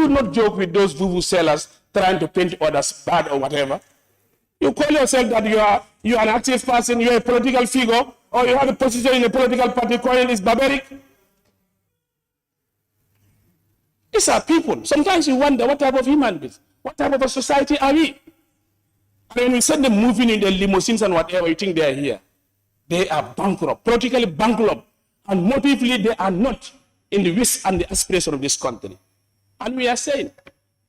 will not joke with those boo-boo sellers trying to paint others bad or whatever. You call yourself that you are an active person, you're a political figure, or you have a position in a political party, calling this barbaric. These are people. Sometimes you wonder what type of human beings, what type of a society are we? And when we send them moving in their limousines and whatever, you think they are here. They are bankrupt, politically bankrupt, and motively they are not in the wish and the aspiration of this country. And we are saying,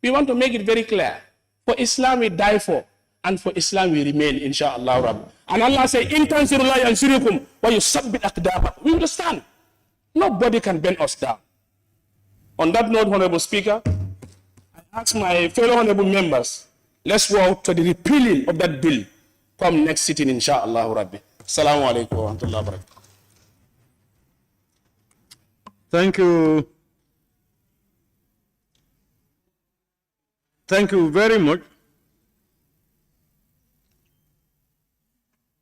we want to make it very clear, for Islam we die for, and for Islam we remain, inshallah. Rabbi. And Allah says, "In tansirullahi yansurukum wa yusabbit aqdamakum." We understand. Nobody can bend us down. On that note, Honorable Speaker, I ask my fellow honorable members, let's work to the repealing of that bill come next sitting, inshallah. Rabbi. Assalamu alaikum wa rahmatullahi wa barakatuh. Thank you. Thank you very much,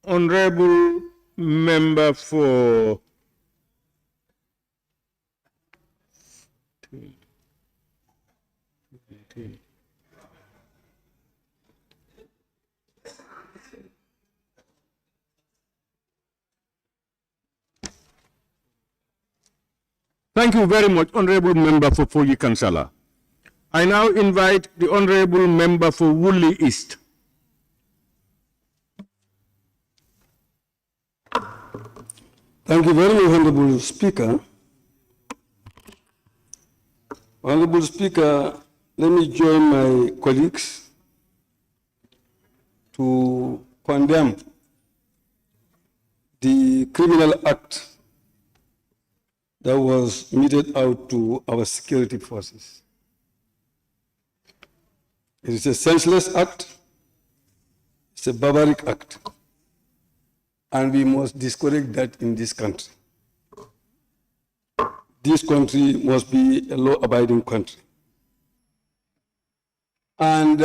Honorable Member for Thank you very much, Honorable Member for Foyi Kansala. I now invite the Honorable Member for Woolly East. Thank you very much, Honorable Speaker. Honorable Speaker, let me join my colleagues to condemn the criminal act that was meted out to our security forces. It is a senseless act, it's a barbaric act, and we must discourage that in this country. This country must be a law-abiding country. And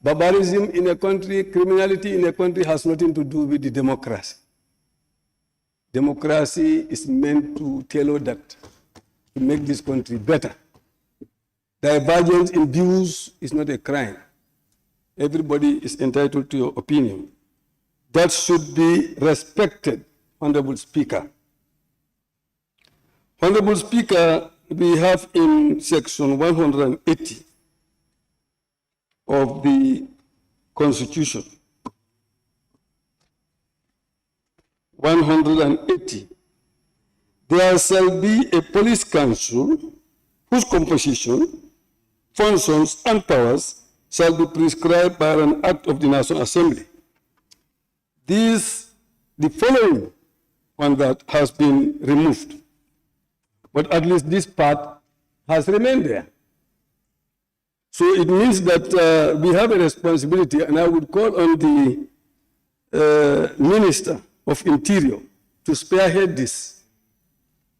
barbarism in a country, criminality in a country has nothing to do with the democracy. Democracy is meant to tailor that, to make this country better. Divergence in views is not a crime. Everybody is entitled to your opinion. That should be respected, Honorable Speaker. Honorable Speaker, we have in section 180 of the Constitution, 180, there shall be a police council whose composition, functions, and powers shall be prescribed by an act of the National Assembly. The following on that has been removed, but at least this part has remained there. So it means that we have a responsibility, and I would call on the Minister of Interior to spearhead this,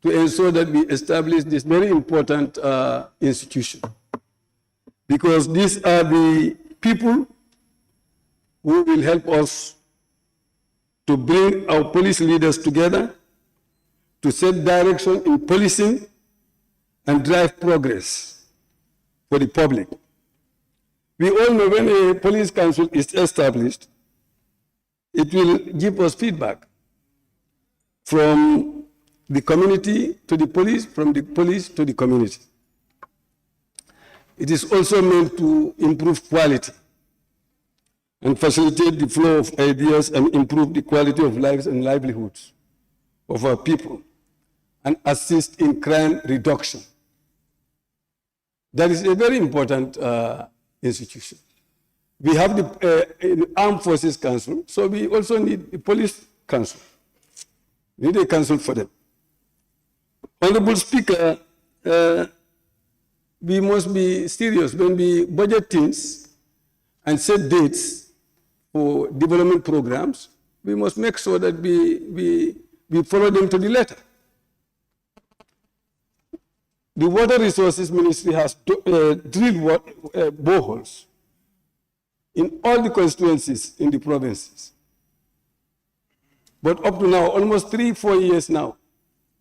to ensure that we establish this very important institution. Because these are the people who will help us to bring our police leaders together, to set direction in policing and drive progress for the public. We all know when a police council is established, it will give us feedback from the community to the police, from the police to the community. It is also meant to improve quality and facilitate the flow of ideas and improve the quality of lives and livelihoods of our people and assist in crime reduction. That is a very important institution. We have the Armed Forces Council, so we also need the Police Council. We need a council for them. Honorable Speaker, we must be serious when we budget things and set dates for development programs. We must make sure that we follow them to the letter. The Water Resources Ministry has drilled boreholes in all the constituencies in the provinces. But up to now, almost 3-4 years now,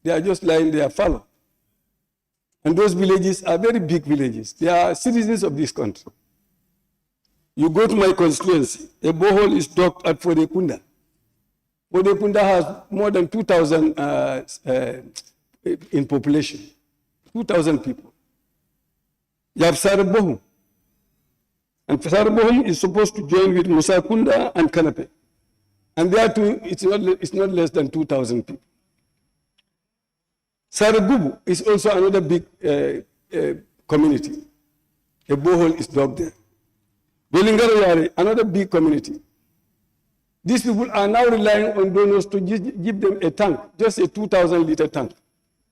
they are just lying there fallow. And those villages are very big villages. They are citizens of this country. You go to my constituency, a borehole is dug at Fodekunda. Fodekunda has more than 2,000 in population, 2,000 people. You have Sarabohum. And Sarabohum is supposed to join with Musakunda and Kanape. And there too, it's not less than 2,000 people. Saragubu is also another big community. A borehole is dug there. Belingaro, another big community. These people are now relying on donors to give them a tank, just a 2,000-liter tank.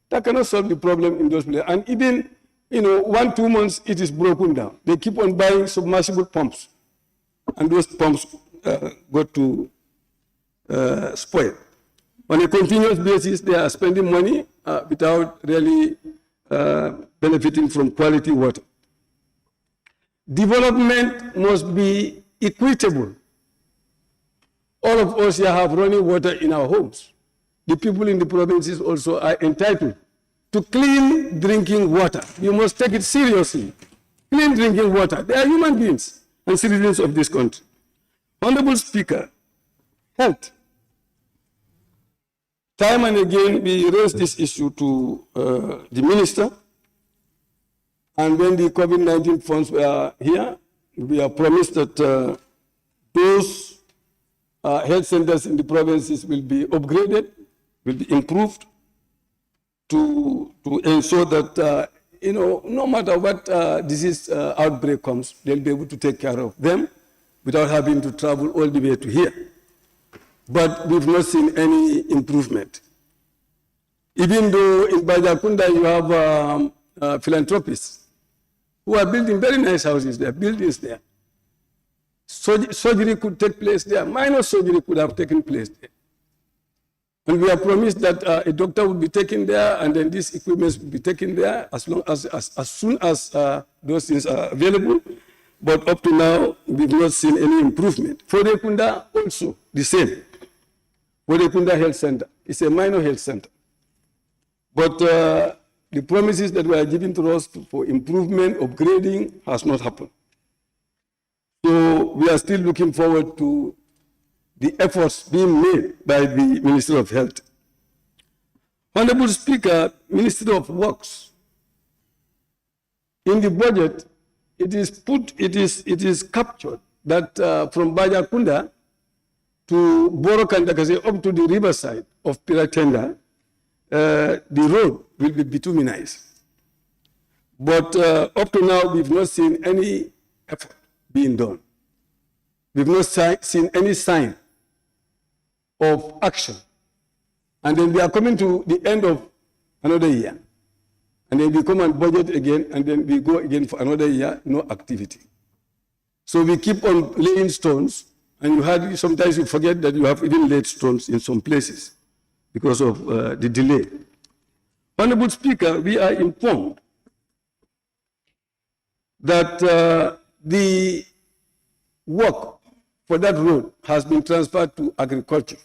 That cannot solve the problem in those places. And even, 1-2 months, it is broken down. They keep on buying submersible pumps. And those pumps got to spoil. On a continuous basis, they are spending money without really benefiting from quality water. Development must be equitable. All of us here have running water in our homes. The people in the provinces also are entitled to clean drinking water. You must take it seriously. Clean drinking water. They are human beings and citizens of this country. Honorable Speaker, health. Time and again, we raise this issue to the minister. And when the COVID-19 funds were here, we are promised that those health centers in the provinces will be upgraded, will be improved to ensure that, no matter what disease outbreak comes, they'll be able to take care of them without having to travel all the way to here. But we've not seen any improvement. Even though in Bajakunda you have philanthropists who are building very nice houses there, buildings there. Surgery could take place there. Minor surgery could have taken place there. And we are promised that a doctor will be taken there, and then these equipments will be taken there as soon as those things are available. But up to now, we've not seen any improvement. Fodekunda also the same. Fodekunda Health Center is a minor health center. But the promises that were given to us for improvement, upgrading, has not happened. So we are still looking forward to the efforts being made by the Ministry of Health. Honorable Speaker, Ministry of Works, in the budget, it is captured that from Bajakunda to Borokandakase up to the riverside of Piratenda, the road will be bituminized. But up to now, we've not seen any effort being done. We've not seen any sign of action. And then we are coming to the end of another year. And then we come and budget again, and then we go again for another year, no activity. So we keep on laying stones, and sometimes you forget that you have even laid stones in some places because of the delay. Honorable Speaker, we are informed that the work for that road has been transferred to agriculture.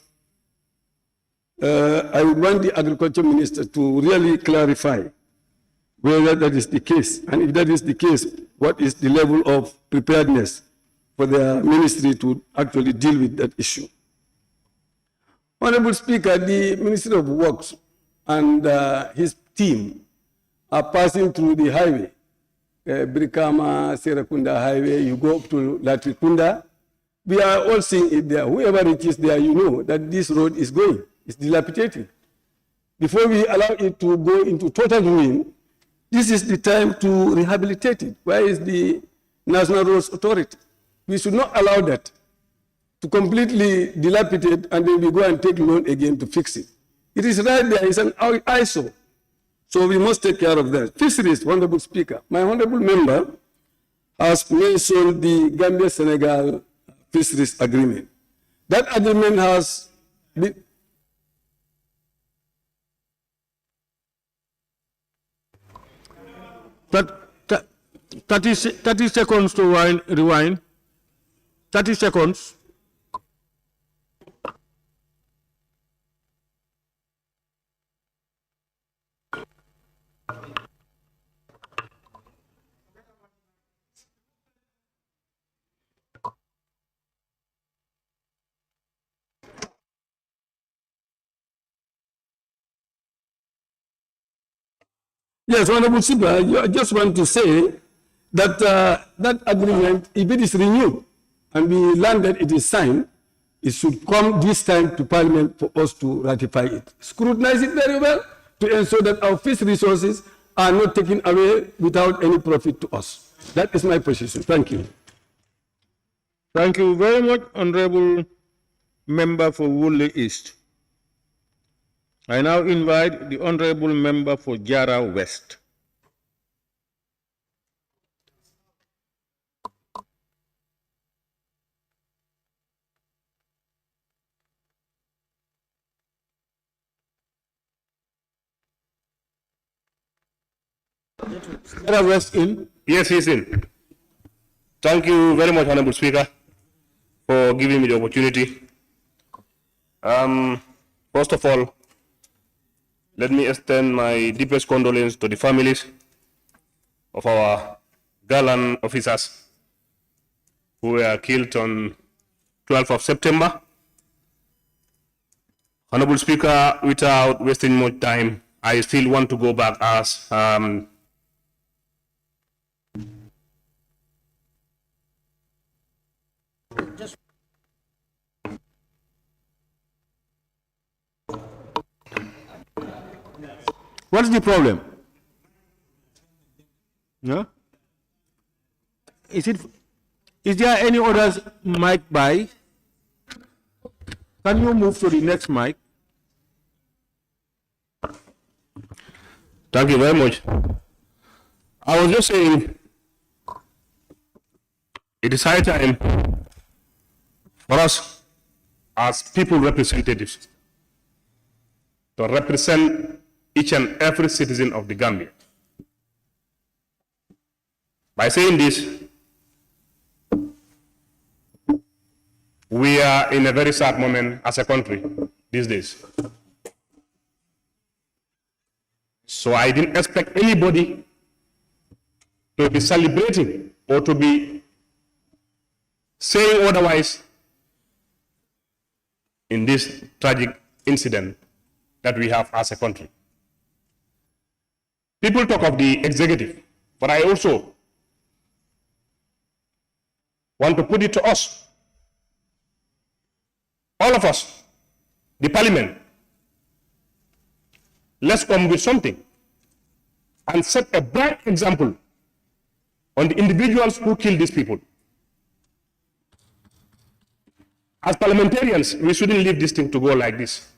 I would want the agriculture minister to really clarify whether that is the case. And if that is the case, what is the level of preparedness for the ministry to actually deal with that issue? Honorable Speaker, the Ministry of Works and his team are passing through the highway, Brikama, Serakunda highway, you go up to Latrikunda. We are all seeing it there. Whoever reaches there, you know that this road is going. It's dilapidated. Before we allow it to go into total ruin, this is the time to rehabilitate it. Where is the National Roads Authority? We should not allow that to completely dilapidate and then we go and take loan again to fix it. It is right there. It's an eyesore. So we must take care of that. Fisheries, Honorable Speaker. My honorable member has mentioned the Gambia-Senegal Fisheries Agreement. That agreement has been... 30 seconds to rewind. 30 seconds. Yes, Honorable Speaker, I just want to say that that agreement, if it is renewed and we learn that it is signed, it should come this time to Parliament for us to ratify it. Scrutinize it very well to ensure that our fish resources are not taken away without any profit to us. That is my position. Thank you. Thank you very much, Honorable Member for Woolly East. I now invite the Honorable Member for Jara West. Jara West in? Yes, he's in. Thank you very much, Honorable Speaker, for giving me the opportunity. First of all, let me extend my deepest condolence to the families of our gallant officers who were killed on 12th of September. Honorable Speaker, without wasting much time, I still want to go back as What's the problem? Yeah? Is there any other mic by? Can you move to the next mic? Thank you very much. I was just saying, it is high time for us as people representatives to represent each and every citizen of the Gambia. By saying this, we are in a very sad moment as a country these days. So I didn't expect anybody to be celebrating or to be saying otherwise in this tragic incident that we have as a country. People talk of the executive, but I also want to put it to us, all of us, the parliament. Let's come with something and set a bright example on the individuals who killed these people. As parliamentarians, we shouldn't leave this thing to go like this.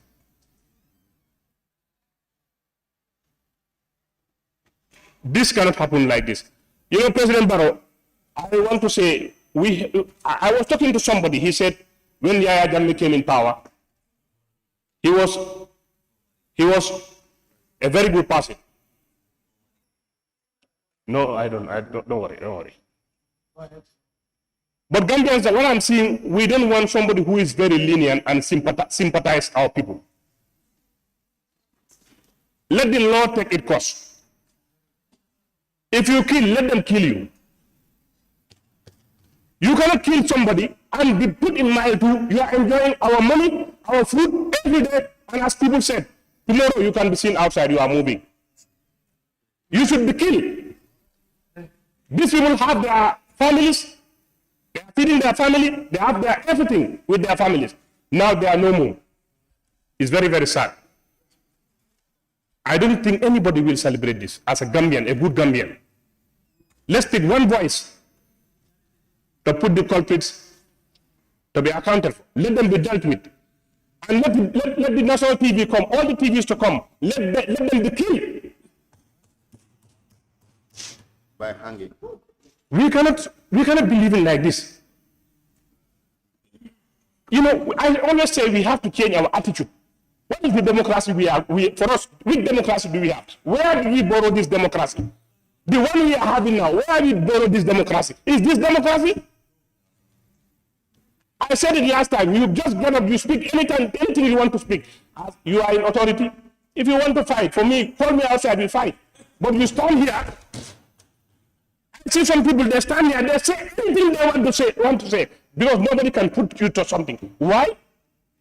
This cannot happen like this. You know, President Barrow, I want to say, I was talking to somebody, he said, when Yahya Jammeh came in power, he was a very good person. No, don't worry. But Gambians, what I'm seeing, we don't want somebody who is very lenient and sympathize our people. Let the law take its course. If you kill, let them kill you. You cannot kill somebody and be put in mind to, you are enjoying our money, our food every day, and as people said, tomorrow you can be seen outside, you are moving. You should be killed. These people have their families, they are feeding their family, they have their everything with their families. Now they are no more. It's very, very sad. I don't think anybody will celebrate this as a Gambian, a good Gambian. Let's take one voice to put the culprits to be accounted for. Let them be dealt with. And let the national TV come, all the TVs to come. Let them be killed. By hanging. We cannot be living like this. You know, I always say we have to change our attitude. What is the democracy we have? For us, which democracy do we have? Where did we borrow this democracy? The one we are having now, where did we borrow this democracy? Is this democracy? I said it last time, you just get up, you speak anytime, anything you want to speak. You are in authority. If you want to fight, for me, call me outside, we fight. But you stand here, I see some people, they stand here, they say anything they want to say, because nobody can put you to something. Why?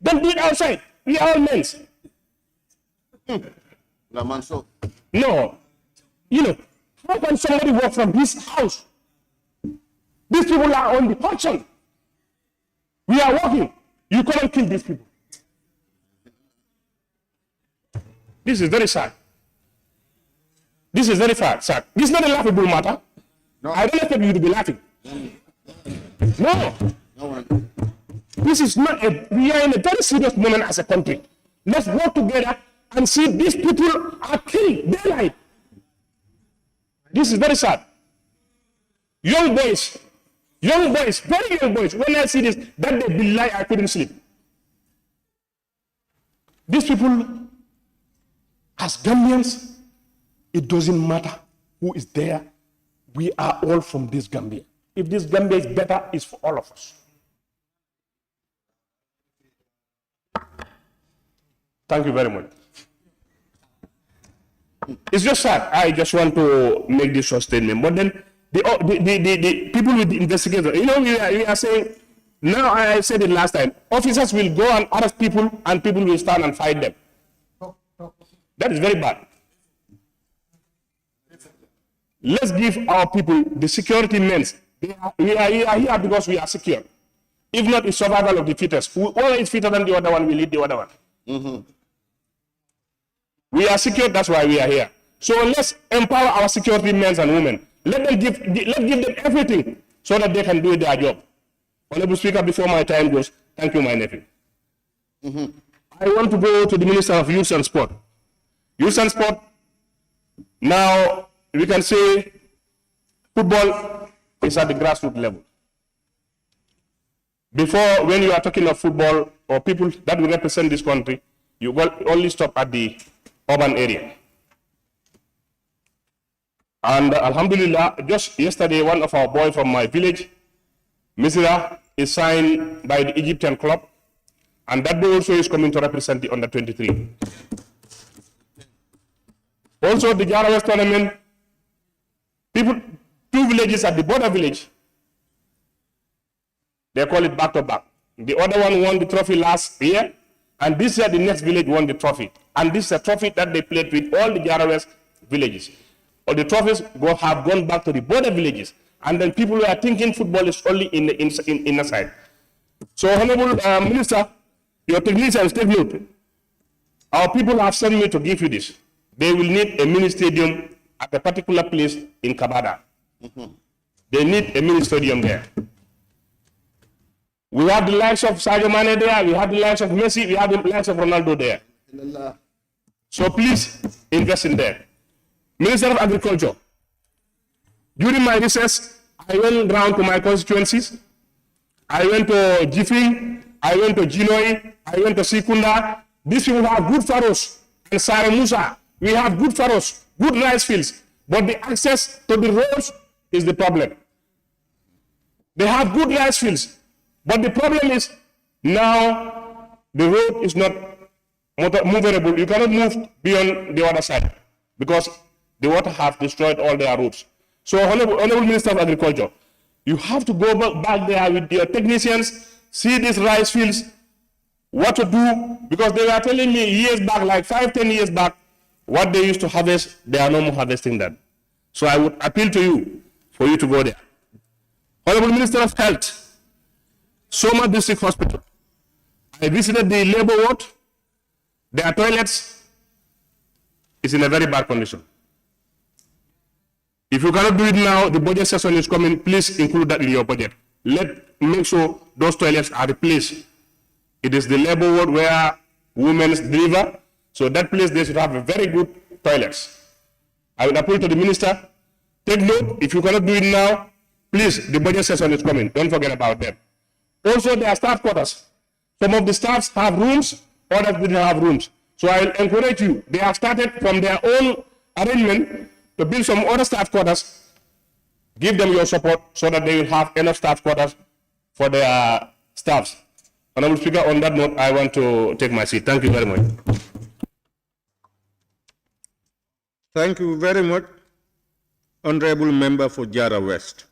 Don't do it outside. We are all men. La Manso. No. You know, how can somebody work from his house? These people are on the auction. We are working. You cannot kill these people. This is very sad. This is very sad. This is not a laughable matter. No. I don't expect you to be laughing. No. No one. This is not a, we are in a very serious moment as a country. Let's work together and see these people are killed daylight. This is very sad. Young boys, very young boys, when I see this, that day billahi I couldn't sleep. These people, as Gambians, it doesn't matter who is there. We are all from this Gambia. If this Gambia is better, it's for all of us. Thank you very much. It's just sad. I just want to make this short statement. But then the people with the investigators, you know, we are saying, now I said it last time, officers will go and arrest people and people will stand and fight them. That is very bad. Let's give our people the security means. We are here because we are secure. If not, it's survival of the fittest. Whoever is fitter than the other one will lead the other one. Mm-hmm. We are secure, that's why we are here. So let's empower our security men and women. Let's give them everything so that they can do their job. Honorable Speaker, before my time goes, thank you, my nephew. Mm-hmm. I want to go to the Minister of Youth and Sport. Youth and Sport, now we can say football is at the grassroots level. Before, when you are talking of football or people that will represent this country, you will only stop at the urban area. And Alhamdulillah, just yesterday, one of our boys from my village, Misira, is signed by the Egyptian club, and that boy also is coming to represent the under-23. Also, the Jara West tournament, people, 2 villages at the border village, they call it back-to-back. The other one won the trophy last year, and this year the next village won the trophy. And this is a trophy that they played with all the Jara West villages. All the trophies have gone back to the border villages. And then people were thinking football is only in the inner side. So, Honorable Minister, your technicians, take note. Our people have sent me to give you this. They will need a mini stadium at a particular place in Kabada. Mm-hmm. They need a mini stadium there. We have the likes of Sadio Mane there, we have the likes of Messi, we have the likes of Ronaldo there. So please invest in there. Minister of Agriculture, during my recess, I went round to my constituencies. I went to Jifing, I went to Jinoi, I went to Sikunda. These people have good furrows. And Sare Musa, we have good furrows, good rice fields, but the access to the roads is the problem. They have good rice fields, but the problem is now the road is not movable. You cannot move beyond the other side because the water have destroyed all their roads. So, Honorable Minister of Agriculture, you have to go back there with your technicians, see these rice fields, what to do, because they were telling me years back, like 5-10 years back, what they used to harvest, they are no more harvesting that. So I would appeal to you for you to go there. Honorable Minister of Health, Soma District Hospital. I visited the labor ward. Their toilets is in a very bad condition. If you cannot do it now, the budget session is coming, please include that in your budget. Make sure those toilets are replaced. It is the labor ward where women deliver, so that place they should have a very good toilets. I will appeal to the minister, take note, if you cannot do it now, please, the budget session is coming, don't forget about them. Also, there are staff quarters. Some of the staffs have rooms, others didn't have rooms. So I will encourage you, they have started from their own arrangement to build some other staff quarters. Give them your support so that they will have enough staff quarters for their staffs. Honorable Speaker, on that note, I want to take my seat. Thank you very much. Thank you very much, Honorable Member for Jara West.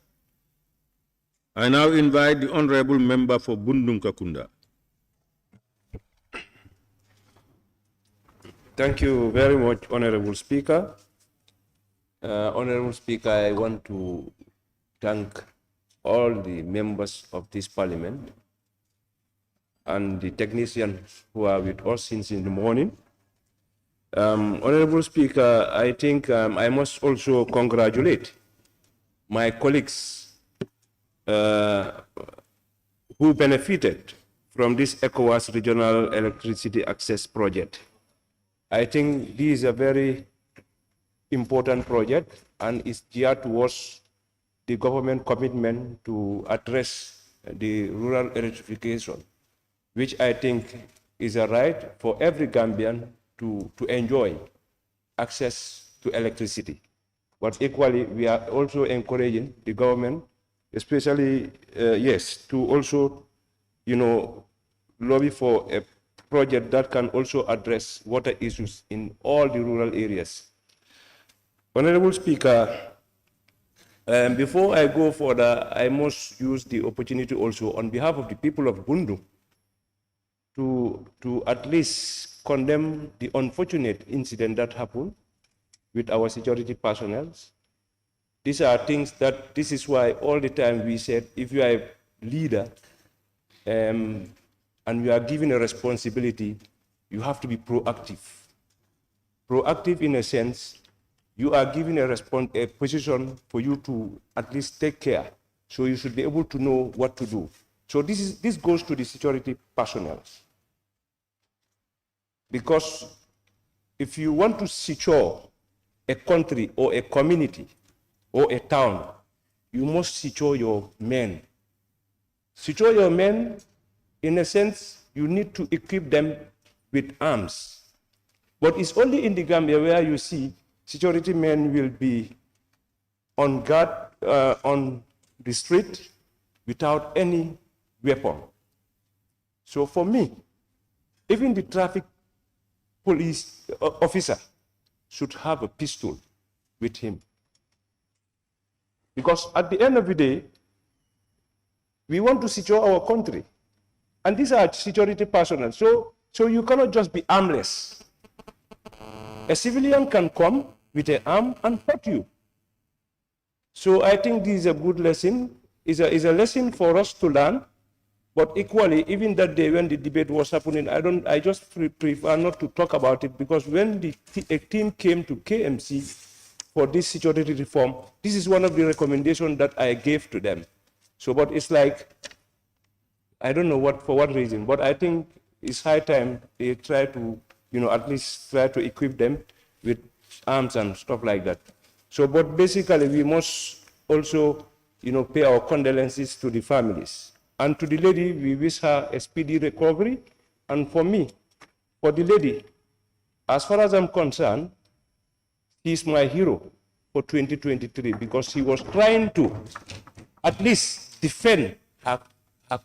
I now invite the Honorable Member for Bundunkakunda. Thank you very much, Honorable Speaker. Honorable Speaker, I want to thank all the members of this parliament and the technicians who are with us since in the morning. Honorable Speaker, I think I must also congratulate my colleagues who benefited from this ECOWAS Regional Electricity Access Project. I think this is a very important project and is geared towards the government commitment to address the rural electrification, which I think is a right for every Gambian to enjoy access to electricity. But equally, we are also encouraging the government, especially, to also, lobby for a project that can also address water issues in all the rural areas. Honorable Speaker, before I go further, I must use the opportunity also on behalf of the people of Bundu to at least condemn the unfortunate incident that happened with our security personnel. These are things that, this is why all the time we said, if you are a leader and you are given a responsibility, you have to be proactive. Proactive in a sense, you are given a position for you to at least take care. So you should be able to know what to do. So this goes to the security personnel. Because if you want to secure a country or a community or a town, you must secure your men. Secure your men, in a sense, you need to equip them with arms. But it's only in the Gambia where you see security men will be on guard on the street without any weapon. So for me, even the traffic police officer should have a pistol with him. Because at the end of the day, we want to secure our country. And these are security personnel. So you cannot just be armless. A civilian can come with an arm and hurt you. So I think this is a good lesson. Is a lesson for us to learn. But equally, even that day when the debate was happening, I just prefer not to talk about it, because when a team came to KMC for this security reform, this is one of the recommendations that I gave to them. So, but it's like, I don't know for what reason, but I think it's high time they try to, at least try to equip them with arms and stuff like that. So, but basically we must also, pay our condolences to the families. And to the lady, we wish her a speedy recovery. And for me, for the lady, as far as I'm concerned, she's my hero for 2023, because she was trying to at least defend her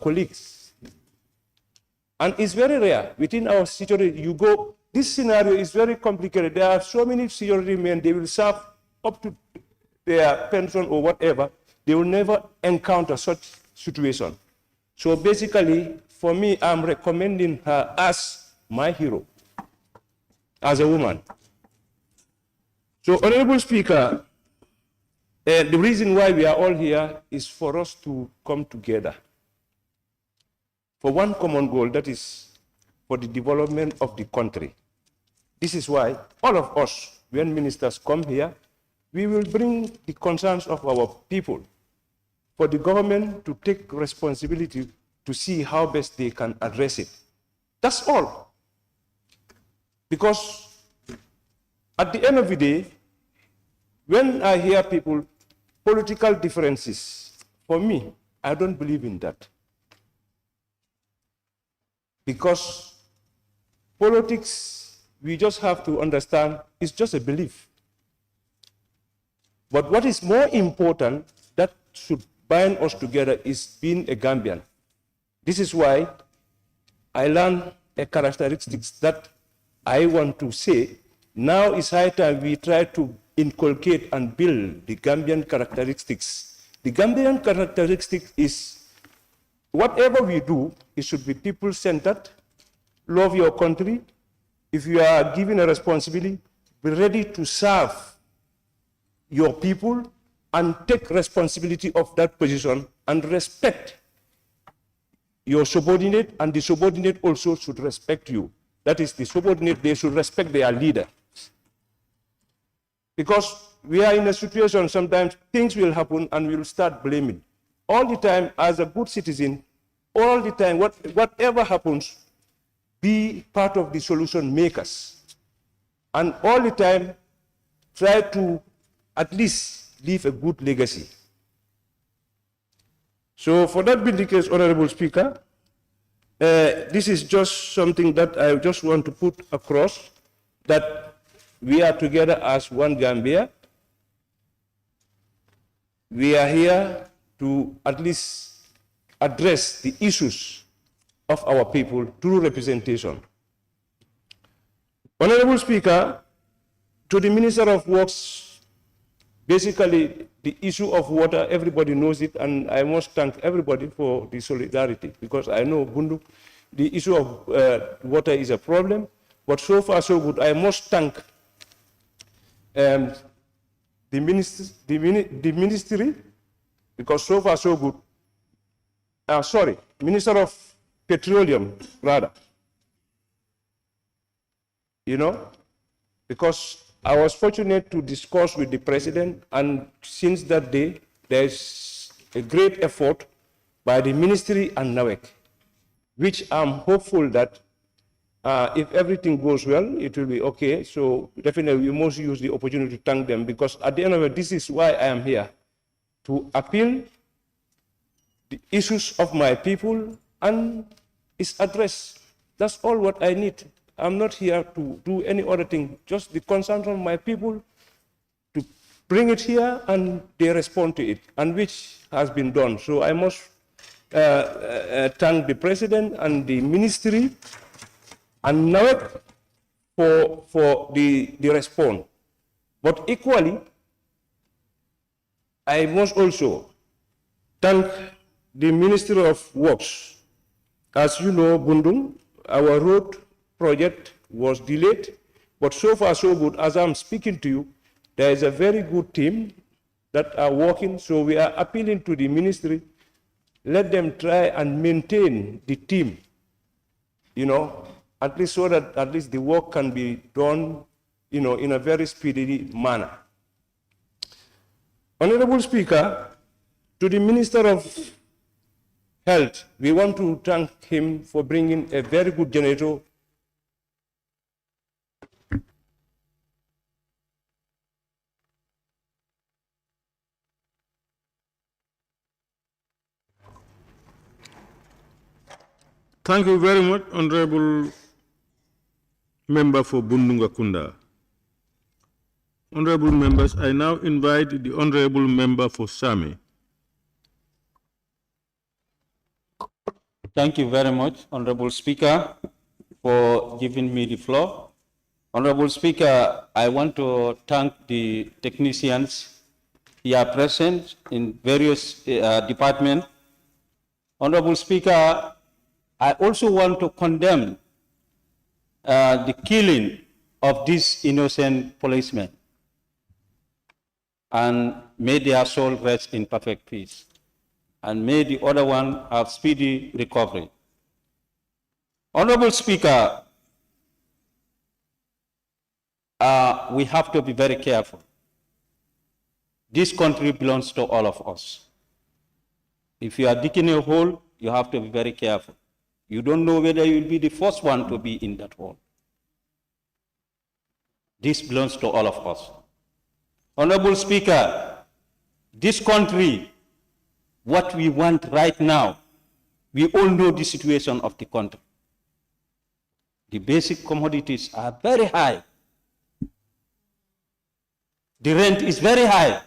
colleagues. And it's very rare within our security. This scenario is very complicated. There are so many security men, they will serve up to their pension or whatever. They will never encounter such situation. So basically, for me, I'm recommending her as my hero, as a woman. So, Honorable Speaker, the reason why we are all here is for us to come together for one common goal, that is for the development of the country. This is why all of us, when ministers come here, we will bring the concerns of our people for the government to take responsibility to see how best they can address it. That's all. Because at the end of the day, when I hear people, political differences, for me, I don't believe in that. Because politics, we just have to understand, it's just a belief. But what is more important that should bind us together is being a Gambian. This is why I learned a characteristics that I want to say. Now it's high time we try to inculcate and build the Gambian characteristics. The Gambian characteristic is whatever we do, it should be people-centered, love your country. If you are given a responsibility, be ready to serve your people and take responsibility of that position and respect your subordinate, and the subordinate also should respect you. That is, the subordinate, they should respect their leader. Because we are in a situation, sometimes things will happen and we'll start blaming. All the time, as a good citizen, all the time, whatever happens, be part of the solution makers. And all the time, try to at least leave a good legacy. So for that being the case, Honorable Speaker, this is just something that I just want to put across, that we are together as one Gambia. We are here to at least address the issues of our people through representation. Honorable Speaker, to the Minister of Works, basically the issue of water, everybody knows it, and I must thank everybody for the solidarity, because I know Bundu, the issue of water is a problem, but so far so good. I must thank the ministry, because so far so good. Minister of Petroleum, rather. You know, because I was fortunate to discuss with the president, and since that day, there's a great effort by the ministry and NAWEC, which I'm hopeful that if everything goes well, it will be okay. So definitely we must use the opportunity to thank them, because at the end of it, this is why I am here, to appeal the issues of my people and its address. That's all what I need. I'm not here to do any other thing, just the concern of my people, to bring it here and they respond to it, and which has been done. So I must thank the president and the ministry and NAWEC for the response. But equally, I must also thank the Ministry of Works. As you know, Bundung, our road project was delayed, but so far so good. As I'm speaking to you, there is a very good team that are working, so we are appealing to the ministry, let them try and maintain the team, you know, at least so that at least the work can be done, you know, in a very speedy manner. Honorable Speaker, to the Minister of Health, we want to thank him for bringing a very good generator. Thank you very much, Honorable Member for Bundunga Kunda. Honorable members, I now invite the Honorable Member for Sami. Thank you very much, Honorable Speaker, for giving me the floor. Honorable Speaker, I want to thank the technicians here present in various departments. Honorable Speaker, I also want to condemn the killing of these innocent policemen, and may their soul rest in perfect peace, and may the other one have speedy recovery. Honorable Speaker, we have to be very careful. This country belongs to all of us. If you are digging a hole, you have to be very careful. You don't know whether you'll be the first one to be in that hole. This belongs to all of us. Honorable Speaker, this country, what we want right now, we all know the situation of the country. The basic commodities are very high. The rent is very high.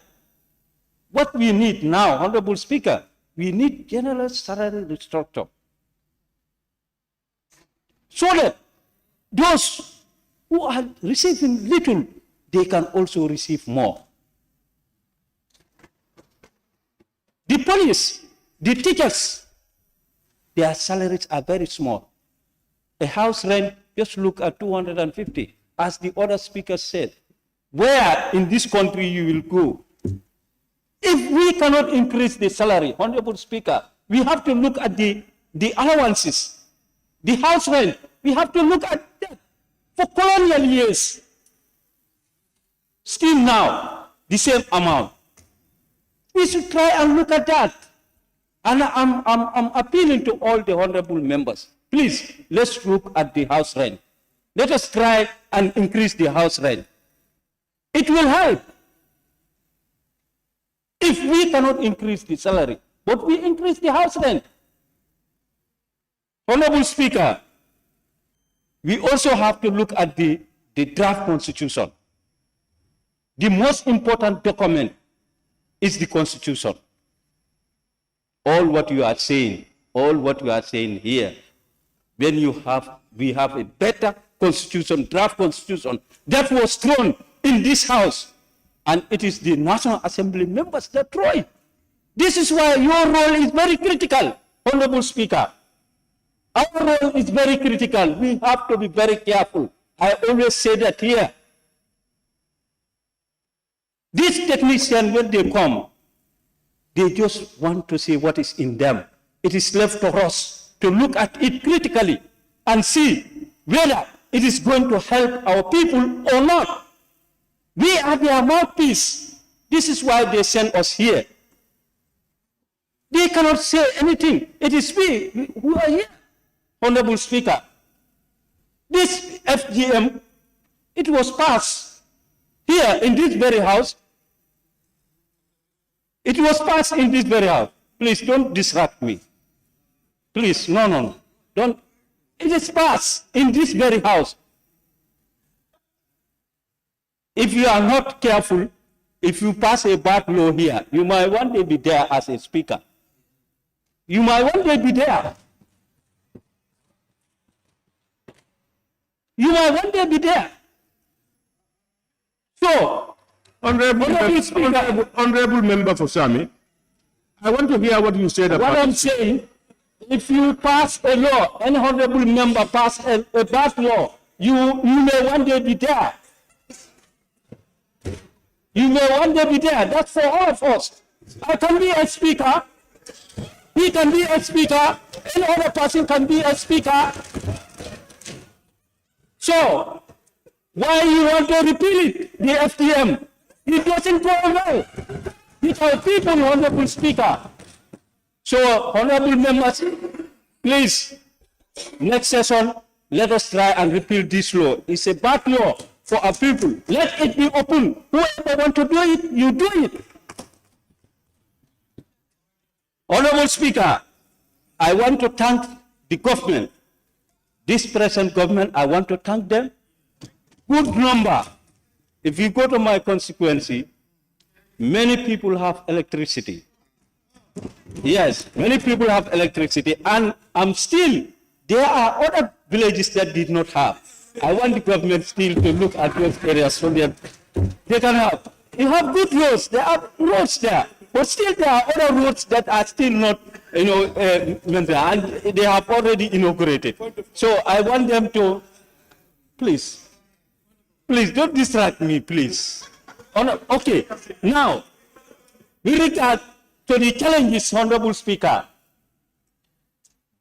What we need now, Honorable Speaker, we need general salary restructure, so that those who are receiving little, they can also receive more. The police, the teachers, their salaries are very small. A house rent, just look at 250, as the other speaker said. where in this country you will go. If we cannot increase the salary, Honorable Speaker, we have to look at the allowances, the house rent. We have to look at that. For colonial years, still now, the same amount. We should try and look at that. And I'm appealing to all the honorable members. Please, let's look at the house rent. Let us try and increase the house rent. It will help. If we cannot increase the salary, but we increase the house rent. Honorable Speaker, we also have to look at the draft constitution. The most important document is the Constitution. All what you are saying here, when we have a better constitution, draft constitution, that was thrown in this house, and it is the National Assembly members that throw it. This is why your role is very critical, Honorable Speaker. Our role is very critical. We have to be very careful. I always say that here. These technicians, when they come, they just want to see what is in them. It is left to us to look at it critically and see whether it is going to help our people or not. We are their mouthpiece. This is why they send us here. They cannot say anything. It is we who are here, Honorable Speaker. This FGM, it was passed here in this very house. It was passed in this very house. Please don't distract me. Please, no. Don't. It is passed in this very house. If you are not careful, if you pass a bad law here, you might one day be there as a speaker. You might one day be there. You might one day be there. So, Honorable Member for Sami, I want to hear what you said about what I'm saying, if you pass a law, any honorable member pass a bad law, you may one day be there. You may one day be there. That's for all of us. I can be a speaker. He can be a speaker. Any other person can be a speaker. So, why you want to repeal it, the FTM? It doesn't go well. These are people, Honorable Speaker. So, honorable members, please, next session, let us try and repeal this law. It's a bad law for our people. Let it be open. Whoever want to do it, you do it. Honorable Speaker, I want to thank the government. This present government, I want to thank them. Good number. If you go to my constituency, many people have electricity. Yes, many people have electricity, and there are other villages that did not have. I want the government still to look at those areas so that they can have. You have good roads, there are roads there, but still there are other roads that are still not, and they have already inaugurated. So I want them to, please don't distract me, please. Okay, now, with regard to the challenges, Honorable Speaker,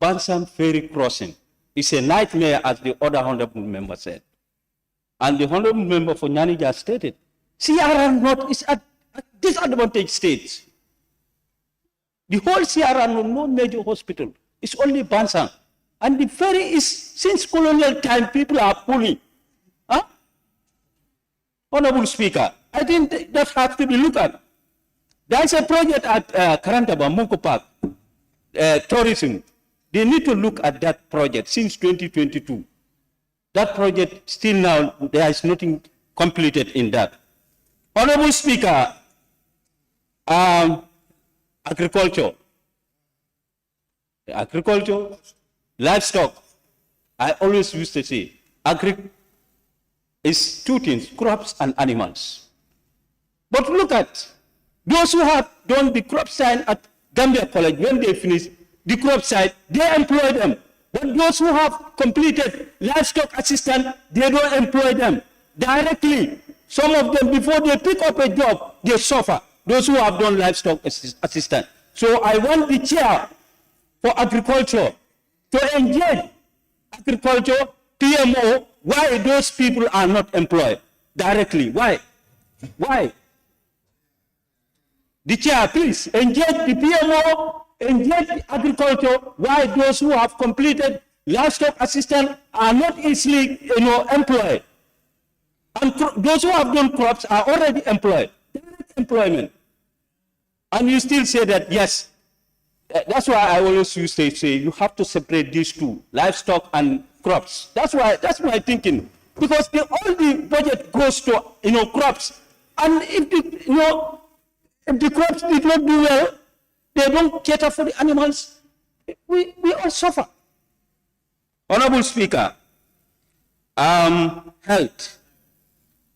Bansam Ferry Crossing is a nightmare, as the other honorable member said. And the honorable member for Nianija stated, CRR North is at disadvantaged stage. The whole CRR North, no major hospital, it's only Bansam. And the ferry is, since colonial time, people are pulling. Huh? Honorable Speaker, I think that has to be looked at. There's a project at Karantaba, Monko Park, tourism. They need to look at that project since 2022. That project, still now, there is nothing completed in that. Honorable Speaker, agriculture, livestock. I always used to say, is two things, crops and animals. But look at those who have done the crop science at Gambia College. When they finish the crop science, they employ them. But those who have completed livestock assistant, they don't employ them directly. Some of them, before they pick up a job, they suffer. Those who have done livestock assistant. So I want the chair for agriculture to engage agriculture, PMO, why those people are not employed directly. Why? Why? The chair, please, engage the PMO, engage the agriculture, why those who have completed livestock assistant are not easily, employed. And those who have done crops are already employed. Direct employment. And you still say that, yes, that's why I always used to say you have to separate these two, livestock and crops. That's my thinking. Because all the budget goes to, crops. And if the crops did not do well, they don't cater for the animals. We all suffer. Honorable Speaker, health.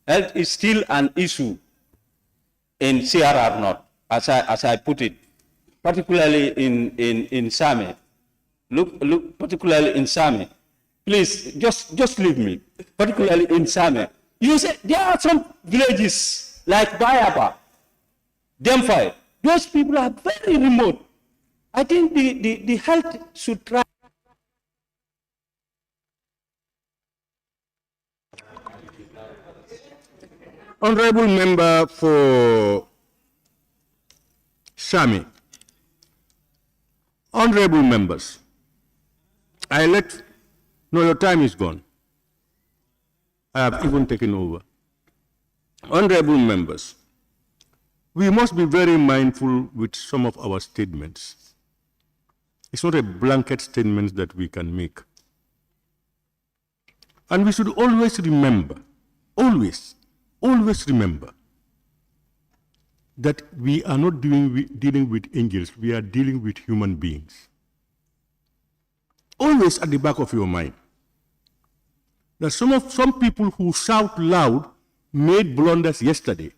Health is still an issue in CRR North, as I put it, particularly in Same. Look, particularly in Same. Please, just leave me, particularly in Same. You say there are some villages like Bayaba, Demfai. Those people are very remote. I think the health should try. Honorable member for Sami. Honorable members, no, your time is gone. I have even taken over. Honorable members, we must be very mindful with some of our statements. It's not a blanket statement that we can make. And we should always remember, always remember that we are not dealing with angels, we are dealing with human beings. Always at the back of your mind. That some people who shout loud made blunders yesterday.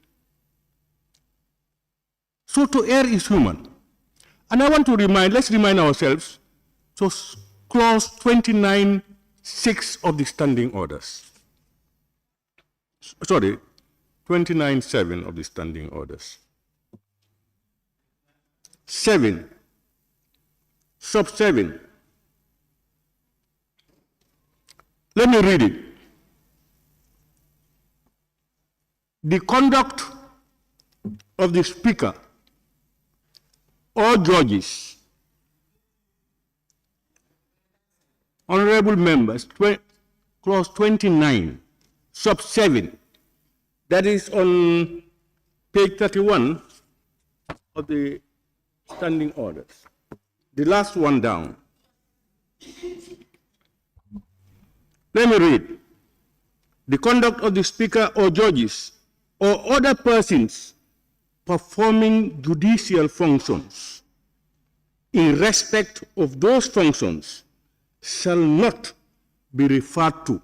So to err is human. And I want to let's remind ourselves, so clause 29(6) of the standing orders. Sorry, 29(7) of the standing orders. 7, sub 7. Let me read it. The conduct of the Speaker or judges, honorable members, clause 29, sub 7, that is on page 31 of the standing orders. The last one down. Let me read. The conduct of the Speaker or judges or other persons performing judicial functions in respect of those functions shall not be referred to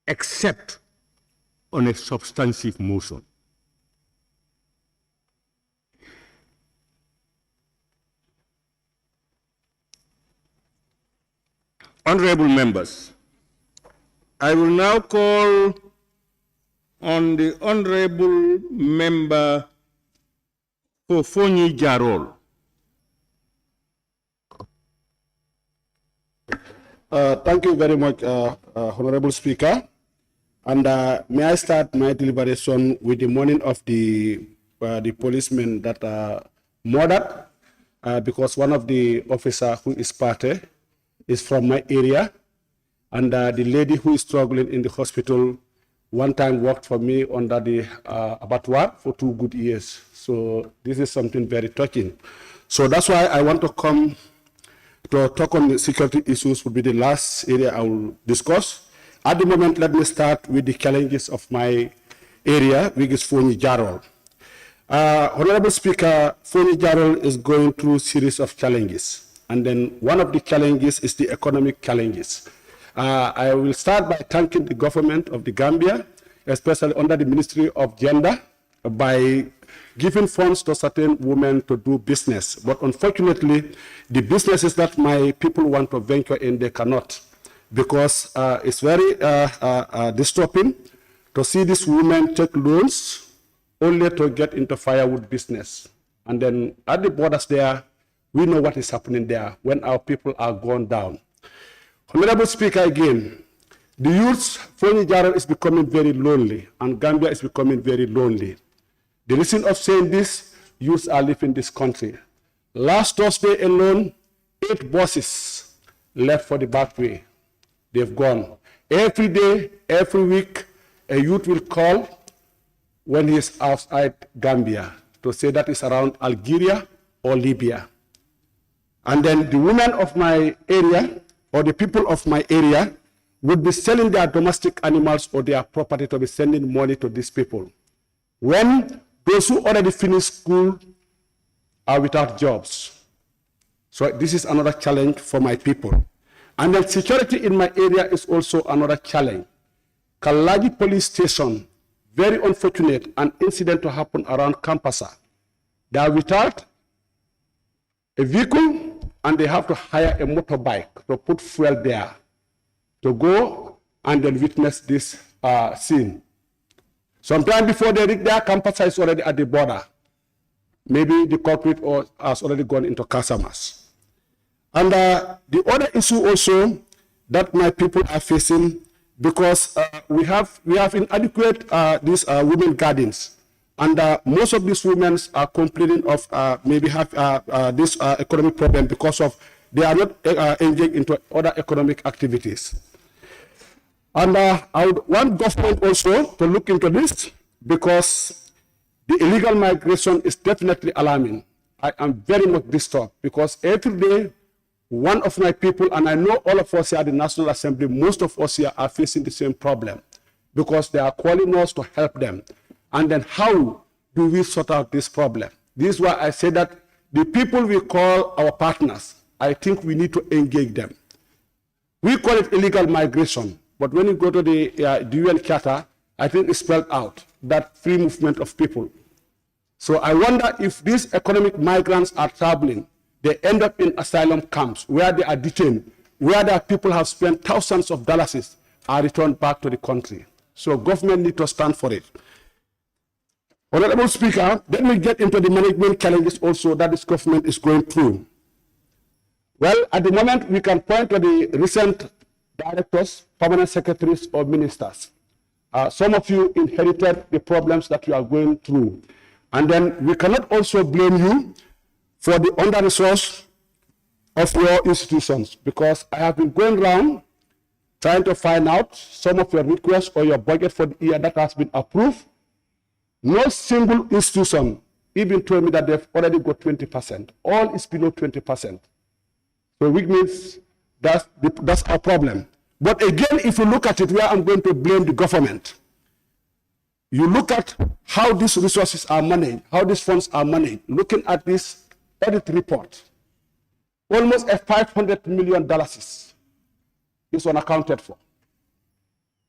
except on a substantive motion. Honorable members, I will now call on the Honorable Member for Fonyi Jarol. Thank you very much, Honorable Speaker. And may I start my deliberation with the morning of the policemen that are murdered, because one of the officers who is party is from my area, and the lady who is struggling in the hospital one time worked for me under the abattoir for 2 good years. So this is something very touching. So that's why I want to come to talk on the security issues. Will be the last area I will discuss. At the moment, let me start with the challenges of my area, which is Fonyi Jarol. Honorable Speaker, Fonyi Jarol is going through a series of challenges. And then one of the challenges is the economic challenges. I will start by thanking the government of the Gambia, especially under the Ministry of Gender, by giving funds to certain women to do business. But unfortunately, the businesses that my people want to venture in, they cannot, because it's very disturbing to see these women take loans only to get into firewood business. And then at the borders there, we know what is happening there when our people are gone down. Honorable Speaker, again, the youth, Fonyi is becoming very lonely, and Gambia is becoming very lonely. The reason of saying this, youths are leaving this country. Last Thursday alone, 8 buses left for the back way. They've gone. Every day, every week, a youth will call when he is outside Gambia to say that is around Algeria or Libya. And then the women of my area or the people of my area would be selling their domestic animals or their property to be sending money to these people. When those who already finished school are without jobs. So this is another challenge for my people. And then security in my area is also another challenge. Alagie police station, very unfortunate, an incident to happen around Kampasa. They are without a vehicle and they have to hire a motorbike to put fuel there to go and then witness this scene. Sometime before they reach there, Kampasa is already at the border. Maybe the culprit has already gone into Casamas. And the other issue also that my people are facing, because we have inadequate these women gardens, and most of these women are complaining of maybe have this economic problem because of they are not engaged into other economic activities. And I would want government also to look into this, because the illegal migration is definitely alarming. I am very much disturbed, because every day one of my people, and I know all of us here at the National Assembly, most of us here are facing the same problem, because they are calling us to help them. And then how do we sort out this problem? This is why I say that the people we call our partners, I think we need to engage them. We call it illegal migration, but when you go to the UN Charter, I think it's spelled out, that free movement of people. So I wonder if these economic migrants are traveling, they end up in asylum camps where they are detained, where their people have spent thousands of dollars, are returned back to the country. So government need to stand for it. Honorable Speaker, let me get into the management challenges also that this government is going through. Well, at the moment, we can point to the recent directors, permanent secretaries, or ministers. Some of you inherited the problems that you are going through. And then we cannot also blame you for the under-resource of your institutions, because I have been going around trying to find out some of your requests or your budget for the year that has been approved. No single institution even told me that they've already got 20%. All is below 20%. So which means that's our problem. But again, if you look at it, where I'm going to blame the government, you look at how these resources are managed, how these funds are managed, looking at this audit report, almost a $500 million is unaccounted for.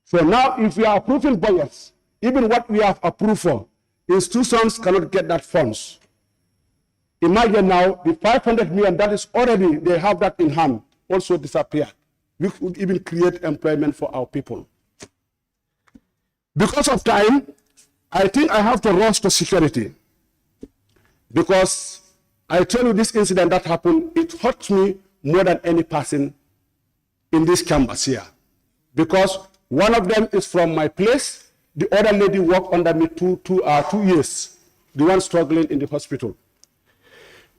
So now if we are approving budgets, even what we have approved for, institutions cannot get that funds. Imagine now the $500 million that is already, they have that in hand, also disappear. We could even create employment for our people. Because of time, I think I have to rush to security, because I tell you this incident that happened, it hurts me more than any person in this campus here, because one of them is from my place, the other lady worked under me 2 years, the one struggling in the hospital.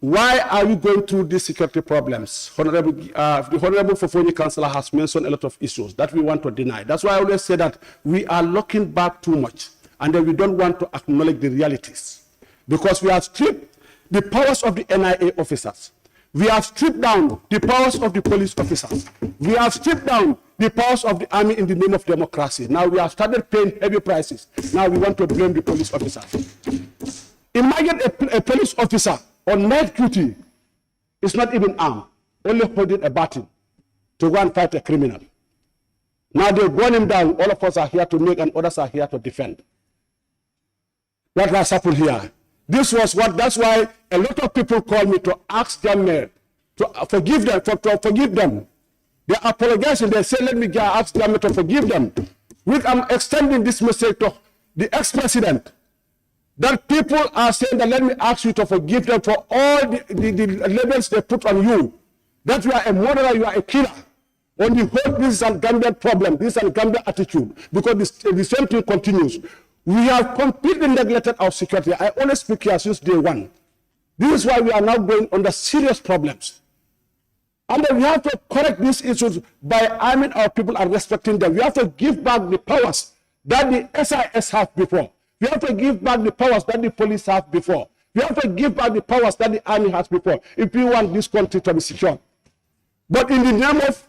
Why are we going through these security problems? The Honorable Fofoni Councillor has mentioned a lot of issues that we want to deny. That's why I always say that we are looking back too much, and then we don't want to acknowledge the realities, because we have stripped the powers of the NIA officers. We have stripped down the powers of the police officers. We have stripped down the powers of the army in the name of democracy. Now we have started paying heavy prices. Now we want to blame the police officers. Imagine a police officer on night duty is not even armed, only holding a baton to go and fight a criminal. Now they've gone him down. All of us are here to make, and others are here to defend. What has happened here? This was what, that's why a lot of people call me to ask them to forgive them, to forgive them. They apologize and they say, let me ask them to forgive them. which I'm extending this message to the ex-president, that people are saying that let me ask you to forgive them for all the labels they put on you, that you are a murderer, you are a killer. On the whole, this is a Gambian problem, this is a Gambian attitude, because the same thing continues. We have completely neglected our security. I always speak here since day one. This is why we are now going under serious problems. And then we have to correct these issues by arming our people and respecting them. We have to give back the powers that the SIS have before. We have to give back the powers that the police have before. We have to give back the powers that the army has before if we want this country to be secure. But in the name of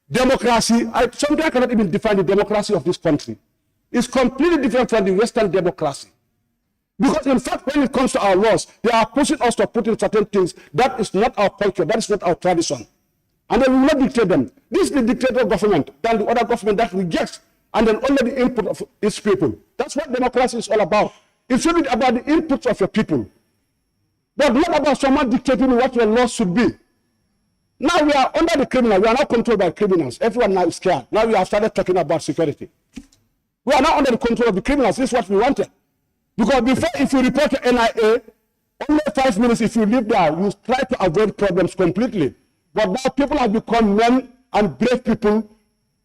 democracy, sometimes I cannot even define the democracy of this country. It's completely different from the Western democracy. Because in fact, when it comes to our laws, they are pushing us to put in certain things that is not our culture, that is not our tradition. And they will not dictate them. This is the dictator government than the other government that rejects and then only the input of its people. That's what democracy is all about. It should be about the inputs of your people. But not about someone dictating what your laws should be. Now we are under the criminal. We are not controlled by criminals. Everyone now is scared. Now we have started talking about security. We are now under the control of the criminals. This is what we wanted. Because before, if you report to NIA, only 5 minutes if you live there, you try to avoid problems completely. But now people have become men and brave people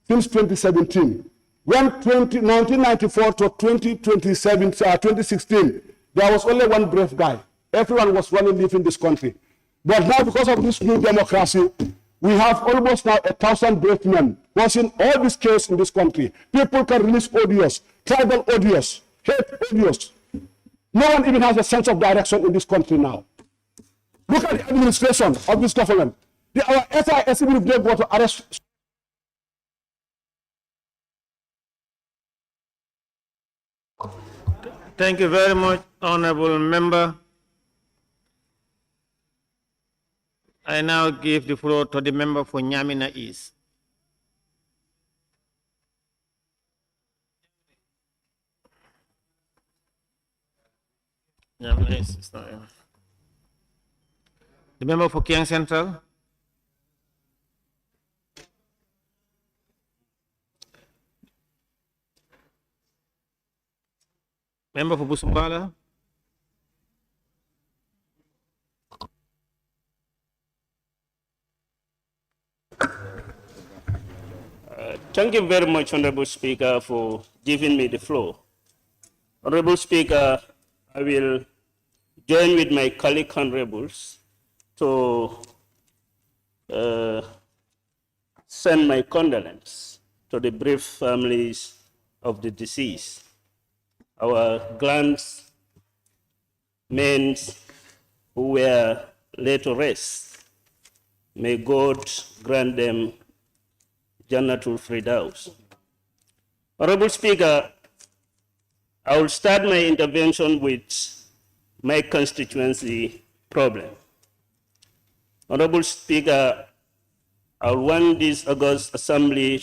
since 2017. When 1994 to 2016, there was only one brave guy. Everyone was running leaving this country. But now because of this new democracy, we have almost now 1,000 brave men watching all this chaos in this country. People can release odious, tribal odious, hate odious. No one even has a sense of direction in this country now. Look at the administration of this government. Our SIS, even if they go to arrest. Thank you very much, Honorable Member. I now give the floor to the member for Nyamina East. Nyamina East is not here. The member for Kiang Central. Member for Busumbala. Thank you very much, Honorable Speaker, for giving me the floor. Honorable Speaker, I will join with my colleague honorables to send my condolence to the bereaved families of the deceased. Our grandsmen who were laid to rest, may God grant them Jannatul Firdaus. Honorable Speaker, I will start my intervention with my constituency problem. Honorable Speaker, I want this August Assembly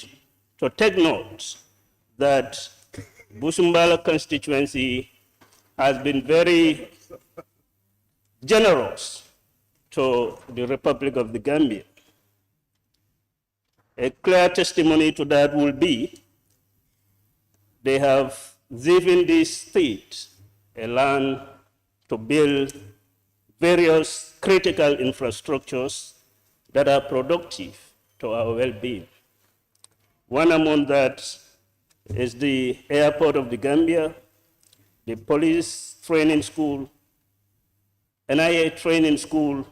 to take note that Busumbala constituency has been very generous to the Republic of the Gambia. A clear testimony to that will be they have given this state a land to build various critical infrastructures that are productive to our well-being. One among that is the airport of the Gambia, the police training school, NIA training school,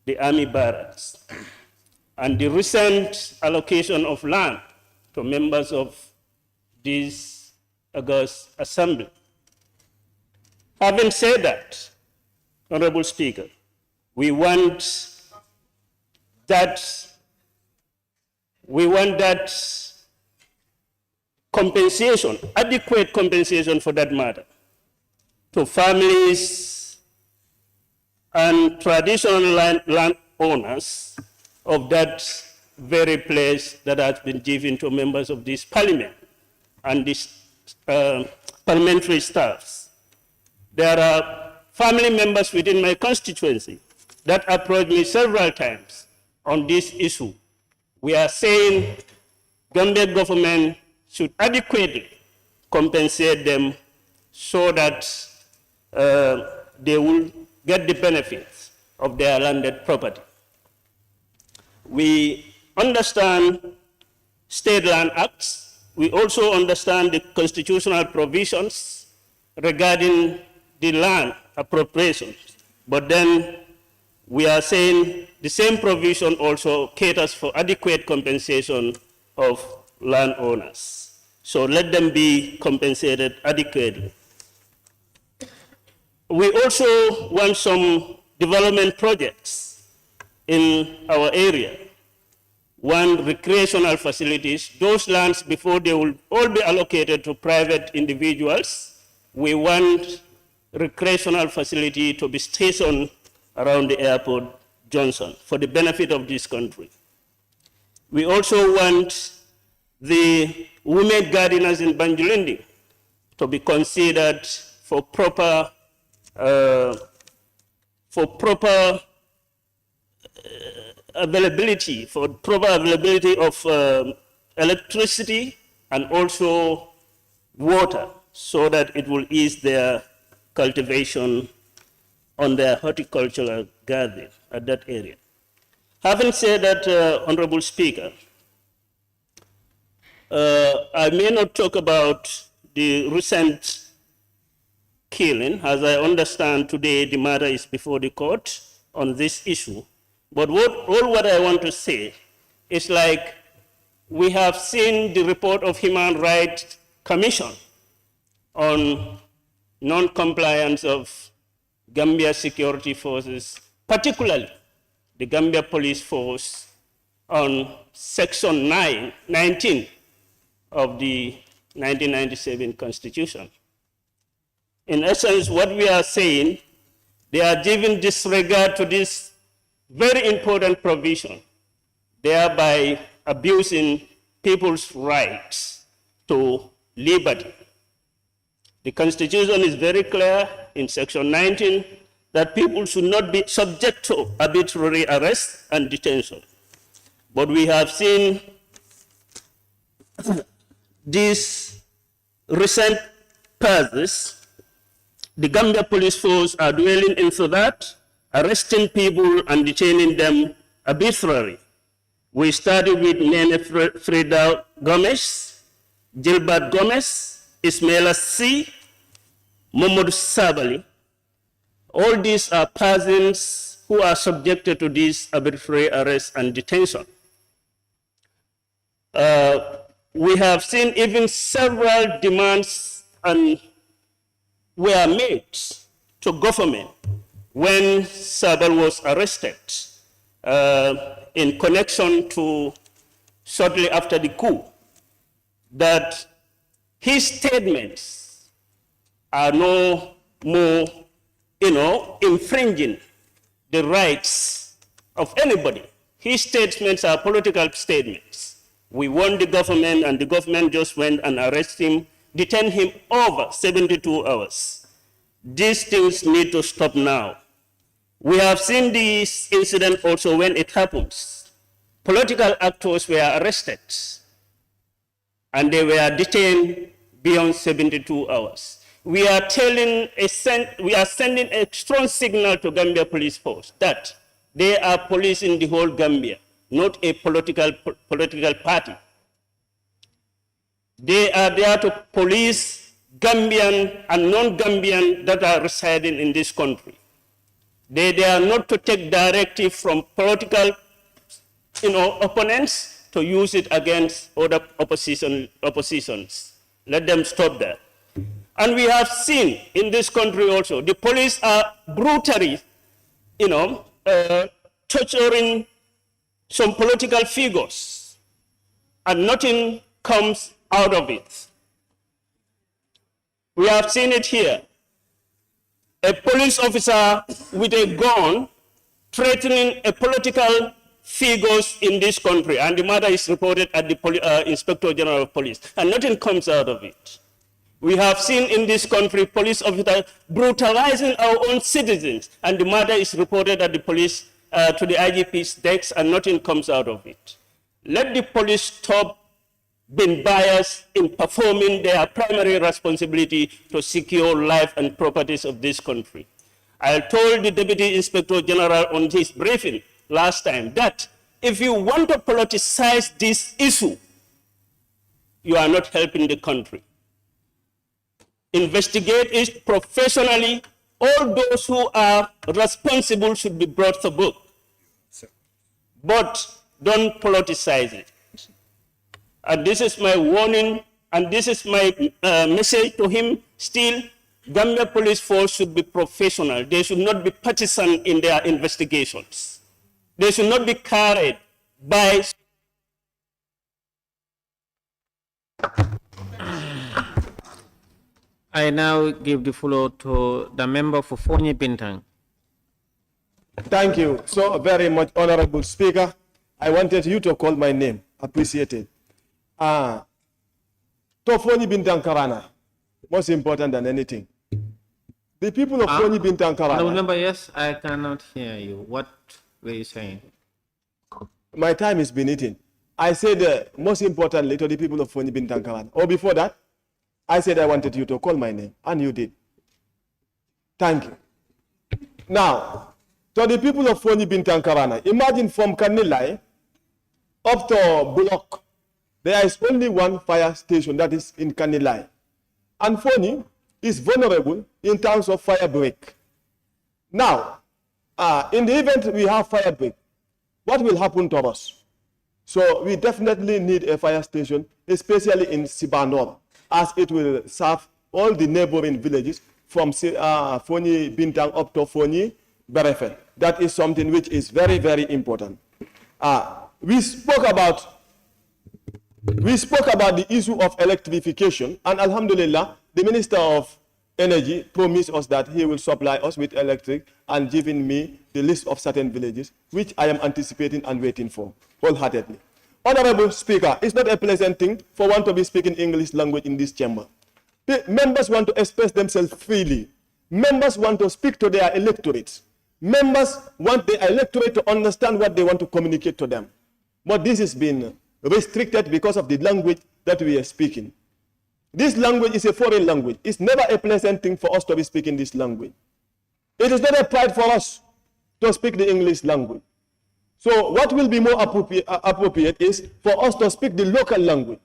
the army barracks, and the recent allocation of land to members of this August Assembly. Having said that, Honorable Speaker, we want that compensation, adequate compensation for that matter, to families and traditional land owners of that very place that has been given to members of this parliament and this parliamentary staffs. There are family members within my constituency that approached me several times on this issue. We are saying Gambia government should adequately compensate them so that they will get the benefits of their landed property. We understand state land acts. We also understand the constitutional provisions regarding the land appropriations. But then we are saying the same provision also caters for adequate compensation of landowners. So let them be compensated adequately. We also want some development projects in our area. One, recreational facilities. Those lands, before they will all be allocated to private individuals, we want recreational facility to be stationed around the airport Johnson for the benefit of this country. We also want the women gardeners in BANJUL to be considered for proper availability of electricity and also water, so that it will ease their cultivation on their horticultural garden at that area. Having said that, Honorable Speaker, I may not talk about the recent killing. As I understand today, the matter is before the court on this issue. But what I want to say is, like, we have seen the report of Human Rights Commission on non-compliance of Gambia security forces, particularly the Gambia Police Force, on Section 19 of the 1997 Constitution. In essence, what we are saying, they are giving disregard to this very important provision, thereby abusing people's rights to liberty. The Constitution is very clear in Section 19 that people should not be subject to arbitrary arrest and detention. But we have seen these recent passes, the Gambia Police Force are dwelling into that, arresting people and detaining them arbitrarily. We started with Nene Frida Gomez, Gilbert Gomez, Ismaila C., Mohamed Sabali. All these are persons who are subjected to this arbitrary arrest and detention. We have seen even several demands and were made to government when Sabal was arrested in connection to shortly after the coup, that his statements are no more, infringing the rights of anybody. His statements are political statements. We want the government, and the government just went and arrested him, detained him over 72 hours. These things need to stop now. We have seen this incident also when it happens. Political actors were arrested, and they were detained beyond 72 hours. We are sending a strong signal to Gambia Police Force that they are policing the whole Gambia, not a political party. They are there to police Gambian and non-Gambian that are residing in this country. They are not to take directive from political opponents to use it against other oppositions. Let them stop that. And we have seen in this country also, the police are brutally, torturing some political figures, and nothing comes out of it. We have seen it here. A police officer with a gun threatening a political figures in this country, and the matter is reported at the Inspector General of Police, and nothing comes out of it. We have seen in this country police officers brutalizing our own citizens, and the matter is reported at the police to the IGP's desk, and nothing comes out of it. Let the police stop been biased in performing their primary responsibility to secure life and properties of this country. I told the Deputy Inspector General on his briefing last time that if you want to politicize this issue, you are not helping the country. Investigate it professionally. All those who are responsible should be brought to book. But don't politicize it. And this is my warning, and this is my message to him still. Gambia Police Force should be professional. They should not be partisan in their investigations. They should not be carried by... I now give the floor to the member for Fonyi Bintang. Thank you so very much, Honorable Speaker. I wanted you to call my name. Appreciate it. Fonyi Bintang Karana, most important than anything. The people of Fonyi Bintang Karana. Honorable member, yes, I cannot hear you. What were you saying? My time has been eaten. I said most importantly to the people of Fonyi Bintang Karana. Or before that, I said I wanted you to call my name, and you did. Thank you. Now, to the people of Fonyi Bintang Karana, imagine from Kanilai up to Bulok, there is only one fire station that is in Kanilai. And Fonyi is vulnerable in terms of fire break. Now, in the event we have fire break, what will happen to us? So we definitely need a fire station, especially in Sibanor, as it will serve all the neighboring villages from Fonyi Bintang up to Fonyi Berefe. That is something which is very, very important. We spoke about the issue of electrification, and Alhamdulillah, the Minister of Energy promised us that he will supply us with electric and giving me the list of certain villages, which I am anticipating and waiting for wholeheartedly. Honorable Speaker, it's not a pleasant thing for one to be speaking English language in this chamber. Members want to express themselves freely. Members want to speak to their electorates. Members want the electorate to understand what they want to communicate to them. But this has been restricted because of the language that we are speaking. This language is a foreign language. It's never a pleasant thing for us to be speaking this language. It is not a pride for us to speak the English language. So what will be more appropriate is for us to speak the local language.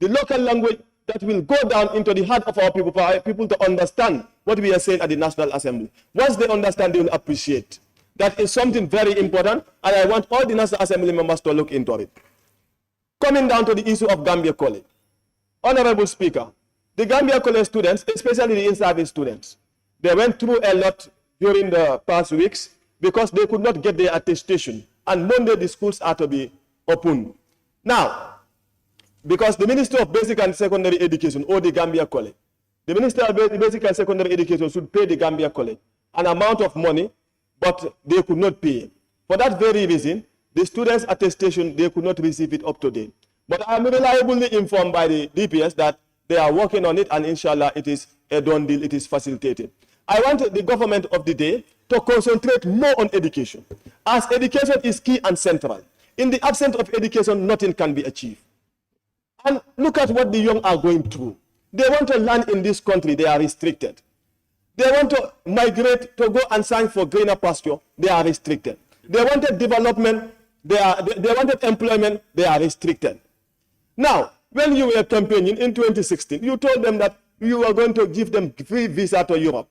The local language that will go down into the heart of our people, for our people to understand what we are saying at the National Assembly. Once they understand, they will appreciate. That is something very important, and I want all the National Assembly members to look into it. Coming down to the issue of Gambia College. Honorable Speaker, the Gambia College students, especially the in-service students, they went through a lot during the past weeks because they could not get their attestation. And Monday, the schools are to be opened. Now, because the Minister of Basic and Secondary Education, or the Gambia College, the Minister of Basic and Secondary Education should pay the Gambia College an amount of money, but they could not pay. For that very reason, the students' attestation, they could not receive it up to date. But I am reliably informed by the DPS that they are working on it, and inshallah, it is a done deal, it is facilitated. I want the government of the day to concentrate more on education, as education is key and central. In the absence of education, nothing can be achieved. And look at what the young are going through. They want to learn in this country, they are restricted. They want to migrate to go and sign for greener pasture, they are restricted. They wanted development, they wanted employment, they are restricted. Now, when you were campaigning in 2016, you told them that you were going to give them free visa to Europe.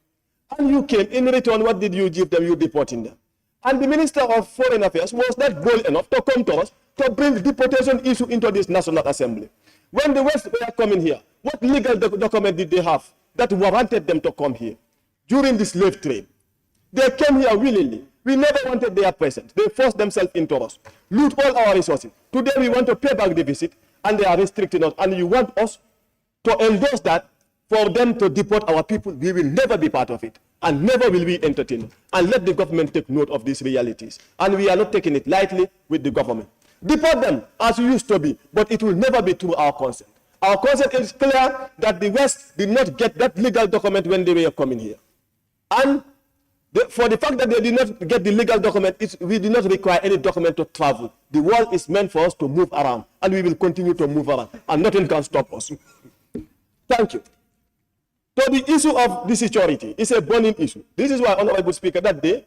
And you came, in return, what did you give them? You deporting them. And the Minister of Foreign Affairs was not bold enough to come to us to bring the deportation issue into this National Assembly. When the West were coming here, what legal document did they have that warranted them to come here? During the slave trade, they came here willingly. We never wanted their presence. They forced themselves into us, loot all our resources. Today we want to pay back the visit, and they are restricting us. And you want us to endorse that for them to deport our people. We will never be part of it, and never will we entertain it. And let the government take note of these realities. And we are not taking it lightly with the government. Deport them as we used to be, but it will never be through our consent. Our consent is clear that the West did not get that legal document when they were coming here. And For the fact that they did not get the legal document, we do not require any document to travel. The world is meant for us to move around, and we will continue to move around, and nothing can stop us. Thank you. So the issue of the security is a burning issue. This is why, Honorable Speaker, that day,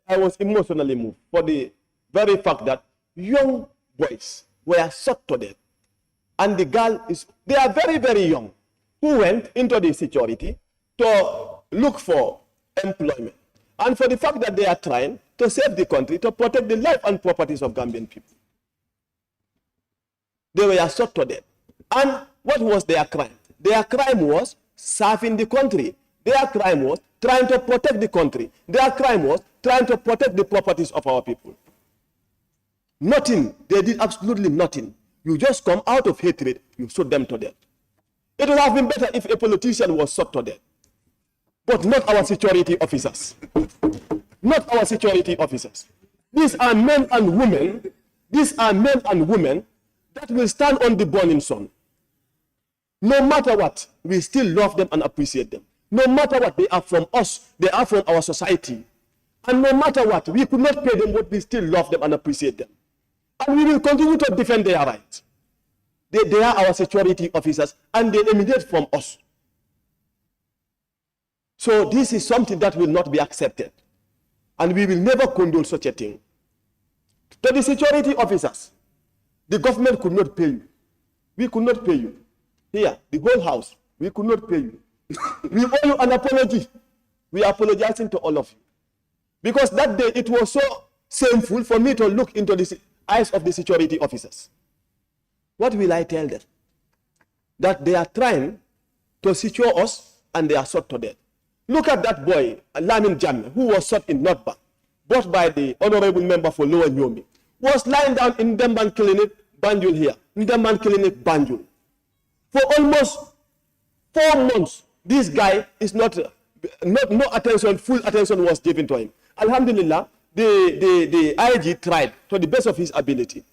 I was emotionally moved for the very fact that young boys were shot to death. And the girl they are very, very young, who went into the security to look for employment. And for the fact that they are trying to save the country, to protect the life and properties of Gambian people. They were shot to death. And what was their crime? Their crime was serving the country. Their crime was trying to protect the country. Their crime was trying to protect the properties of our people. Nothing. They did absolutely nothing. You just come out of hatred, you shoot them to death. It would have been better if a politician was shot to death. But not our security officers. Not our security officers. These are men and women. These are men and women that will stand on the burning sun. No matter what, we still love them and appreciate them. No matter what, they are from us. They are from our society. And no matter what, we could not pay them, but we still love them and appreciate them. And we will continue to defend their rights. They are our security officers, and they emanate from us. So this is something that will not be accepted. And we will never condone such a thing. To the security officers, the government could not pay you. We could not pay you. Here, the whole house, we could not pay you. We owe you an apology. We are apologizing to all of you. Because that day, it was so shameful for me to look into the eyes of the security officers. What will I tell them? That they are trying to secure us and they are shot to death. Look at that boy, Lamin Jammeh, who was shot in North Bank, brought by the honorable member for Lower Nyomi, was lying down in Demban Clinic, Banjul here, in Demban Clinic, Banjul. For almost 4 months, this guy is no attention, full attention was given to him. Alhamdulillah, the IG tried to the best of his ability.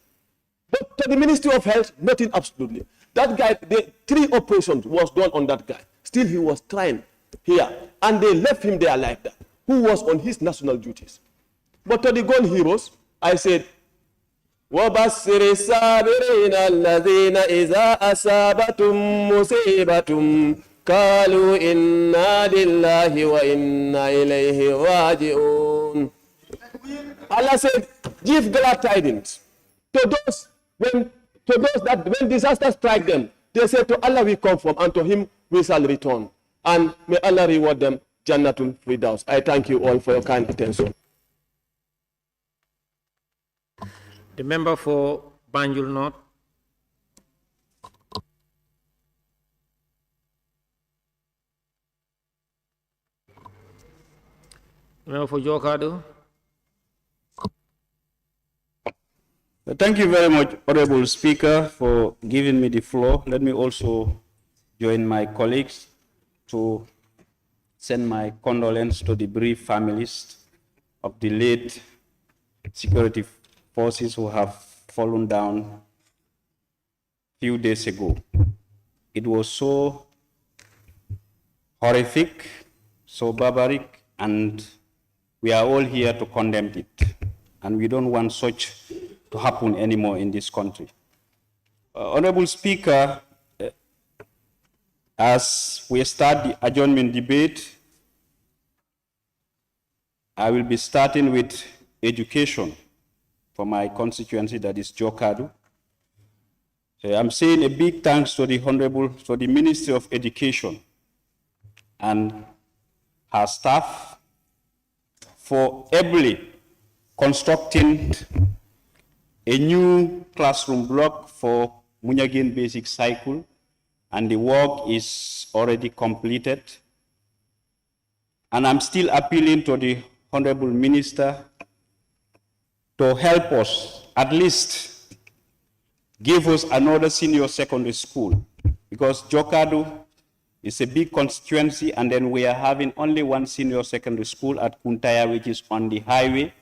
But to the Ministry of Health, nothing absolutely. That guy, 3 operations was done on that guy. Still, he was trying here. And they left him there like that, who was on his national duties. But to the gun heroes, I said, وَبَصِّرِ الصَّابِرِينَ الَّذِينَ إِذَا أَصَابَتُهُم مُّصِيبَةٌ قَالُوا إِنَّا لِلَّهِ وَإِنَّا إِلَيْهِ رَاجِعُونَ. Allah said, give glad tidings to those that when disaster strike them, they say, to Allah we come from, and to Him we shall return. And may Allah reward them Jannatul Firdaus. I thank you all for your kind attention. The member for Banjul North. The member for Jokado. Thank you very much, Honorable Speaker, for giving me the floor. Let me also join my colleagues to send my condolences to the bereaved families of the late security forces who have fallen down a few days ago. It was so horrific, so barbaric, and we are all here to condemn it. And we don't want such to happen anymore in this country. Honorable Speaker, as we start the adjournment debate, I will be starting with education for my constituency, that is Jokadu. I'm saying a big thanks to the Ministry of Education and her staff for ably constructing a new classroom block for Munyagin Basic Cycle, and the work is already completed. And I'm still appealing to the Honorable Minister to help us, at least give us another senior secondary school, because Jokadu is a big constituency, and then we are having only one senior secondary school at Kuntaya, which is on the highway,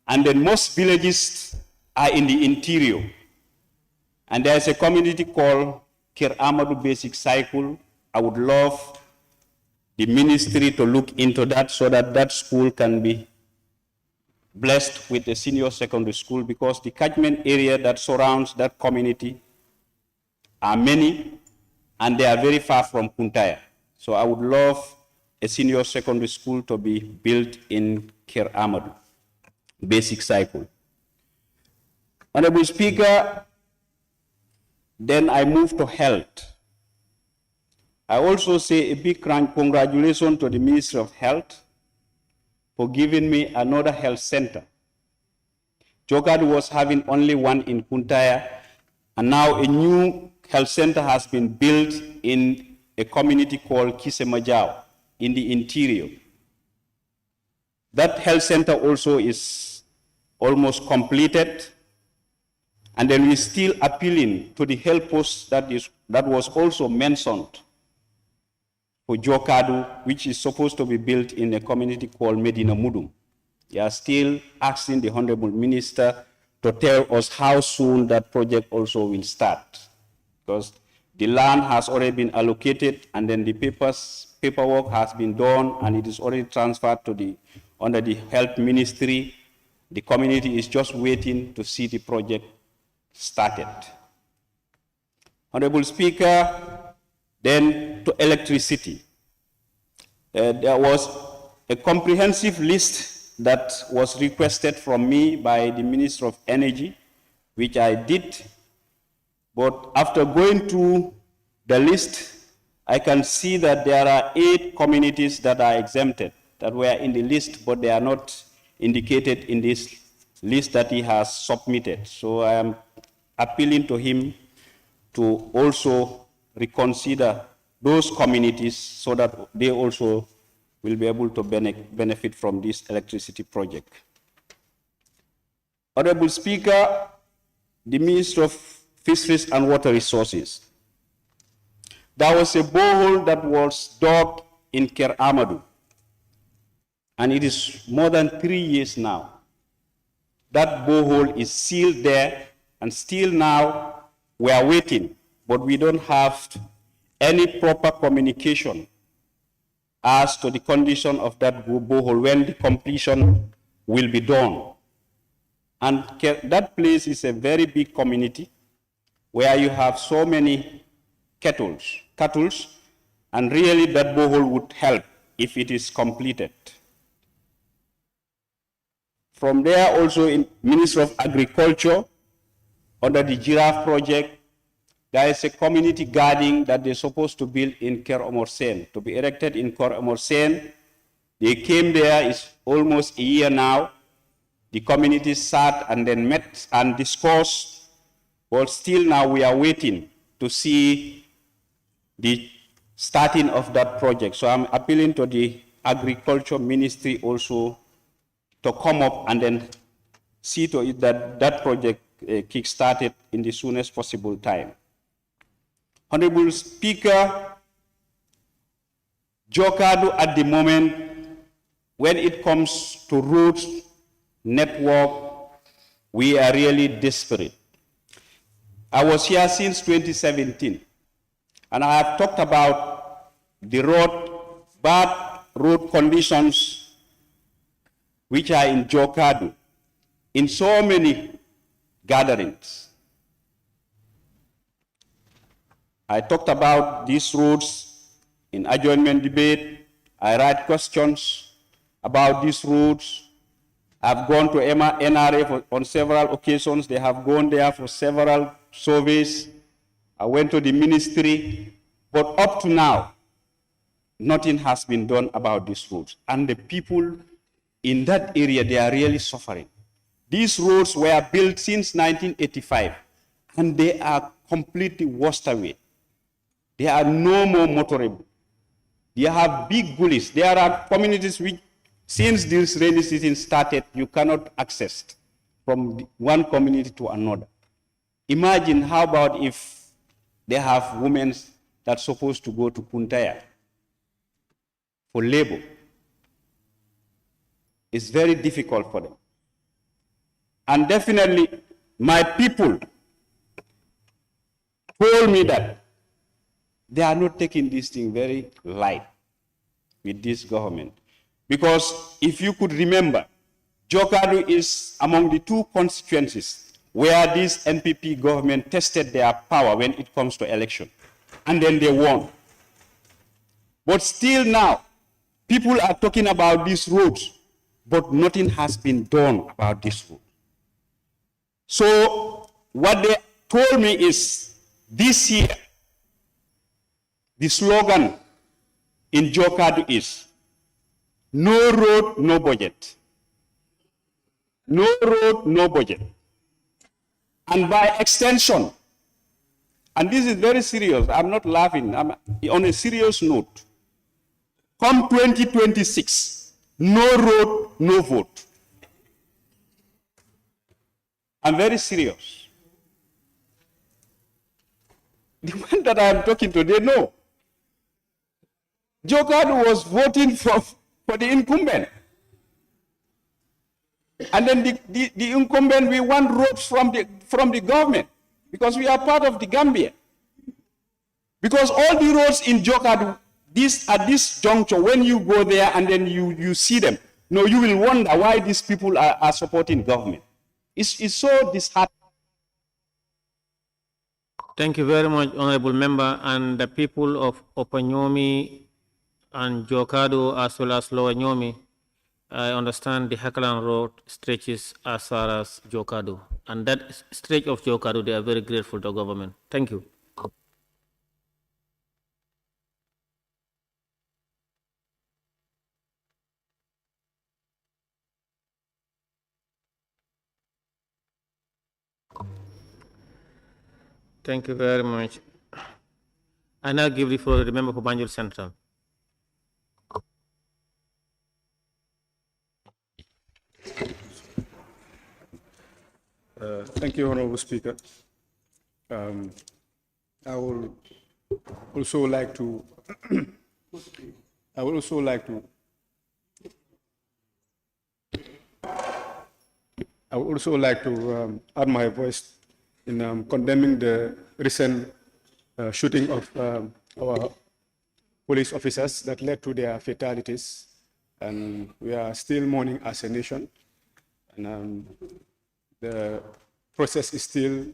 and then most villages are in the interior. And there's a community called Kir Amadou Basic Cycle. I would love the ministry to look into that so that that school can be blessed with a senior secondary school, because the catchment area that surrounds that community are many and they are very far from Kuntaya. So I would love a senior secondary school to be built in Ker Amadou, basic cycle. Honorable Speaker, then I move to health. I also say a big congratulations to the Ministry of Health for giving me another health center. Jokadu was having only one in Kuntaya, and now a new health center has been built in a community called Kisemajao in the interior. That health center also is almost completed, and then we're still appealing to the health post that was also mentioned for Jokadu, which is supposed to be built in a community called Medina Mudum. We are still asking the Honorable Minister to tell us how soon that project also will start, because the land has already been allocated, and then the paperwork has been done, and it is already transferred to under the Health Ministry. The community is just waiting to see the project started. Honorable Speaker, then to electricity. There was a comprehensive list that was requested from me by the Minister of Energy, which I did. But after going through the list, I can see that there are 8 communities that are exempted, that were in the list, but they are not indicated in this list that he has submitted. So I am appealing to him to also reconsider those communities so that they also will be able to benefit from this electricity project. Honorable Speaker, the Minister of Fisheries and Water Resources. There was a borehole that was dug in Ker Amadou, and it is more than 3 years now. That borehole is sealed there, and still now we are waiting, but we don't have any proper communication as to the condition of that borehole, when the completion will be done. And that place is a very big community where you have so many cattle, and really that borehole would help if it is completed. From there also, in Ministry of Agriculture, under the Giraffe project, there is a community garden that they're supposed to build in Ker Omorsen, to be erected in Ker Omorsen. They came there, it's almost a year now. The community sat and then met and discussed, but still now we are waiting to see the starting of that project. So I'm appealing to the Agriculture Ministry also to come up and then see to it that that project kick-started in the soonest possible time. Honorable Speaker, Jokadu at the moment, when it comes to roads, network, we are really desperate. I was here since 2017, and I have talked about the bad road conditions which are in Jokadu in so many gatherings. I talked about these roads in adjournment debate. I write questions about these roads. I've gone to NRA on several occasions. They have gone there for several surveys. I went to the ministry, but up to now, nothing has been done about these roads. And the people in that area, they are really suffering. These roads were built since 1985, and they are completely washed away. They are no more motorable. They have big gullies. There are communities which, since this rainy season started, you cannot access from one community to another. Imagine how about if they have women that's supposed to go to Kuntaya for labor. It's very difficult for them. And definitely, my people told me that they are not taking this thing very light. with this government. Because if you could remember, Jokadu is among the 2 constituencies where this NPP government tested their power when it comes to election. And then they won. But still now, people are talking about these roads, but nothing has been done about this road. So what they told me is this year, the slogan in Jokadu is, no road, no budget. No road, no budget. And by extension, and this is very serious, I'm not laughing, I'm on a serious note, come 2026, no road, no vote. I'm very serious. The one that I'm talking to, they know. Jokadu was voting for the incumbent. And then the incumbent, we want roads from the government because we are part of the Gambia. Because all the roads in Jokadu, at this juncture, when you go there and then you see them, no, you will wonder why these people are supporting government. It's so disheartening. Thank you very much, Honorable Member, and the people of Upper Nyomi and Jokadu as well as Lower Nyomi. I understand the Hakalan Road stretches as far as Jokadu, and that stretch of Jokadu, they are very grateful to government. Thank you. Thank you very much. I now give the floor to the member for Banjul Central. Thank you, Honorable Speaker. I would also like to add my voice in condemning the recent shooting of our police officers that led to their fatalities. And we are still mourning as a nation. And the process is still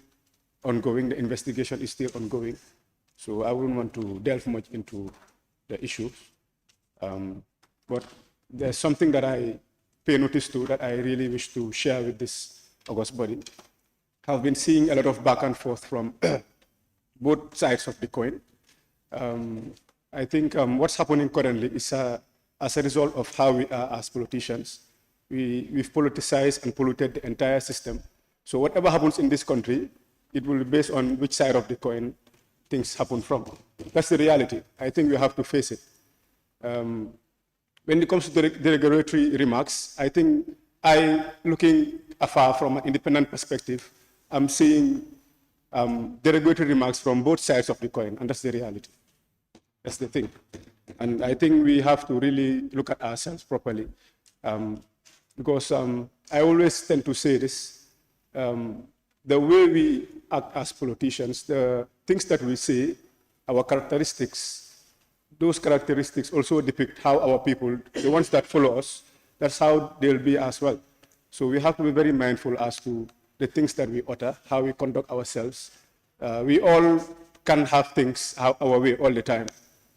ongoing, the investigation is still ongoing. So I wouldn't want to delve much into the issue. But there's something that I pay notice to that I really wish to share with this august body. I've been seeing a lot of back and forth from both sides of the coin. I think what's happening currently is as a result of how we are as politicians. We've politicized and polluted the entire system. So whatever happens in this country, it will be based on which side of the coin things happen from. That's the reality. I think we have to face it. When it comes to the regulatory remarks, I think looking afar from an independent perspective, I'm seeing derogatory remarks from both sides of the coin, and that's the reality. That's the thing. And I think we have to really look at ourselves properly. Because I always tend to say this, the way we act as politicians, the things that we say, our characteristics, those characteristics also depict how our people, the ones that follow us, that's how they'll be as well. So we have to be very mindful as to the things that we utter, how we conduct ourselves. We all can have things our way all the time,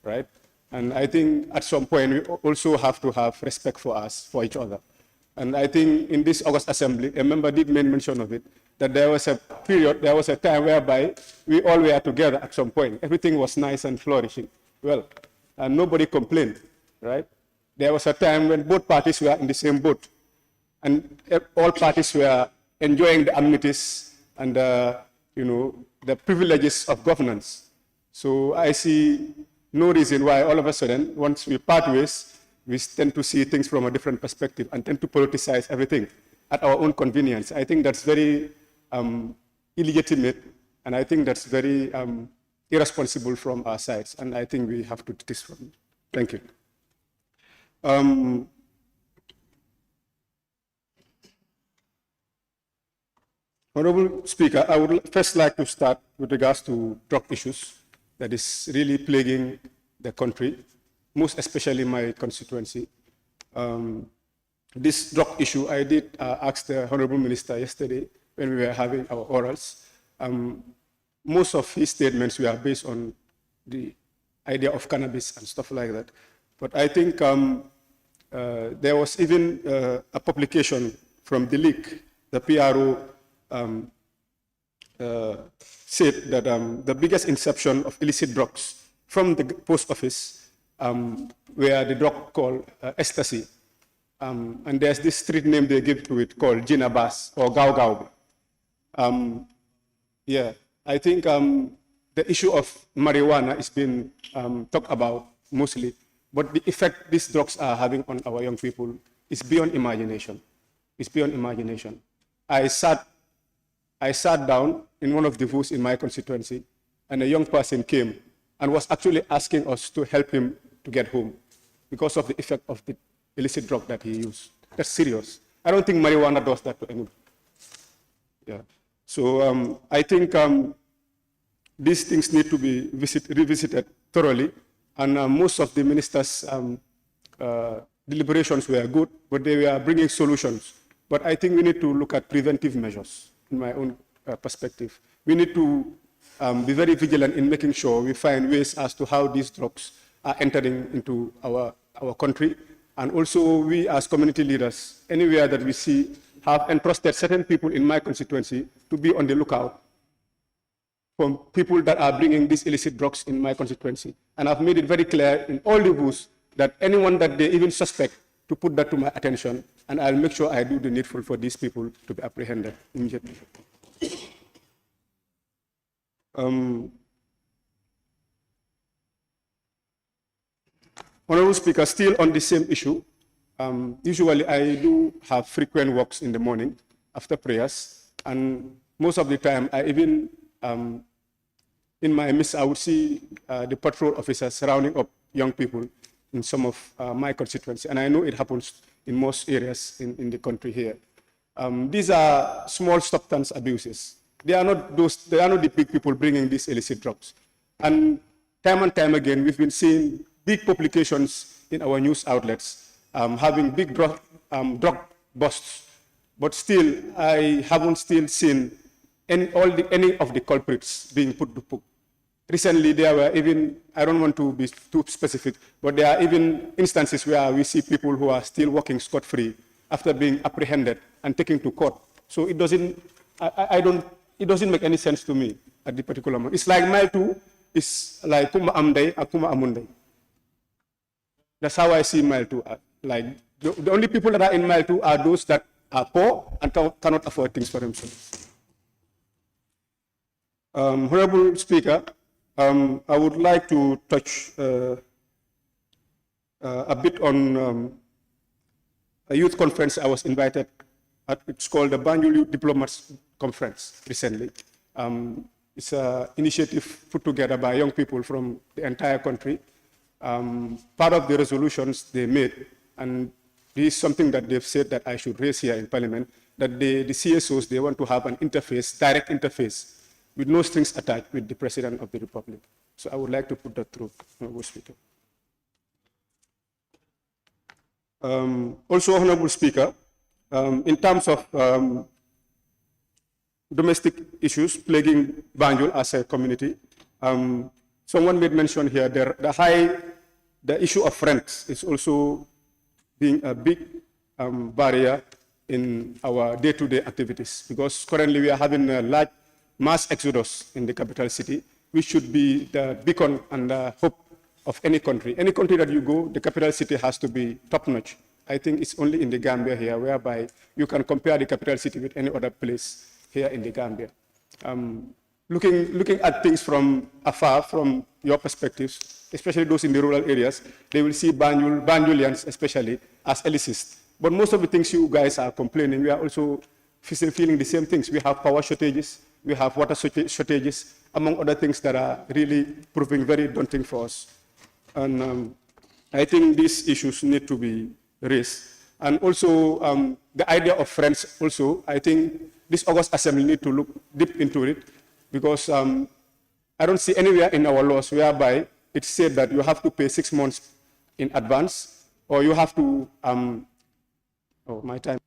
right? And I think at some point we also have to have respect for us, for each other. And I think in this August Assembly, a member did make mention of it, that there was a period, there was a time whereby we all were together at some point. Everything was nice and flourishing. Well, and nobody complained, right? There was a time when both parties were in the same boat, and all parties were enjoying the amenities and the privileges of governance. So I see no reason why all of a sudden, once we part ways, we tend to see things from a different perspective and tend to politicize everything at our own convenience. I think that's very illegitimate, and I think that's very irresponsible from our sides, and I think we have to do this from it. Thank you. Honorable Speaker, I would first like to start with regards to drug issues that is really plaguing the country, most especially my constituency. This drug issue, I did ask the Honorable Minister yesterday when we were having our orals. Most of his statements were based on the idea of cannabis and stuff like that. But I think there was even a publication from the league, the PRO said that the biggest inception of illicit drugs from the post office were the drug called ecstasy. And there's this street name they give to it called Jinabas or Gao Gao. Yeah, I think the issue of marijuana is being talked about mostly, but the effect these drugs are having on our young people is beyond imagination. It's beyond imagination. I sat down in one of the booths in my constituency, and a young person came and was actually asking us to help him to get home because of the effect of the illicit drug that he used. That's serious. I don't think marijuana does that to anyone. Yeah. So I think these things need to be revisited thoroughly, and most of the ministers' deliberations were good, but they were bringing solutions. But I think we need to look at preventive measures, in my own perspective. We need to be very vigilant in making sure we find ways as to how these drugs are entering into our country. And also we as community leaders, anywhere that we see, have entrusted certain people in my constituency to be on the lookout for people that are bringing these illicit drugs in my constituency. And I've made it very clear in all the booths that anyone that they even suspect to put that to my attention, and I'll make sure I do the needful for these people to be apprehended immediately. Honorable Speaker, still on the same issue, usually I do have frequent walks in the morning after prayers, and most of the time I even, in my midst, I would see the patrol officers surrounding up young people in some of my constituency, and I know it happens in most areas in the country here. These are small substance abuses. They are not the big people bringing these illicit drugs. And time again, we've been seeing big publications in our news outlets having big drug busts, but still, I haven't still seen any of the culprits being put to book. Recently, there were even, I don't want to be too specific, but there are even instances where we see people who are still walking scot-free after being apprehended and taken to court. So it doesn't, it doesn't make any sense to me at the particular moment. It's like Mile 2, it's like Kuma Amday, Akuma Amunday. That's how I see Mile 2. Like, the only people that are in Mile 2 are those that are poor and cannot afford things for themselves. Honorable Speaker, I would like to touch a bit on a youth conference I was invited at. It's called the BANJUL Youth Diplomats Conference recently. It's an initiative put together by young people from the entire country. Part of the resolutions they made, and this is something that they've said that I should raise here in Parliament, that the CSOs, they want to have an interface, direct interface, with no strings attached with the President of the Republic. So I would like to put that through, Honorable Speaker. Also, Honorable Speaker, in terms of domestic issues plaguing Banjul as a community, someone made mention here, the issue of rent is also being a big barrier in our day-to-day activities, because currently we are having a large mass exodus in the capital city, which should be the beacon and the hope of any country. Any country that you go, the capital city has to be top-notch. I think it's only in the Gambia here, whereby you can compare the capital city with any other place here in the Gambia. Looking at things from afar, from your perspectives, especially those in the rural areas, they will see Banjulians especially as elitist. But most of the things you guys are complaining, we are also feeling the same things. We have power shortages, we have water shortages, among other things that are really proving very daunting for us. And I think these issues need to be raised. And also, the idea of friends also, I think this August Assembly need to look deep into it, because I don't see anywhere in our laws whereby it said that you have to pay 6 months in advance, or you have to, oh, my time.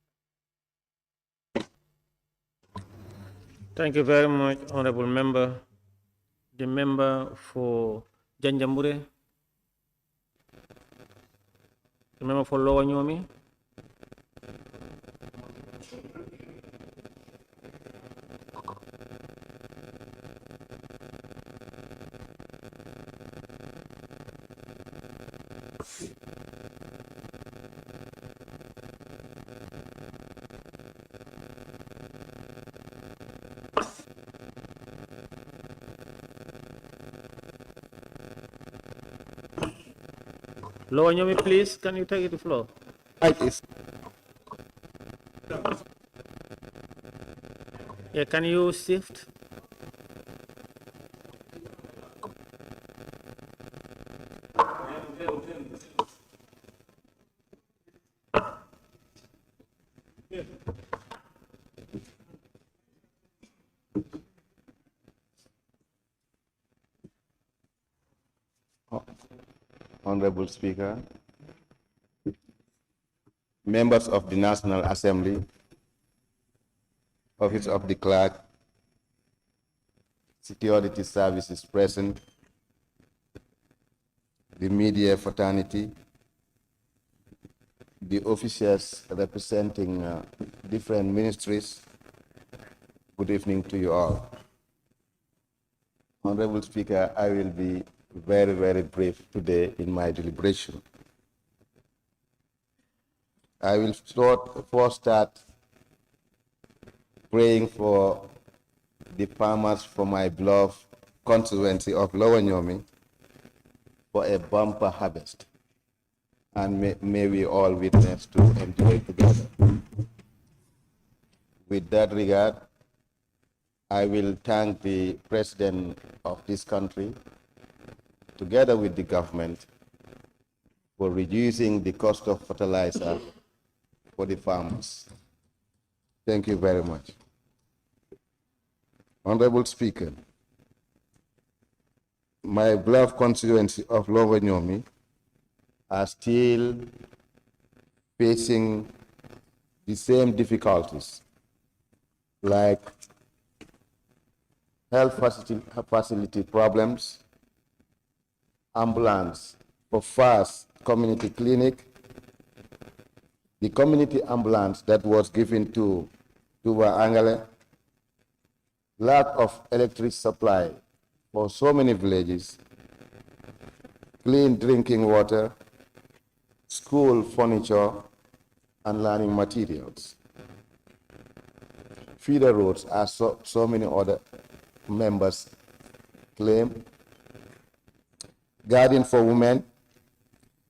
Thank you very much, Honorable Member. The member for Janjambure. The member for Lower Nyomi. Lower Nyomi, please, can you take the floor? Yeah, can you shift? Honorable Speaker, members of the National Assembly, Office of the Clerk, Security Services present, the media fraternity, the officials representing different ministries, good evening to you all. Honorable Speaker, I will be very, very brief today in my deliberation. I will first start praying for the farmers for my beloved constituency of Lower Nyomi for a bumper harvest, and may we all witness to enjoy together. With that regard, I will thank the President of this country, together with the government, for reducing the cost of fertilizer for the farmers. Thank you very much. Honorable Speaker, my beloved constituency of Lower Nyomi are still facing the same difficulties, like health facility problems, ambulance for fast community clinic, the community ambulance that was given to Tuba Angale, lack of electric supply for so many villages, clean drinking water, school furniture, and learning materials. Feeder roads, as so many other members claim, garden for women,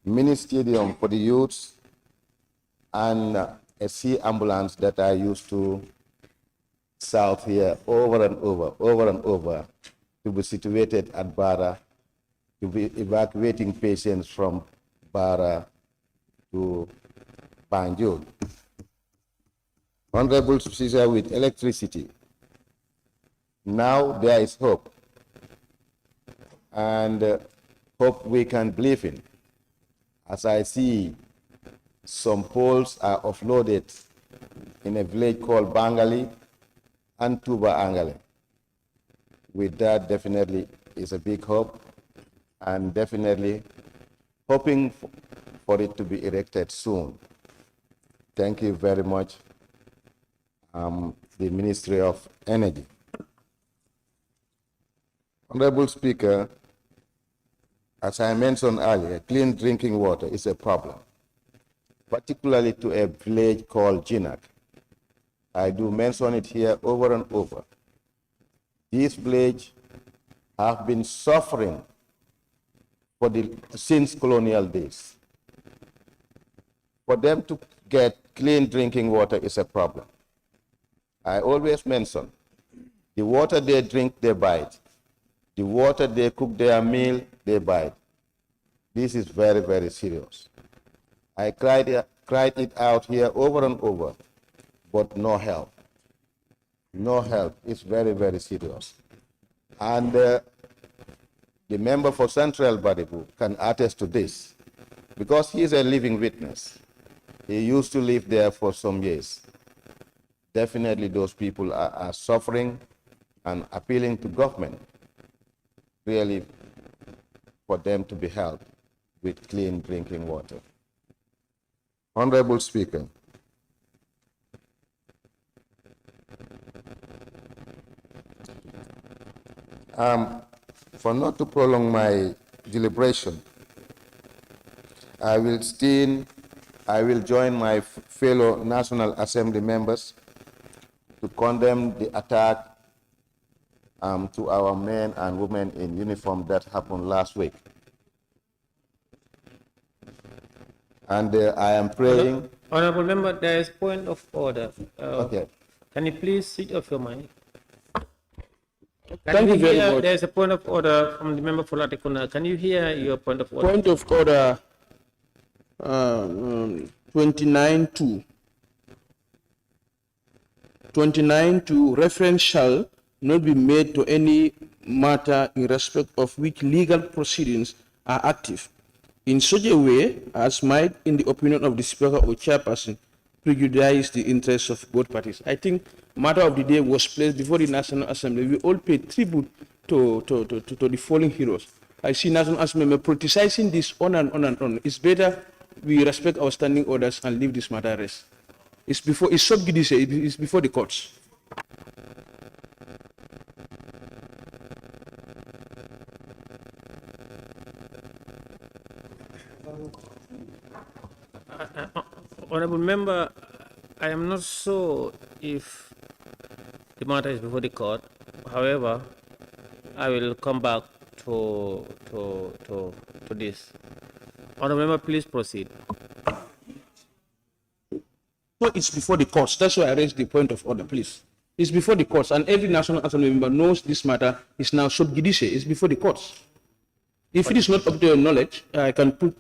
mini stadium for the youths, and a sea ambulance that I used to south here over and over, to be situated at Bara, to be evacuating patients from Bara to Banjul. Honorable Speaker, with electricity, now there is hope, and hope we can believe in. As I see, some poles are offloaded in a village called Bangali and Tuba Angale. With that, definitely is a big hope, and definitely hoping for it to be erected soon. Thank you very much, the Ministry of Energy. Honorable Speaker, as I mentioned earlier, clean drinking water is a problem, particularly to a village called Jinak. I do mention it here over and over. This village have been suffering since colonial days. For them to get clean drinking water is a problem. I always mention, the water they drink, they buy it. The water they cook their meal, they buy it. This is very, very serious. I cried it out here over and over, but no help. No help. It's very, very serious. And the member for Central Baribu can attest to this. because he is a living witness. He used to live there for some years. Definitely those people are suffering and appealing to government really for them to be helped with clean drinking water. Honorable Speaker, for not to prolong my deliberation, I will join my fellow National Assembly members to condemn the attack to our men and women in uniform that happened last week. And I am praying. Honorable Member, there is point of order. Okay. Can you please switch off your mic? Thank you very much. There is a point of order from the member for Latikuna. Can you hear your point of order? Point of order 29.2 reference shall not be made to any matter in respect of which legal proceedings are active in such a way as might, in the opinion of the Speaker or Chairperson, prejudice the interests of both parties. I think matter of the day was placed before the National Assembly. We all pay tribute to the fallen heroes. I see National Assembly politicizing this on and on and on. It's better we respect our standing orders and leave this matter rest. It's before the courts. Honorable Member, I am not sure if the matter is before the court. However, I will come back to this. Honorable Member, please proceed. So it's before the courts. That's why I raised the point of order, please. It's before the courts, and every National Assembly member knows this matter is now sub judice. It's before the courts. If it is not up to your knowledge, I can put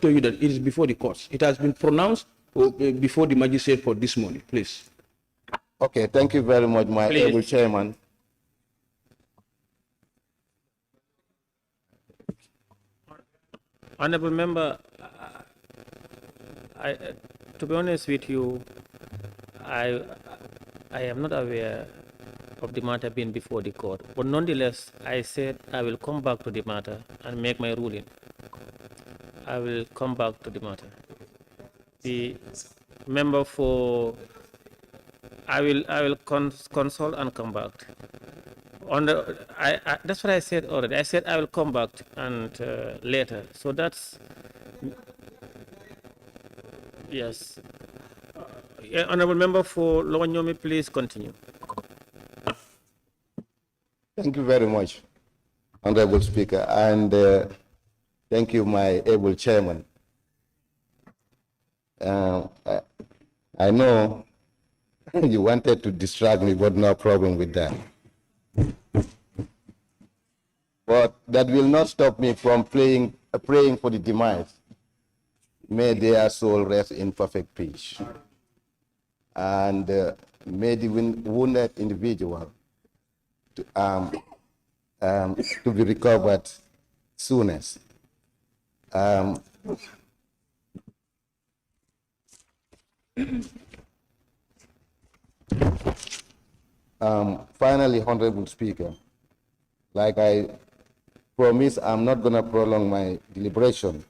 to you that it is before the courts. It has been pronounced before the magistrate court this morning, please. Okay, thank you very much, my able chairman. Honorable Member, to be honest with you, I am not aware of the matter being before the court. But nonetheless, I said I will come back to the matter and make my ruling. I will come back to the matter. The member for, I will consult and come back. That's what I said already. I said I will come back and later. So that's, yes. Honorable Member for Lowanyomi, please continue. Thank you very much, Honorable Speaker, and thank you, my able chairman. I know you wanted to distract me, but no problem with that. But that will not stop me from praying for the demise. May their soul rest in perfect peace. And may the wounded individual to be recovered soonest. Finally, Honorable Speaker, like I promise, I'm not going to prolong my deliberation.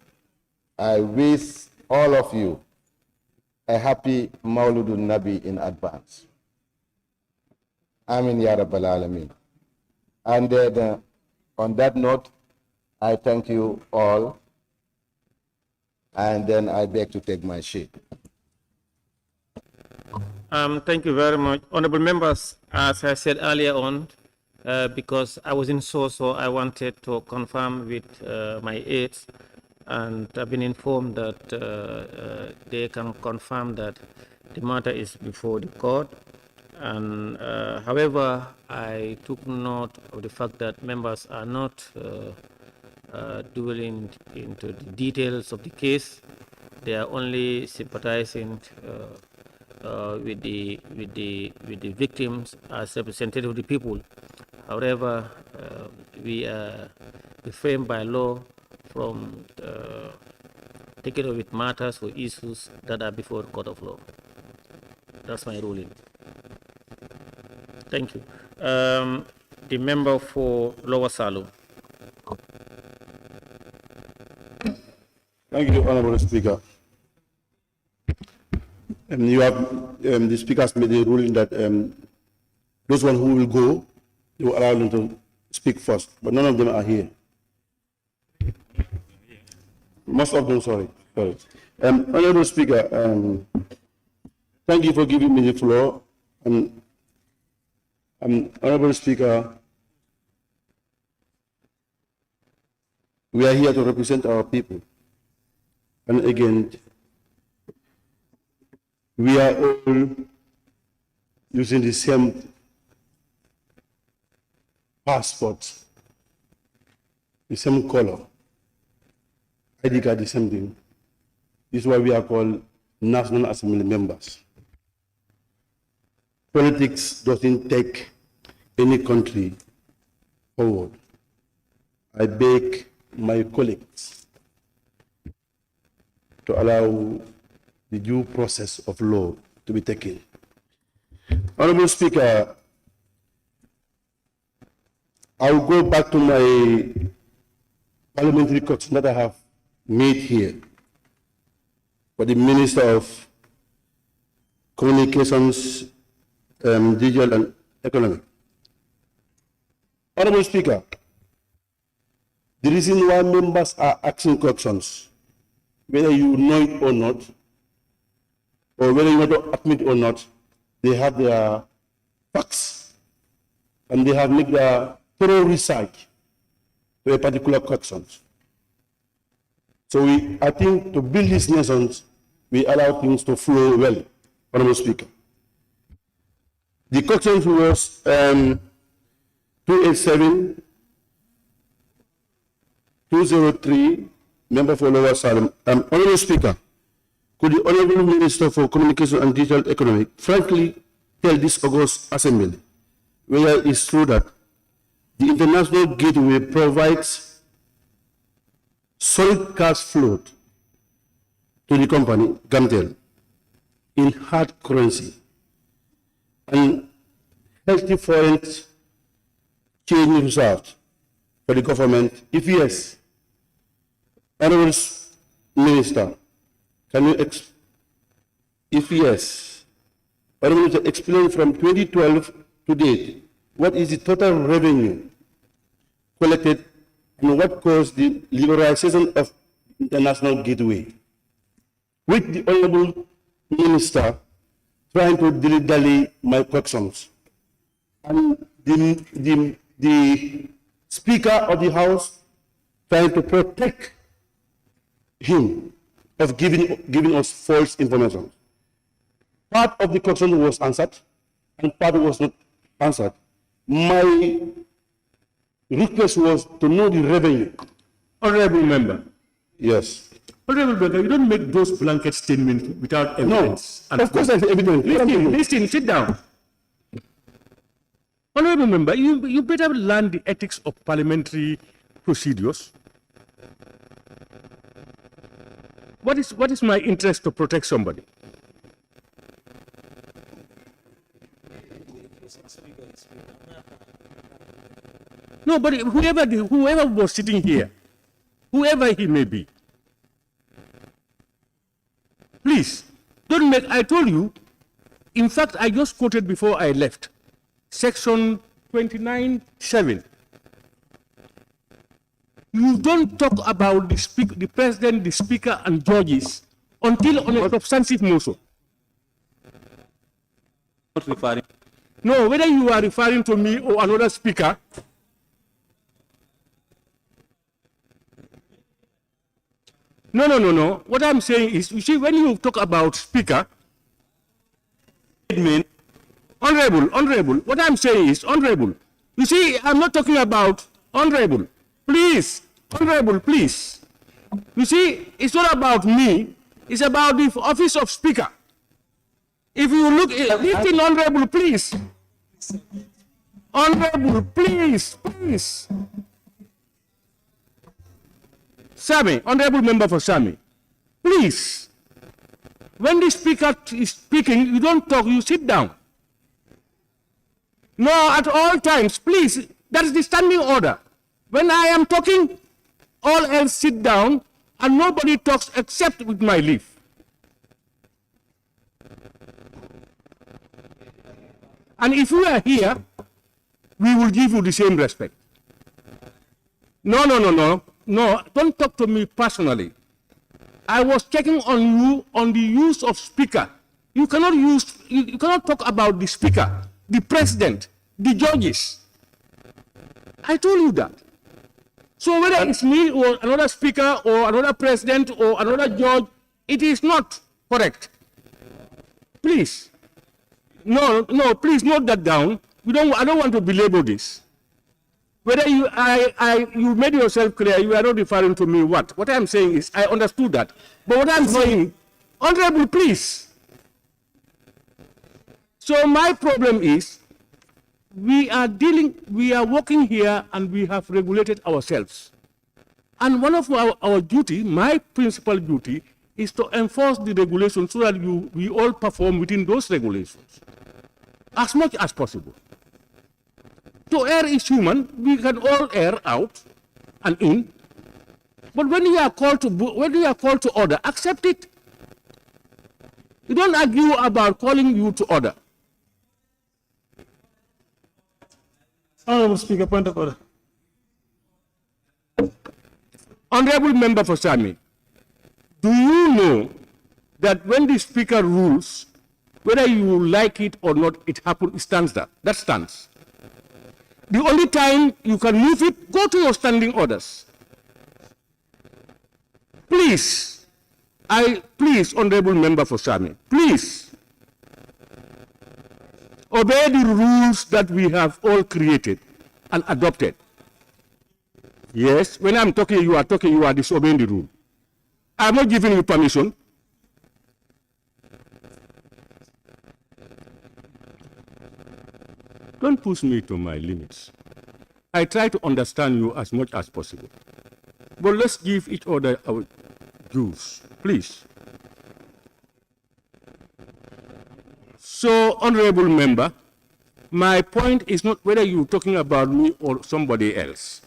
I wish all of you a happy Mauludun Nabi in advance. Amin Ya Rabbal Alameen. And then, on that note, I thank you all, and then I beg to take my seat. Thank you very much. Honorable members, as I said earlier on, because I was in Soso, I wanted to confirm with my aides, and I've been informed that they can confirm that the matter is before the court. And however, I took note of the fact that members are not dwelling into the details of the case. They are only sympathizing with the victims as representative of the people. However, we are framed by law from together with matters or issues that are before the court of law. That's my ruling. Thank you. The member for Lower Saloum. Thank you, Honorable Speaker. You have the Speaker has made a ruling that those one who will go, you will allow them to speak first, but none of them are here. Most of them, sorry. Honorable Speaker, thank you for giving me the floor. Honorable Speaker, we are here to represent our people. And again, we are all using the same passport, the same color, ID card, the same thing. This is why we are called National Assembly members. Politics doesn't take any country forward. I beg my colleagues to allow the due process of law to be taken. Honorable Speaker, I will go back to my parliamentary question that I have made here for the Minister of Communications, Digital and Economy. Honorable Speaker, the reason why members are asking questions, whether you know it or not, or whether you want to admit or not, they have their facts and they have made their thorough research to a particular question. So I think to build these nations, we allow things to flow well, Honorable Speaker. The question was 287, 203, member for Lower Saloum. Honorable Speaker, could the Honorable Minister for Communication and Digital Economy frankly tell this August Assembly whether it is true that the International Gateway provides solid cash flow to the company, Gamtel, in hard currency and healthy foreign exchange reserves for the government? If yes, Honorable Minister, can you if yes, Honorable Minister, explain from 2012 to date, what is the total revenue collected and what caused the liberalization of International Gateway? With the Honorable Minister trying to dilly-dally my questions, and the Speaker of the House trying to protect him of giving us false information. Part of the question was answered, and part was not answered. My request was to know the revenue. Honorable member. Yes. Honorable member, you don't make those blanket statements without evidence. No, of course there's evidence. Listen, sit down. Honorable member, you better learn the ethics of parliamentary procedures. What is my interest to protect somebody? No, but whoever was sitting here, whoever he may be, please, don't make, I told you, in fact, I just quoted before I left, section 29(7). You don't talk about the president, the speaker, and judges until on a substantive motion. Not referring. No, whether you are referring to me or another speaker, no. What I'm saying is, you see, when you talk about speaker, it means honorable. What I'm saying is honorable. You see, I'm not talking about honorable. Please, honorable, please. You see, it's not about me. It's about the office of speaker. If you look, listen, honorable, please. Honorable, please. Sami, honorable member for Sami. please, when the speaker is speaking, you don't talk, you sit down. No, at all times, please, that is the standing order. When I am talking, all else sit down, and nobody talks except with my leave. And if you are here, we will give you the same respect. No, don't talk to me personally. I was checking on you on the use of speaker. You cannot talk about the speaker, the president, the judges. I told you that. So whether it's me or another speaker or another president or another judge, it is not correct. Please. No, please note that down. I don't want to belabor this. Whether you made yourself clear, you are not referring to me what? What I'm saying is, I understood that. But what I'm saying, Honorable, please. So my problem is, we are working here and we have regulated ourselves. And one of our duty, my principal duty, is to enforce the regulations so that we all perform within those regulations as much as possible. To err is human, we can all err out and in. But when you are called to order, accept it. You don't argue about calling you to order. Honorable Speaker, point of order. Honorable Member for Sami, do you know that when the Speaker rules, whether you like it or not, it stands there. That stands. The only time you can move it, go to your standing orders. Please, Honorable Member for Sami, please obey the rules that we have all created and adopted. Yes, when I'm talking, you are disobeying the rule. I'm not giving you permission. Don't push me to my limits. I try to understand you as much as possible. But let's give each other our dues, please. So, Honorable Member, my point is not whether you're talking about me or somebody else.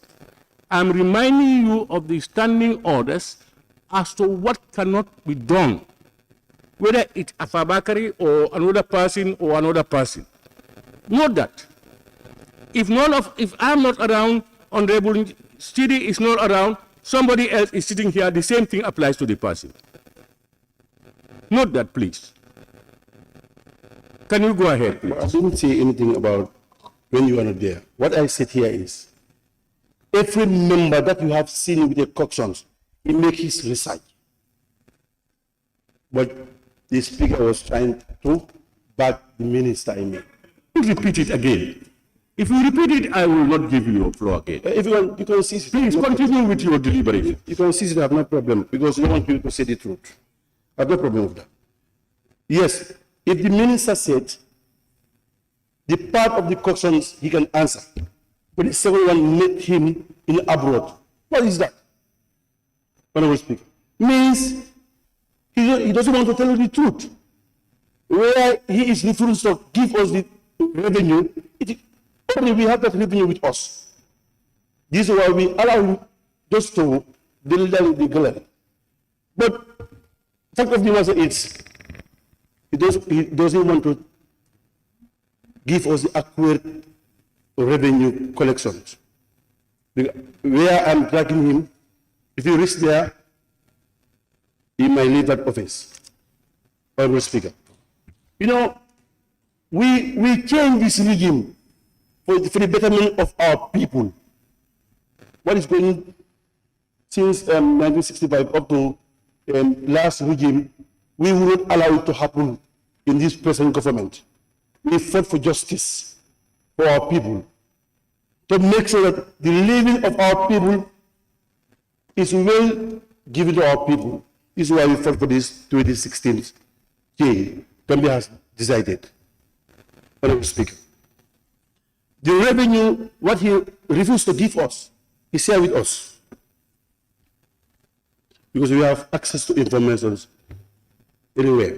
I'm reminding you of the standing orders as to what cannot be done, whether it's Afabakari or another person or another person. Note that. If I'm not around, Honorable Stidi is not around, somebody else is sitting here, the same thing applies to the person. Note that, please. Can you go ahead, please? I didn't say anything about when you are not there. What I said here is, every member that you have seen with the cauctions, he makes his research. But the Speaker was trying to back the minister in me. Repeat it again. If you repeat it, I will not give you a floor again. If you want, you can cease it. Please continue with your deliberation. You can cease it, I have no problem, because you want people to say the truth. I have no problem with that. Yes, if the minister said the part of the questions he can answer, but the second one met him in abroad, what is that? Honorable Speaker, means he doesn't want to tell you the truth. Where he is refused to give us the revenue, only we have that revenue with us. This is why we allow those to deliver the gallery. But fact of the matter is, he doesn't want to give us the accurate revenue collections. Where I'm tracking him, if he reach there, he might leave that office. Honorable Speaker. You know, we change this regime for the betterment of our people. What is going since 1965 up to last regime, we will not allow it to happen in this present government. We fought for justice for our people, to make sure that the living of our people is well given to our people. This is why we fought for this 2016 change. Gambia has decided. Honorable Speaker, the revenue, what he refused to give us, he shared with us. because we have access to information anywhere.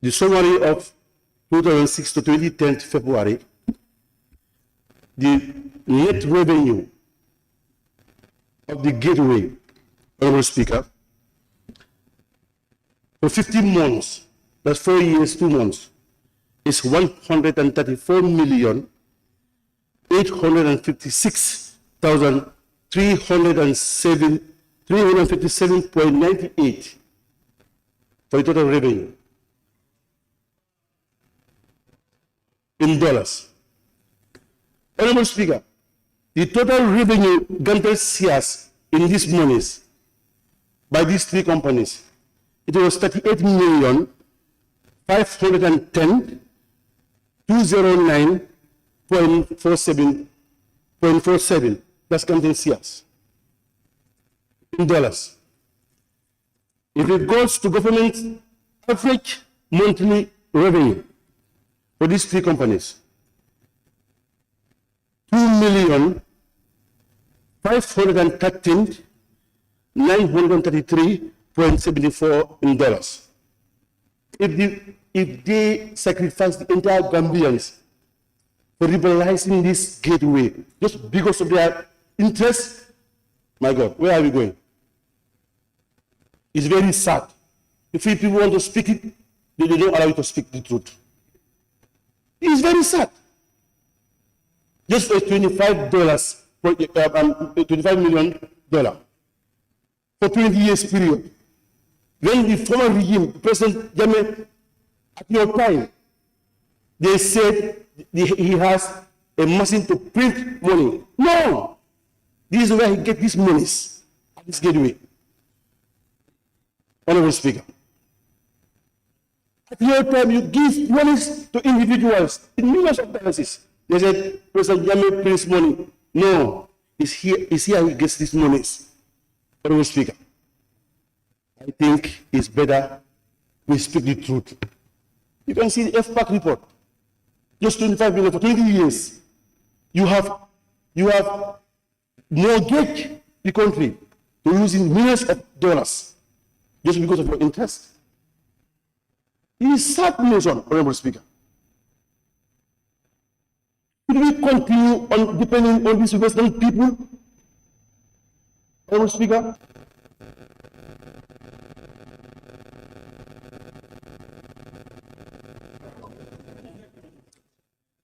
The summary of 2006 to 2010 February, the net revenue of the gateway, Honorable Speaker, for 15 months, that's 4 years, 2 months, is 134,856,357.98 for the total revenue in dollars. Honorable Speaker, the total revenue granted shares in these monies by these three companies, it was 38,510,209.47. That's counting shares in dollars. If it goes to government average monthly revenue for these three companies, 2,513,933.74 in dollars. If they sacrifice the entire Gambians for liberalizing this gateway just because of their interest, my God, where are we going? It's very sad. If people want to speak it, they don't allow you to speak the truth. It's very sad. Just for $25, $25 million for 20 years period. When the former regime, President Jammeh, at your time, they said he has a machine to print money. No! This is where he gets these monies at this gateway. Honorable Speaker, at your time, you give monies to individuals in millions of dollars. They said, President Jammeh prints money. No, it's here he gets these monies. Honorable Speaker, I think it's better we speak the truth. You can see the FPAC report. Just 25 million for 20 years. You have mortgaged the country to losing millions of dollars just because of your interest. It is sad news, Honorable Speaker. Should we continue on depending on these Western people? Honorable Speaker?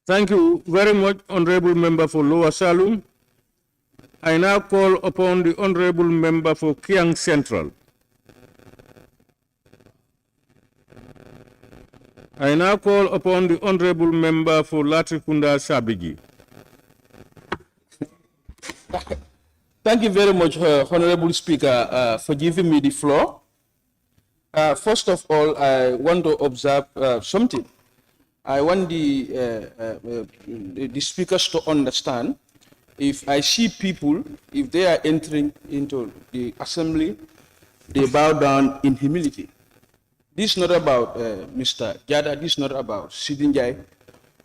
Thank you very much, Honorable Member for Lower Saloum. I now call upon the Honorable Member for Kiang Central. I now call upon the Honorable Member for Latrikunda Sabigi. Thank you very much, Honorable Speaker, for giving me the floor. First of all, I want to observe something. I want the speakers to understand, if I see people, if they are entering into the assembly, they bow down in humility. This is not about Mr. Jada, this is not about Sidinjai.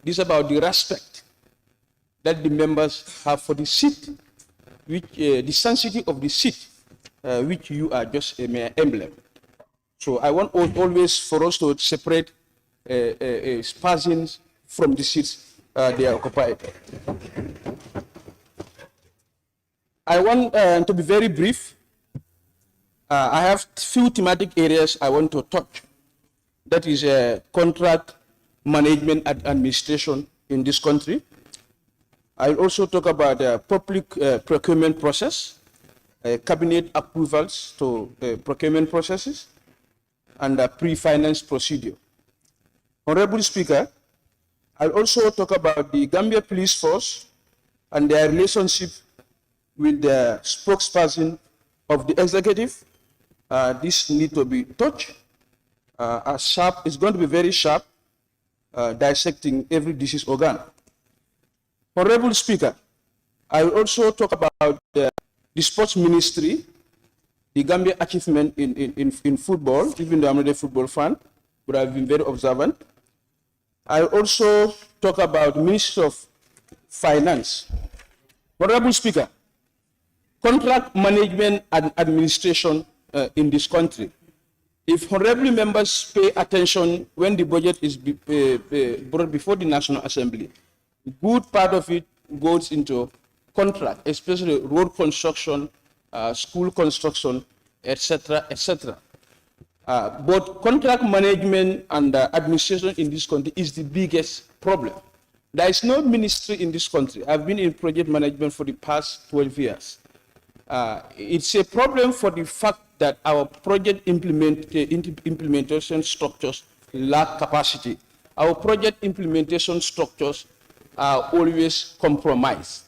This is about the respect that the members have for the seat, which the sanctity of the seat, which you are just a mere emblem. So I want always for us to separate persons from the seats they are occupied. I want to be very brief. I have few thematic areas I want to touch. That is contract management and administration in this country. I'll also talk about the public procurement process, cabinet approvals to procurement processes, and the pre-finance procedure. Honorable Speaker, I'll also talk about the Gambia Police Force and their relationship with the spokesperson of the executive. This needs to be touched. It's going to be very sharp, dissecting every disease organ. Honorable Speaker, I will also talk about the sports ministry, the Gambia achievement in football, even though I'm not a football fan, but I've been very observant. I will also talk about Ministry of Finance. Honorable Speaker, contract management and administration in this country. If honorable members pay attention when the budget is brought before the National Assembly, a good part of it goes into contract, especially road construction, school construction, etc., etc. But contract management and administration in this country is the biggest problem. There is no ministry in this country. I've been in project management for the past 12 years. It's a problem for the fact that our project implementation structures lack capacity. Our project implementation structures are always compromised.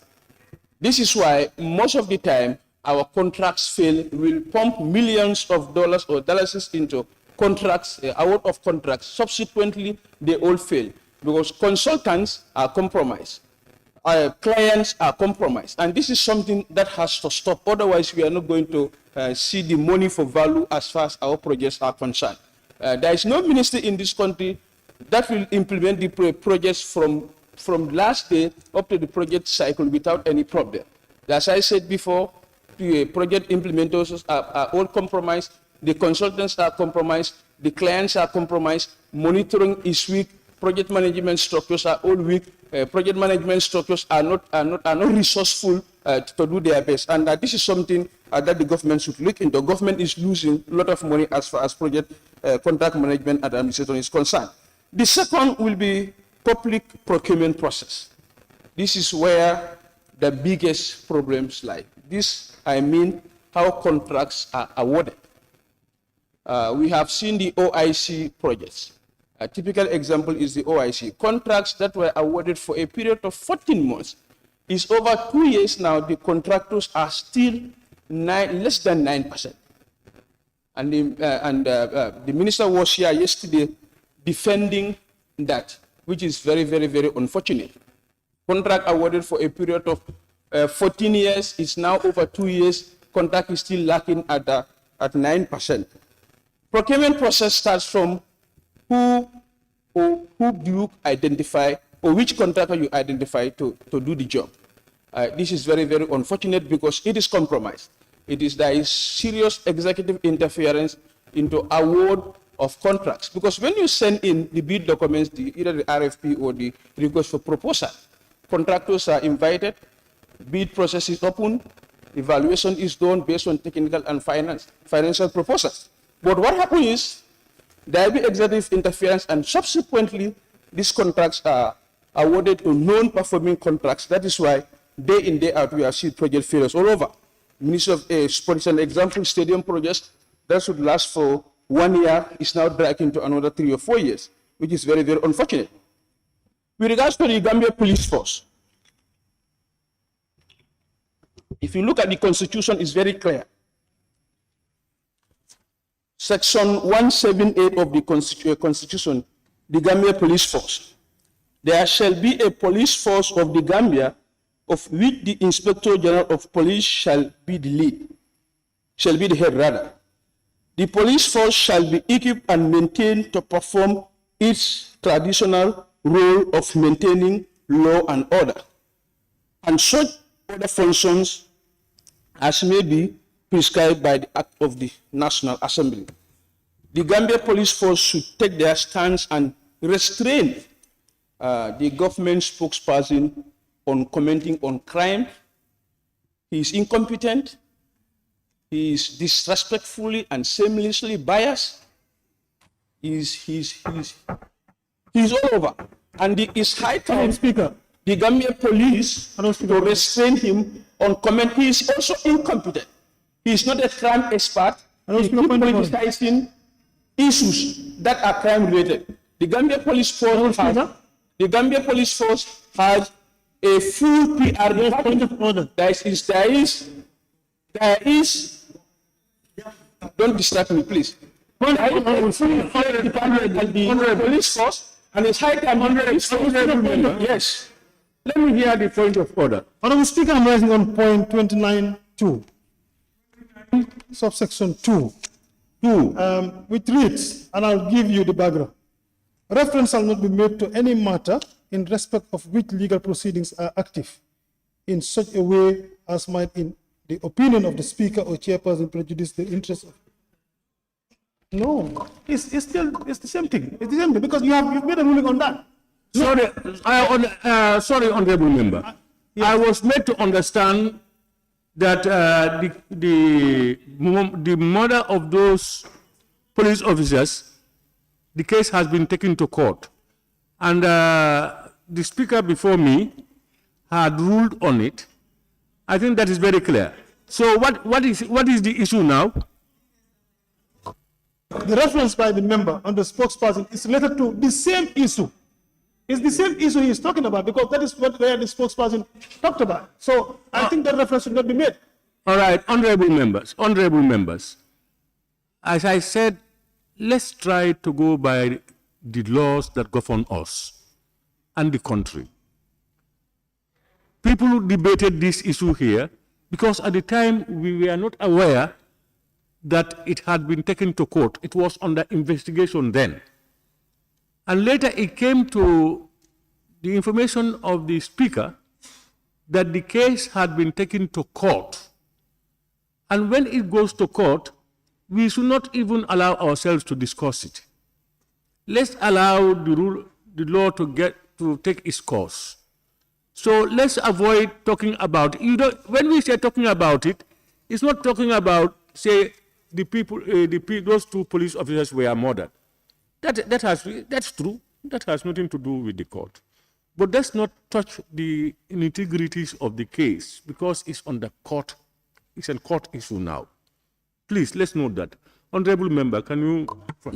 This is why most of the time our contracts fail. We'll pump millions of dollars or dollars into contracts, out of contracts. Subsequently, they all fail because consultants are compromised. Clients are compromised. And this is something that has to stop. Otherwise, we are not going to see the money for value as far as our projects are concerned. There is no ministry in this country that will implement the projects from last day up to the project cycle without any problem. As I said before, the project implementers are all compromised. The consultants are compromised. The clients are compromised. Monitoring is weak. Project management structures are all weak. Project management structures are not resourceful to do their best. And this is something that the government should look into. The government is losing a lot of money as far as project contract management and administration is concerned. The second will be public procurement process. This is where the biggest problems lie. This, I mean, how contracts are awarded. We have seen the OIC projects. A typical example is the OIC. Contracts that were awarded for a period of 14 months. It's over 2 years now, the contractors are still less than 9%. And the minister was here yesterday defending that, which is very, very, very unfortunate. Contract awarded for a period of 14 years, it's now over 2 years, contract is still lacking at 9%. Procurement process starts from who do you identify, or which contractor you identify to do the job. This is very, very unfortunate because it is compromised. There is serious executive interference into award of contracts. Because when you send in the bid documents, either the RFP or the request for proposal, contractors are invited, bid process is open, evaluation is done based on technical and financial proposals. But what happens is, there will be executive interference, and subsequently, these contracts are awarded to non-performing contracts. That is why, day in, day out, we are seeing project failures all over. Ministry of, for an example, stadium projects that should last for 1 year is now dragged into another 3 or 4 years, which is very, very unfortunate. With regards to the Gambia Police Force, if you look at the Constitution, it's very clear. Section 178 of the Constitution, the Gambia Police Force. There shall be a police force of the Gambia, of which the Inspector General of Police shall be the head rather. The police force shall be equipped and maintained to perform its traditional role of maintaining law and order, and such other functions as may be prescribed by the Act of the National Assembly. The Gambia Police Force should take their stance and restrain the government spokesperson on commenting on crime. He is incompetent. He is disrespectfully and shamelessly biased. He's all over. And it is high time the Gambia Police to restrain him on comment. He is also incompetent. He is not a crime expert. He is politicizing issues that are crime related. The Gambia Police Force has a full PR department. There is don't distract me, please. There is a full department at the police force, and it's high time. Yes. Let me hear the point of order. Honorable Speaker, I'm raising on point 29.2, subsection 2, which reads, and I'll give you the background. Reference shall not be made to any matter in respect of which legal proceedings are active in such a way as might in the opinion of the speaker or chairperson prejudice the interest of? No, it's the same thing. It's the same thing because you've made a ruling on that. Sorry, honorable member. I was made to understand that the murder of those police officers, the case has been taken to court, and the speaker before me had ruled on it. I think that is very clear. So what is the issue now? The reference by the member on the spokesperson is related to the same issue. It's the same issue he's talking about because that is where the spokesperson talked about. So I think that reference should not be made. All right, honorable members. As I said, let's try to go by the laws that govern us and the country. People debated this issue here because at the time we were not aware that it had been taken to court. It was under investigation then. And later it came to the information of the speaker that the case had been taken to court. And when it goes to court, we should not even allow ourselves to discuss it. Let's allow the law to take its course. So let's avoid talking about it. When we say talking about it, it's not talking about, say, those two police officers were murdered. That's true. That has nothing to do with the court. But let's not touch the integrities of the case because it's on the court. It's a court issue now. Please, let's note that. Honorable member, can you?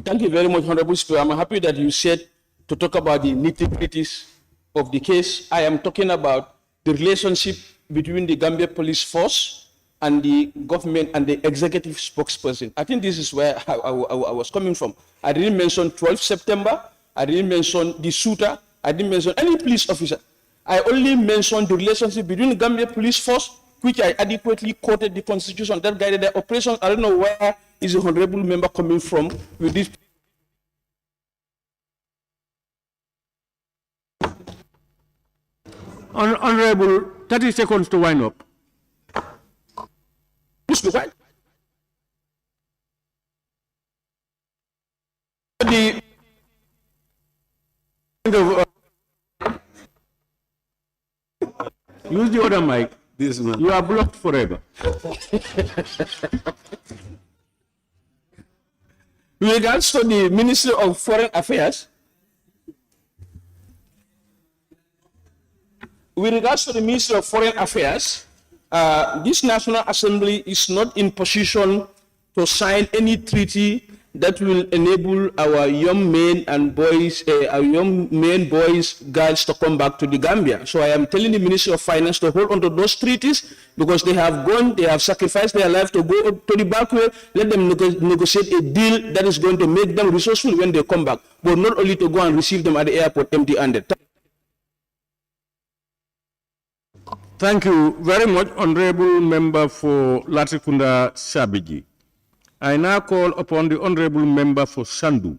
Thank you very much, Honorable Speaker. I'm happy that you said to talk about the nitty-gritties of the case. I am talking about the relationship between the Gambia Police Force and the government and the executive spokesperson. I think this is where I was coming from. I didn't mention 12 September. I didn't mention the shooter. I didn't mention any police officer. I only mentioned the relationship between the Gambia Police Force, which I adequately quoted the Constitution that guided the operation. I don't know where is the honorable member coming from with this. Honorable, 30 seconds to wind up. Mr. White. Use the other mic. This man. You are blocked forever. With regards to the Ministry of Foreign Affairs, this National Assembly is not in position to sign any treaty that will enable our young men and boys, girls to come back to the Gambia. So I am telling the Ministry of Finance to hold on to those treaties because they have gone, they have sacrificed their life to go to the back way. Let them negotiate a deal that is going to make them resourceful when they come back, but not only to go and receive them at the airport empty-handed. Thank you very much, Honorable Member for Latrikunda Sabiji. I now call upon the Honorable Member for Sandu.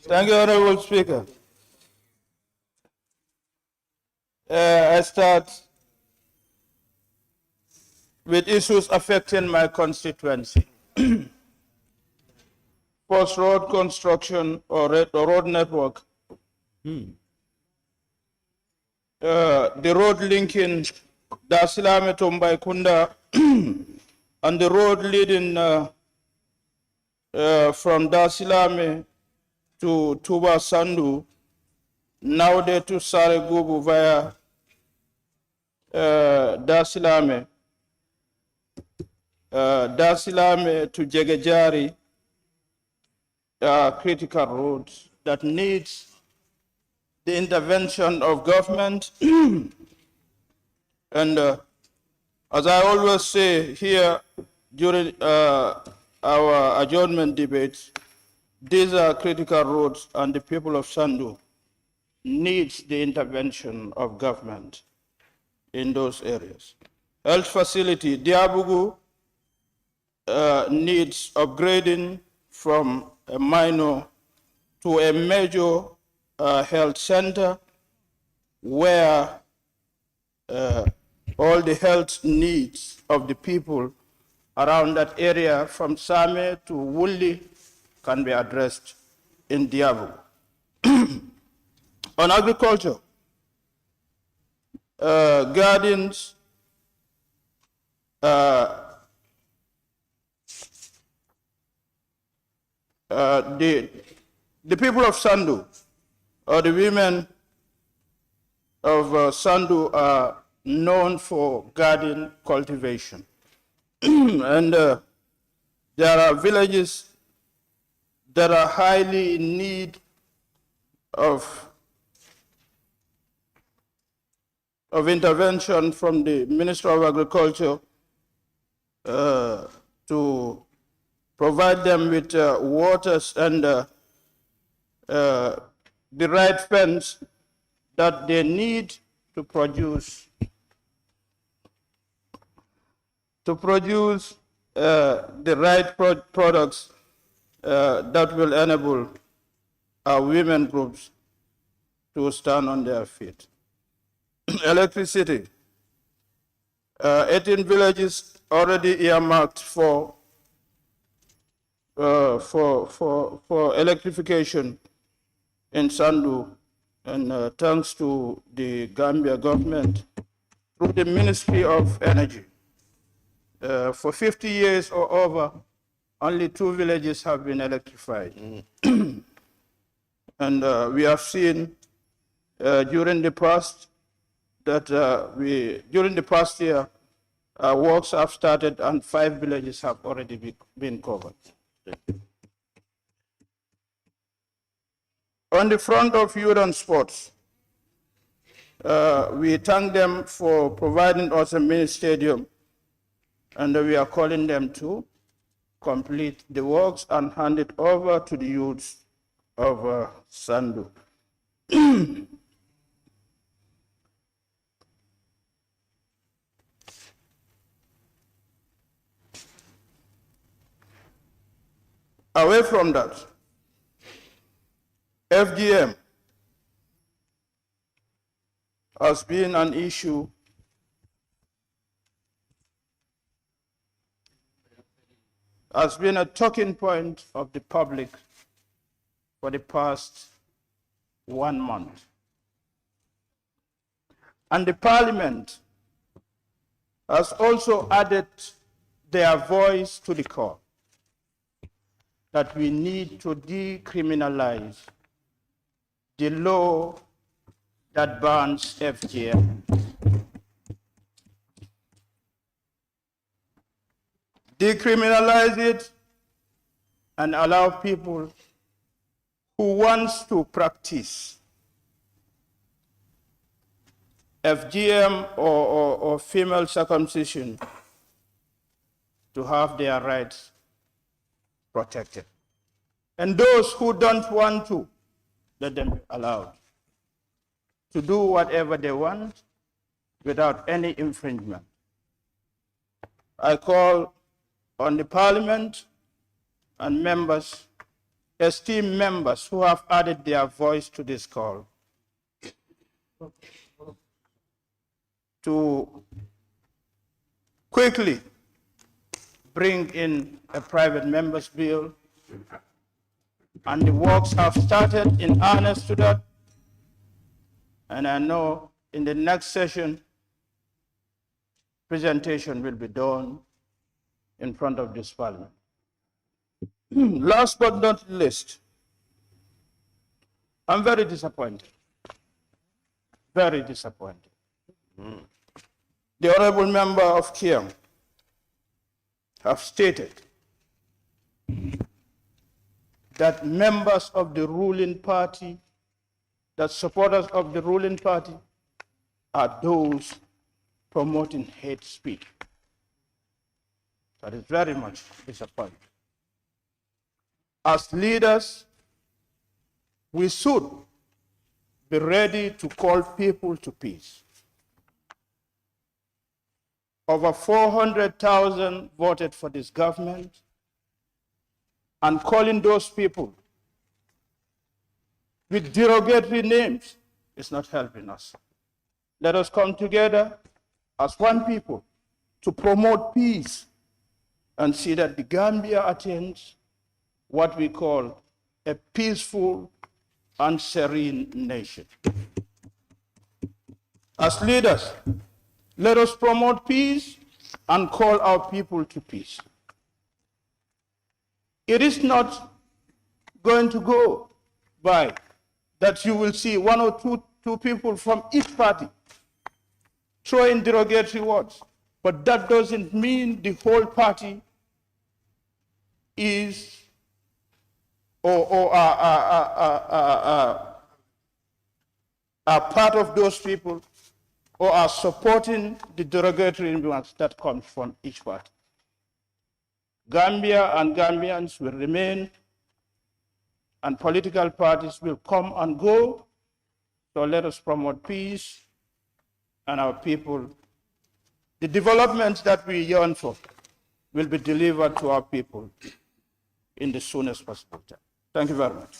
Thank you, Honorable Speaker. I start with issues affecting my constituency. First, road construction or road network. The road linking Dar es Salaam to Mbaikunda and the road leading from Dar es Salaam to Tuba Sandu, now they to Saregubu via Dar es Salaam to Jegejari, critical roads that needs the intervention of government. And as I always say here during our adjournment debates, these are critical roads and the people of Sandu needs the intervention of government in those areas. Health facility, Diabugu needs upgrading from a minor to a major health center. where all the health needs of the people around that area from Same to Wuli can be addressed in Diabo. On agriculture, gardens, the people of Sandu, or the women of Sandu, are known for garden cultivation. And there are villages that are highly in need of intervention from the Minister of Agriculture to provide them with waters and the right fence that they need to produce the right products that will enable our women groups to stand on their feet. Electricity. 18 villages already earmarked for electrification in Sandu, and thanks to the Gambia government through the Ministry of Energy. For 50 years or over, only 2 villages have been electrified. And we have seen during the past year, works have started and 5 villages have already been covered. On the front of youth and sports, we thank them for providing us a mini stadium, and we are calling them to complete the works and hand it over to the youths of Sandu. Away from that, FGM has been an issue has been a talking point of the public for the past 1 month. And the Parliament has also added their voice to the call that we need to decriminalize the law that bans FGM. Decriminalize it and allow people who wants to practice FGM or female circumcision to have their rights protected. And those who don't want to, let them be allowed to do whatever they want without any infringement. I call on the Parliament and members, esteemed members who have added their voice to this call, to quickly bring in a private members bill, and the works have started in earnest to that. And I know in the next session, presentation will be done in front of this Parliament. Last but not least, I'm very disappointed. Very disappointed. The Honorable Member of Kiam have stated that members of the ruling party, that supporters of the ruling party, are those promoting hate speech. That is very much disappointing. As leaders, we should be ready to call people to peace. Over 400,000 voted for this government, and calling those people with derogatory names is not helping us. let us come together as one people to promote peace and see that the Gambia attains what we call a peaceful and serene nation. As leaders, let us promote peace and call our people to peace. It is not going to go by that you will see one or two people from each party throwing derogatory words, but that doesn't mean the whole party is or are part of those people or are supporting the derogatory influence that comes from each party. Gambia and Gambians will remain, and political parties will come and go. So let us promote peace and our people. The developments that we yearn for will be delivered to our people in the soonest possible time. Thank you very much.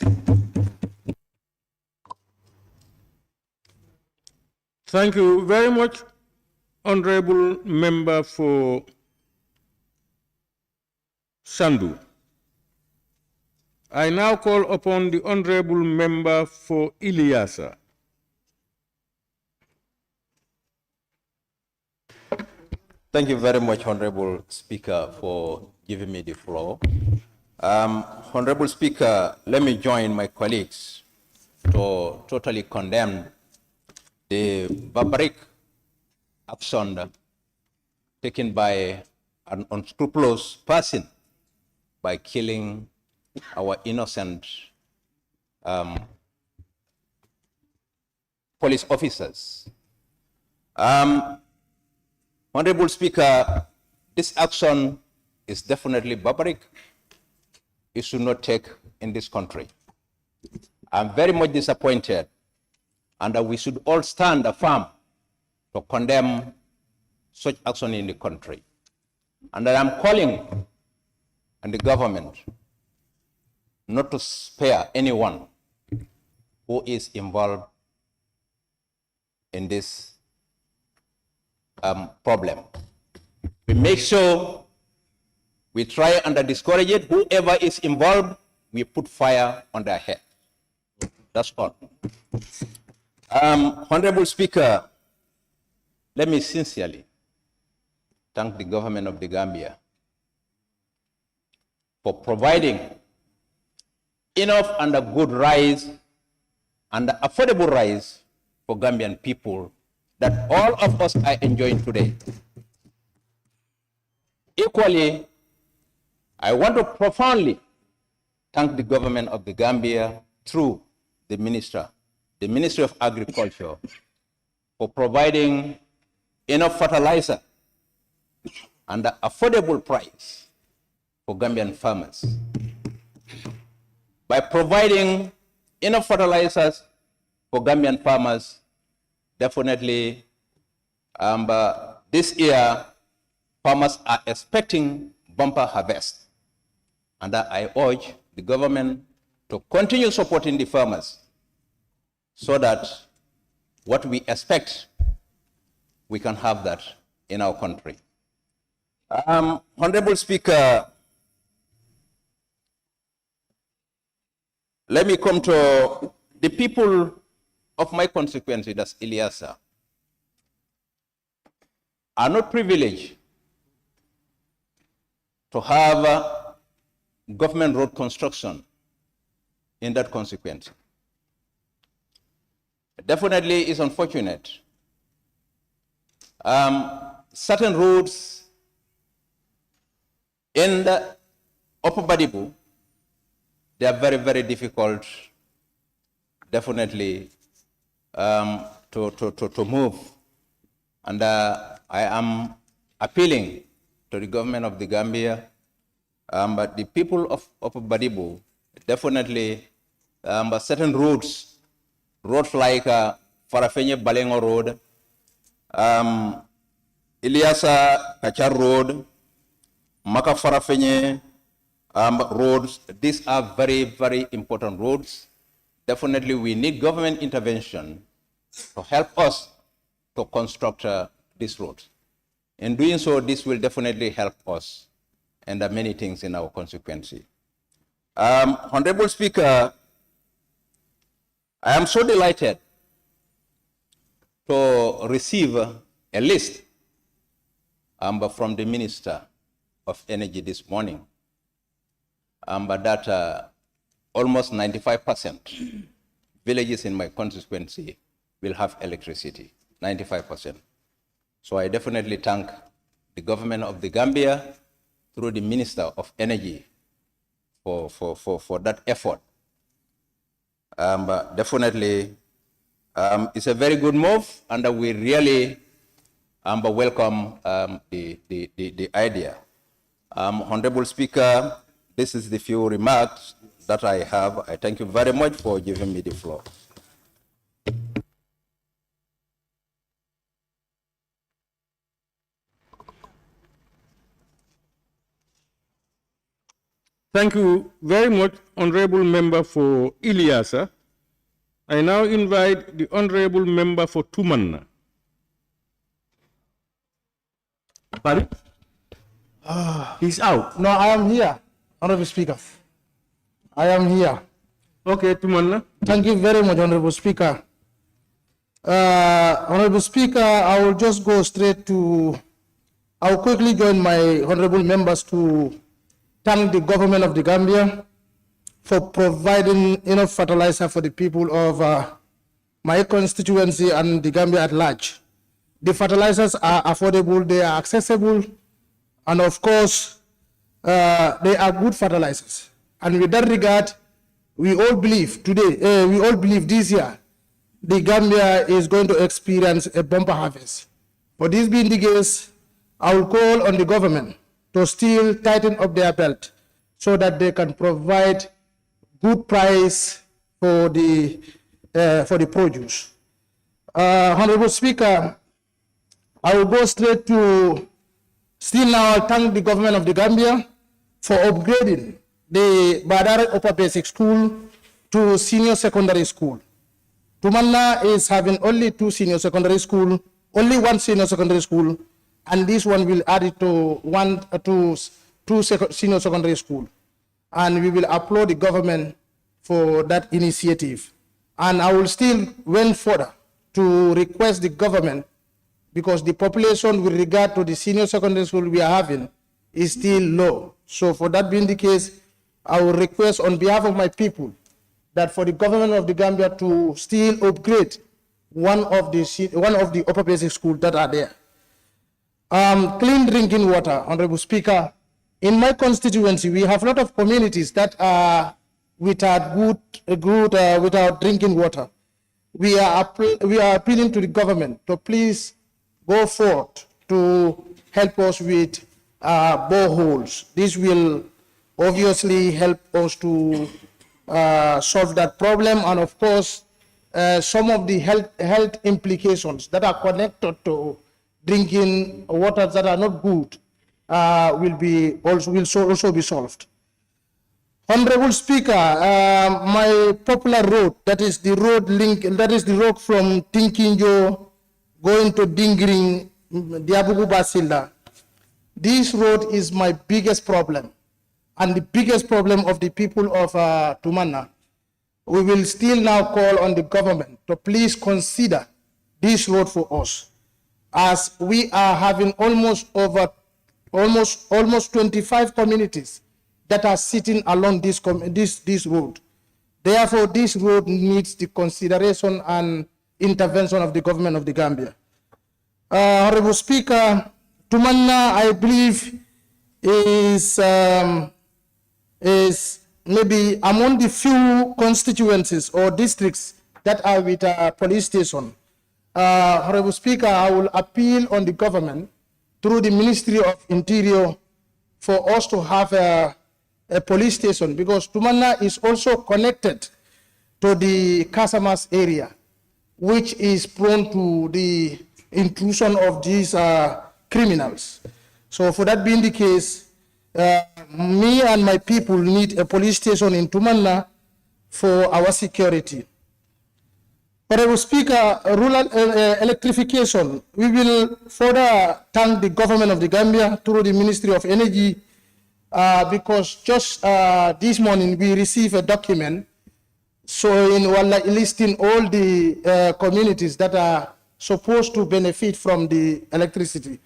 Thank you very much, Honorable Member for Sandu. I now call upon the Honorable Member for Ileasa. Thank you very much, Honorable Speaker, for giving me the floor. Honorable Speaker, let me join my colleagues to totally condemn the barbaric action taken by an unscrupulous person by killing our innocent police officers. Honorable Speaker, this action is definitely barbaric. It should not take in this country. I'm very much disappointed, and we should all stand firm to condemn such action in the country. And I'm calling on the government not to spare anyone who is involved in this problem. We make sure we try and discourage it. Whoever is involved, we put fire on their head. That's all. Honorable Speaker, let me sincerely thank the government of the Gambia for providing enough and a good rice and affordable rice for Gambian people that all of us are enjoying today. Equally, I want to profoundly thank the government of the Gambia through the Ministry of Agriculture, for providing enough fertilizer and an affordable price for Gambian farmers. By providing enough fertilizers for Gambian farmers, definitely this year farmers are expecting bumper harvest. And I urge the government to continue supporting the farmers so that what we expect, we can have that in our country. Honorable Speaker, let me come to the people of my constituency, that's Ileasa, are not privileged to have government road construction in that constituency. Definitely is unfortunate. Certain roads in the Upper Badibu, they are very, very difficult, definitely, to move. And I am appealing to the government of the Gambia, but the people of Upper Badibu, definitely, certain roads like Farafenye Balengo Road, Ileasa Kachar Road, Maka Farafenye roads, these are very, very important roads. Definitely we need government intervention to help us to construct this road. In doing so, this will definitely help us and many things in our constituency. Honorable Speaker, I am so delighted to receive a list from the Minister of Energy this morning, but that almost 95% villages in my constituency will have electricity, 95%. So I definitely thank the government of the Gambia through the Minister of Energy for that effort. But definitely, it's a very good move, and we really welcome the idea. Honorable Speaker, this is the few remarks that I have. I thank you very much for giving me the floor. Thank you very much, Honorable Member for Ilyasa. I now invite the Honorable Member for Tumanna. Pardon? He's out. No, I am here, Honorable Speaker. I am here. Okay, Tumanna. Thank you very much, Honorable Speaker. Honorable Speaker, I will just go straight to, I will quickly join my honorable members to thank the government of the Gambia for providing enough fertilizer for the people of my constituency and the Gambia at large. The fertilizers are affordable, they are accessible, and of course, they are good fertilizers. And with that regard, we all believe today, we all believe this year, the Gambia is going to experience a bumper harvest. For this being the case, I will call on the government to still tighten up their belt so that they can provide good price for the produce. Honorable Speaker, I will go straight to, still now I'll thank the government of the Gambia for upgrading the Badara Upper Basic School to senior secondary school. Tumanna is having only two senior secondary school, only one senior secondary school, and this one will add it to two senior secondary school. And we will applaud the government for that initiative. And I will still went further to request the government, because the population with regard to the senior secondary school we are having is still low. So for that being the case, I will request on behalf of my people that for the government of the Gambia to still upgrade one of the upper basic schools that are there. Clean drinking water, Honorable Speaker. In my constituency, we have a lot of communities that are without without drinking water. We are appealing to the government to please go forth to help us with boreholes. This will obviously help us to solve that problem, and of course, some of the health implications that are connected to drinking water that are not good will also be solved. Honorable Speaker, my popular road, that is the road from Tinkinjo going to Dingring, Diabugu Basila. This road is my biggest problem and the biggest problem of the people of Tumanna. We will still now call on the government to please consider this road for us, as we are having almost 25 communities that are sitting along this road. Therefore, this road needs the consideration and intervention of the government of the Gambia. Honorable Speaker, Tumanna, I believe, is maybe among the few constituencies or districts that are with a police station. Honorable Speaker, I will appeal on the government through the Ministry of Interior for us to have a police station, because Tumanna is also connected to the Casamas area, which is prone to the intrusion of these criminals. So for that being the case, me and my people need a police station in Tumanna for our security. Honorable Speaker, rural electrification, we will further thank the government of the Gambia through the Ministry of Energy because just this morning we received a document showing, listing all the communities that are supposed to benefit from the electricity.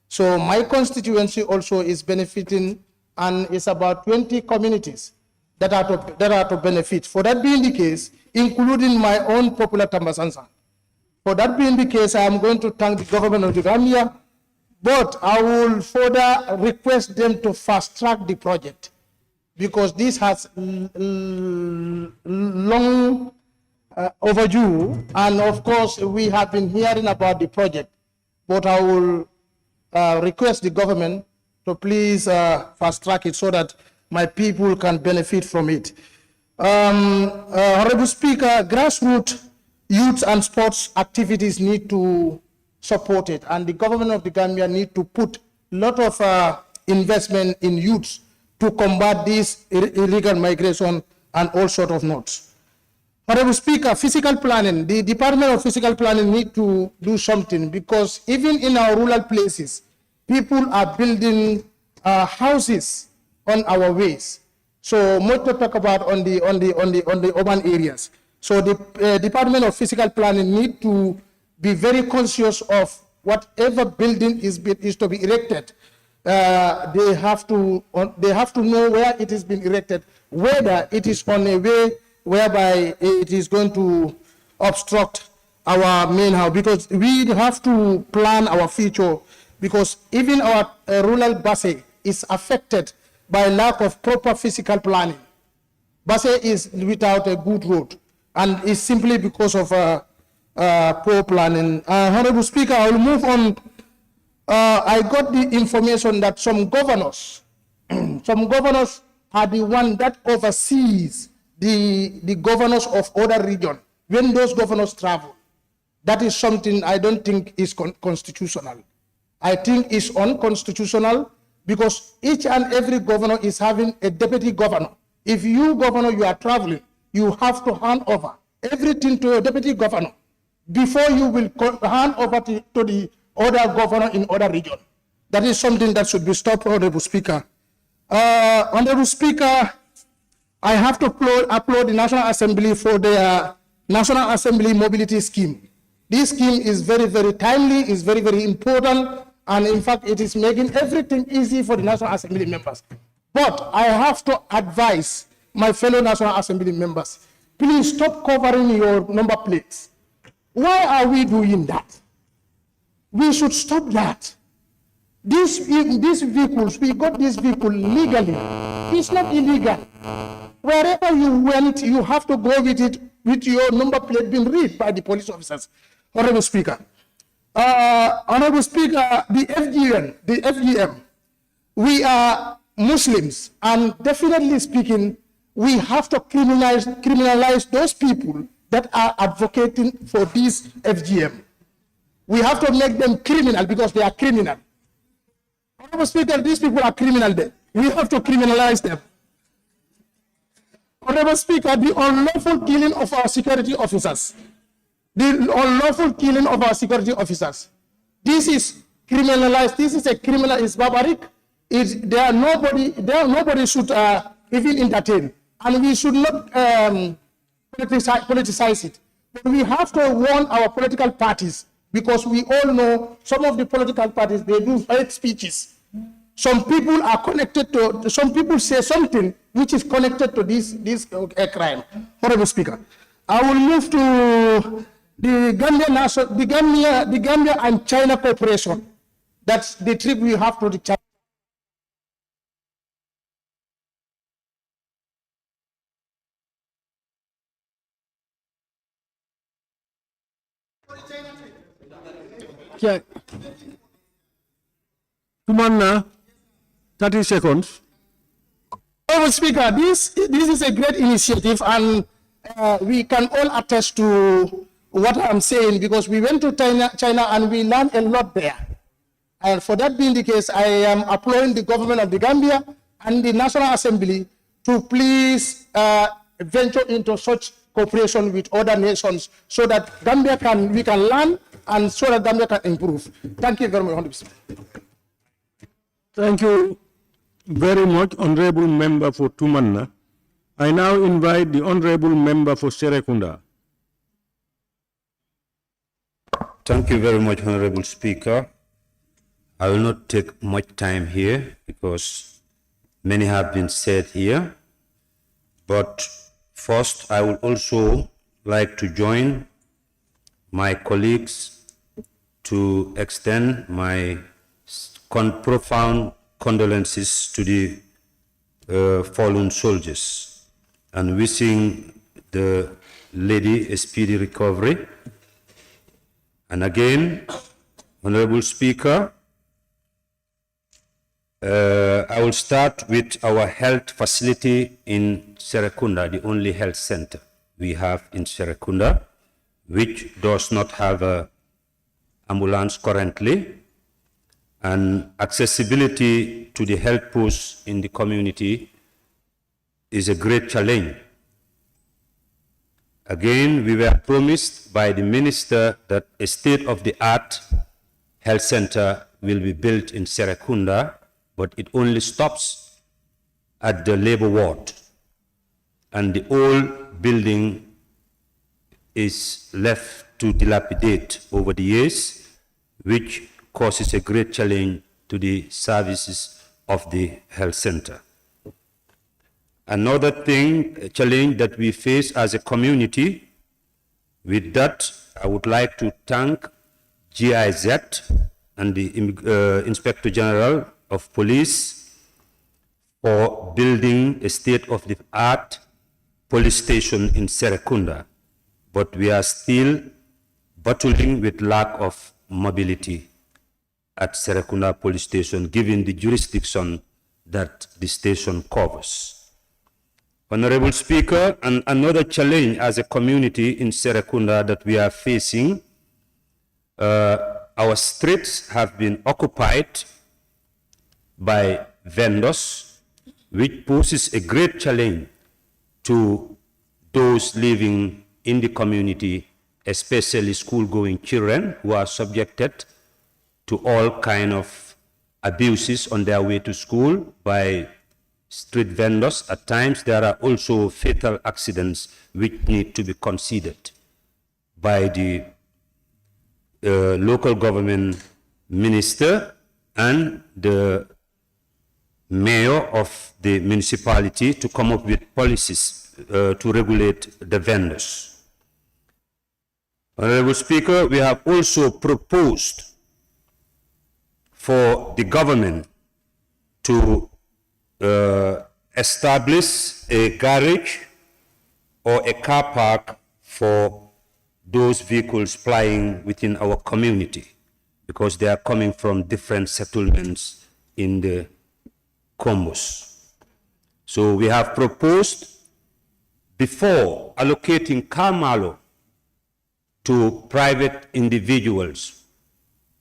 So my constituency also is benefiting, and it's about 20 communities that are to benefit. For that being the case, including my own popular Tambasansa. For that being the case, I am going to thank the government of the Gambia, but I will further request them to fast track the project because this has long overdue, and of course we have been hearing about the project, but I will request the government to please fast track it so that my people can benefit from it. Honorable Speaker, grassroots youth and sports activities need to support it, and the government of the Gambia need to put a lot of investment in youths to combat this illegal migration and all sorts of notes. Honorable Speaker, physical planning, the Department of Physical Planning need to do something because even in our rural places, people are building houses on our ways. So much to talk about on the urban areas. So the Department of Physical Planning need to be very conscious of whatever building is to be erected. They have to know where it is being erected, whether it is on a way whereby it is going to obstruct our main house, because we have to plan our future, because even our rural base is affected by lack of proper physical planning. Basse is without a good road, and it's simply because of poor planning. Honorable Speaker, I will move on. I got the information that some governors are the one that oversees the governors of other regions when those governors travel. That is something I don't think is constitutional. I think it's unconstitutional, because each and every governor is having a deputy governor. If you, governor, you are traveling, you have to hand over everything to your deputy governor before you will hand over to the other governor in other region. That is something that should be stopped, Honorable Speaker. Honorable Speaker, I have to applaud the National Assembly for their National Assembly Mobility Scheme. This scheme is very, very timely, is very, very important, and in fact, it is making everything easy for the National Assembly members. But I have to advise my fellow National Assembly members, please stop covering your number plates. Why are we doing that? We should stop that. These vehicles, we got this vehicle legally. It's not illegal. Wherever you went, you have to go with it, with your number plate being read by the police officers. Honorable Speaker. Honorable Speaker, the FGM, we are Muslims, and definitely speaking, we have to criminalize those people that are advocating for this FGM. We have to make them criminal because they are criminal. Honorable Speaker, these people are criminal. We have to criminalize them. Honorable Speaker, the unlawful killing of our security officers. The unlawful killing of our security officers. This is criminalized. This is a criminal. It's barbaric. Nobody should even entertain, and we should not politicize it. But we have to warn our political parties, because we all know some of the political parties, they do hate speeches. Some people are connected to. Some people say something which is connected to this crime. Honorable Speaker, I will move to the Gambia and China cooperation. That's the trip we have to the China. Yeah. Tumanna, 30 seconds. Honorable Speaker, this is a great initiative, and we can all attest to what I'm saying, because we went to China and we learned a lot there. And for that being the case, I am applauding the government of the Gambia and the National Assembly to please venture into such cooperation with other nations so that we can learn and so that Gambia can improve. Thank you very much. Thank you very much, Honorable Member for Tumanna. I now invite the Honorable Member for Serekunda. Thank you very much, Honorable Speaker. I will not take much time here because many have been said here. But first, I would also like to join my colleagues to extend my profound condolences to the fallen soldiers and wishing the lady a speedy recovery. And again, Honorable Speaker, I will start with our health facility in Serekunda, the only health center we have in Serekunda, which does not have an ambulance currently, and accessibility to the health posts in the community is a great challenge. Again, we were promised by the minister that a state-of-the-art health center will be built in Serekunda, but it only stops at the labor ward, and the old building is left to dilapidate over the years, which causes a great challenge to the services of the health center. Another challenge that we face as a community, with that, I would like to thank GIZ and the Inspector General of Police for building a state-of-the-art police station in Serekunda, but we are still battling with lack of mobility at Serekunda Police Station, given the jurisdiction that the station covers. Honorable Speaker, and another challenge as a community in Serekunda that we are facing, our streets have been occupied by vendors, which poses a great challenge to those living in the community, especially school-going children who are subjected to all kinds of abuses on their way to school by street vendors. At times, there are also fatal accidents which need to be considered by the local government minister and the mayor of the municipality to come up with policies to regulate the vendors. Honorable Speaker, we have also proposed for the government to establish a garage or a car park for those vehicles plying within our community, because they are coming from different settlements in the combos. So we have proposed, before allocating Kamalo to private individuals,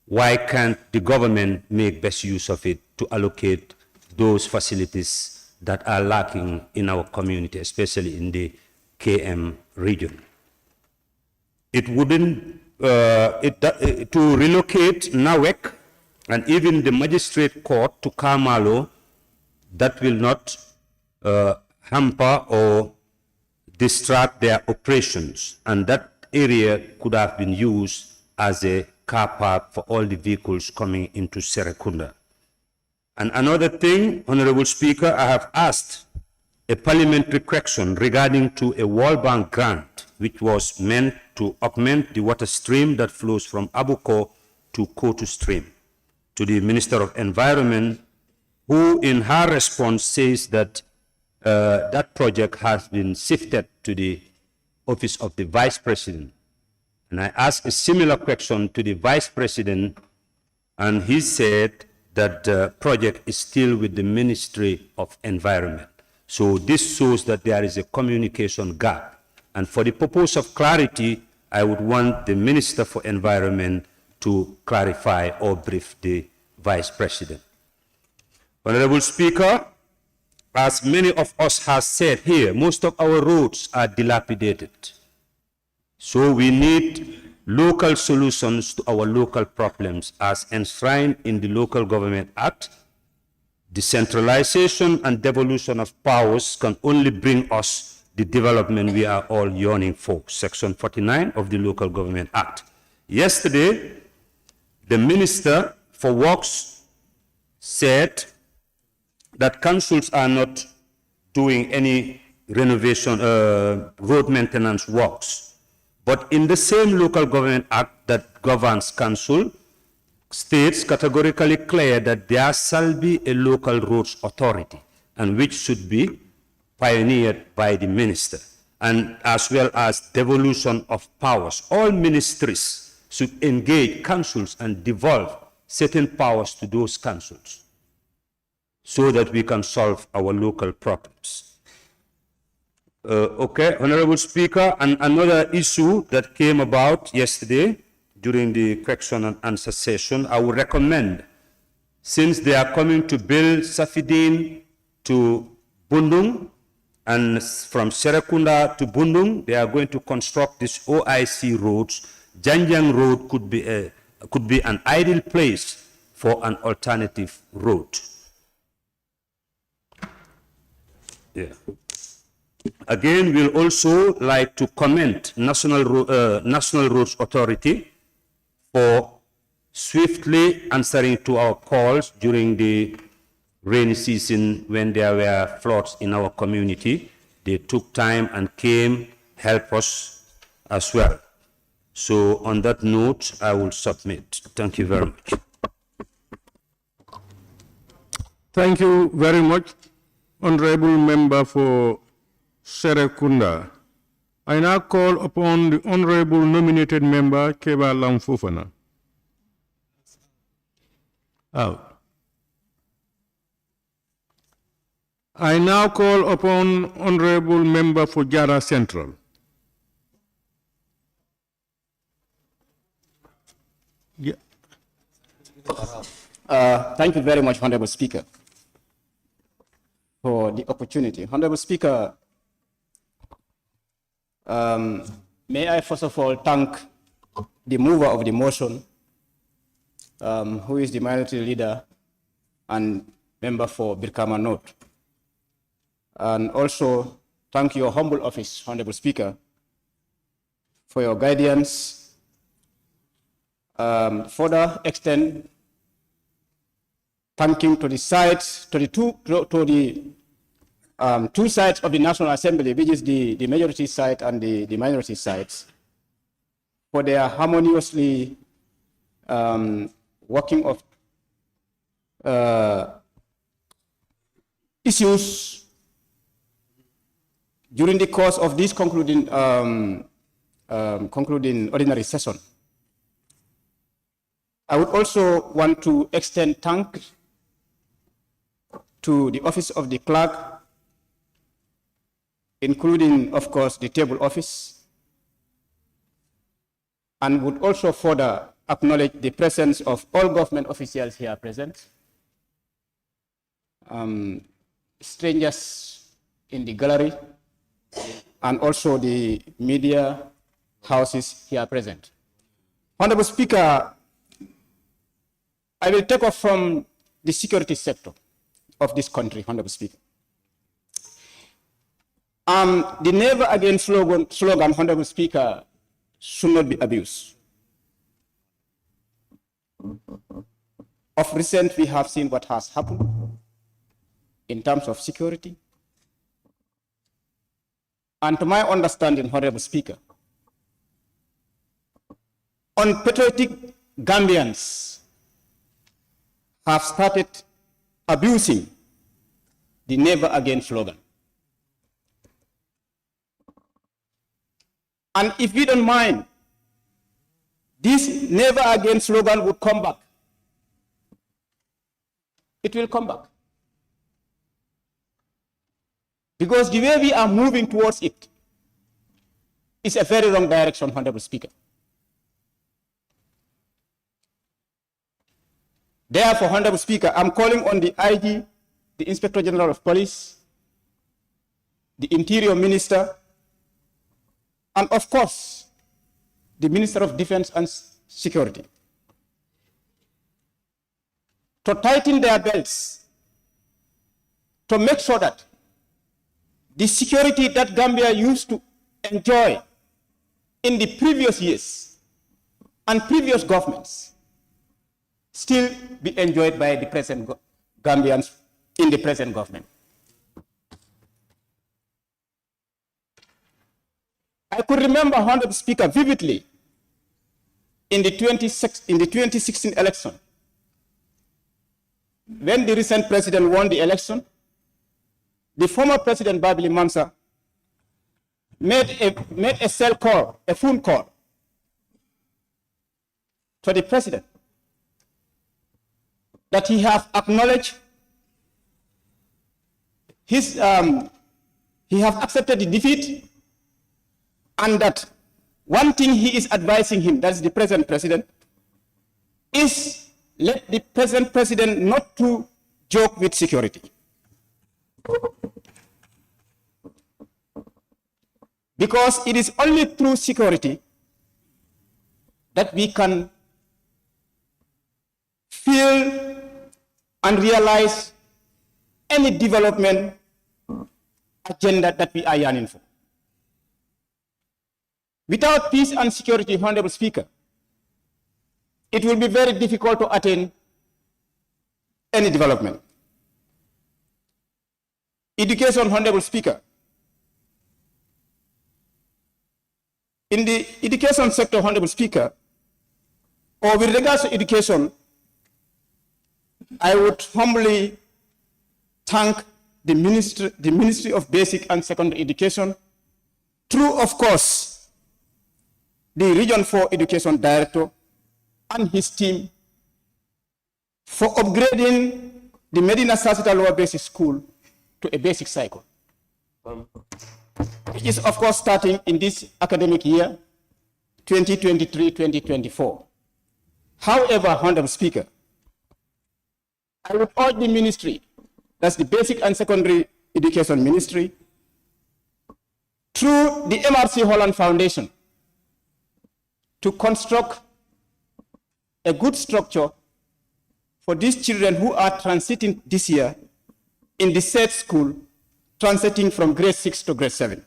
why can't the government make best use of it to allocate those facilities that are lacking in our community, especially in the KM region? It wouldn't, to relocate Nawek and even the magistrate court to Kamalo, that will not hamper or distract their operations, and that area could have been used as a car park for all the vehicles coming into Serekunda. And another thing, Honorable Speaker, I have asked a parliamentary question regarding to a World Bank grant, which was meant to augment the water stream that flows from Abuko to Kotu stream, to the Minister of Environment, who in her response says that that project has been shifted to the office of the Vice President. And I asked a similar question to the Vice President, and he said that the project is still with the Ministry of Environment. So this shows that there is a communication gap. And for the purpose of clarity, I would want the Minister for Environment to clarify or brief the Vice President. Honorable Speaker, as many of us have said here, most of our roads are dilapidated. So we need local solutions to our local problems as enshrined in the Local Government Act. Decentralization and devolution of powers can only bring us the development we are all yearning for. Section 49 of the Local Government Act. Yesterday, the Minister for Works said that councils are not doing any renovation, road maintenance works. But in the same Local Government Act that governs council, states categorically clear that there shall be a local roads authority, and which should be pioneered by the minister, and as well as devolution of powers. All ministries should engage councils and devolve certain powers to those councils so that we can solve our local problems. Okay, Honorable Speaker, and another issue that came about yesterday during the question and answer session, I would recommend, since they are coming to build Safidin to Bundung, and from Serekunda to Bundung, they are going to construct these OIC roads. Janjang Road could be an ideal place for an alternative road. Yeah. Again, we'll also like to commend National Roads Authority for swiftly answering to our calls during the rainy season when there were floods in our community. They took time and came, help us as well. So on that note, I will submit. Thank you very much. Thank you very much, Honorable Member for Serekunda. I now call upon the Honorable nominated member, Keba Lamfufana. Out. I now call upon Honorable member for Jara Central. Yeah. Thank you very much, Honorable Speaker, for the opportunity. Honorable Speaker, may I first of all thank the mover of the motion, who is the minority leader and member for Birkama North. And also thank your humble office, Honorable Speaker, for your guidance. Further extend thanking to the sides, to the two sides of the National Assembly, which is the majority side and the minority sides, for their harmoniously working of issues during the course of this concluding ordinary session. I would also want to extend thanks to the office of the clerk, including, of course, the table office, and would also further acknowledge the presence of all government officials here present, strangers in the gallery, and also the media houses here present. Honorable Speaker, I will take off from the security sector of this country, Honorable Speaker. The Never Again slogan, Honorable Speaker, should not be abused. Of recent, we have seen what has happened in terms of security. And to my understanding, Honorable Speaker, unpatriotic Gambians have started abusing the Never Again slogan. And if we don't mind, this Never Again slogan would come back. It will come back. Because the way we are moving towards it is a very wrong direction, Honorable Speaker. Therefore, Honorable Speaker, I'm calling on the IG, the Inspector General of Police, the Interior Minister, and of course, the Minister of Defense and Security, to tighten their belts, to make sure that the security that Gambia used to enjoy in the previous years and previous governments still be enjoyed by the present Gambians in the present government. I could remember, Honorable Speaker, vividly in the 2016 election, when the recent president won the election, the former President Babili Mansa made a cell call, a phone call to the president that he have acknowledged he have accepted the defeat, and that one thing he is advising him, that's the present president, is let the present president not to joke with security. Because it is only through security that we can feel and realize any development agenda that we are yearning for. Without peace and security, Honorable Speaker, it will be very difficult to attain any development. Education, Honorable Speaker. In the education sector, Honorable Speaker, or with regards to education, I would humbly thank the Ministry of Basic and Secondary Education, through, of course, the Region 4 Education Director and his team, for upgrading the Medina Sasita Lower Basic School to a basic cycle, which is, of course, starting in this academic year, 2023-2024. However, Honorable Speaker, I would urge the ministry, that's the Basic and Secondary Education Ministry, through the MRC Holland Foundation, to construct a good structure for these children who are transiting this year in the said school, transiting from grade 6 to grade 7.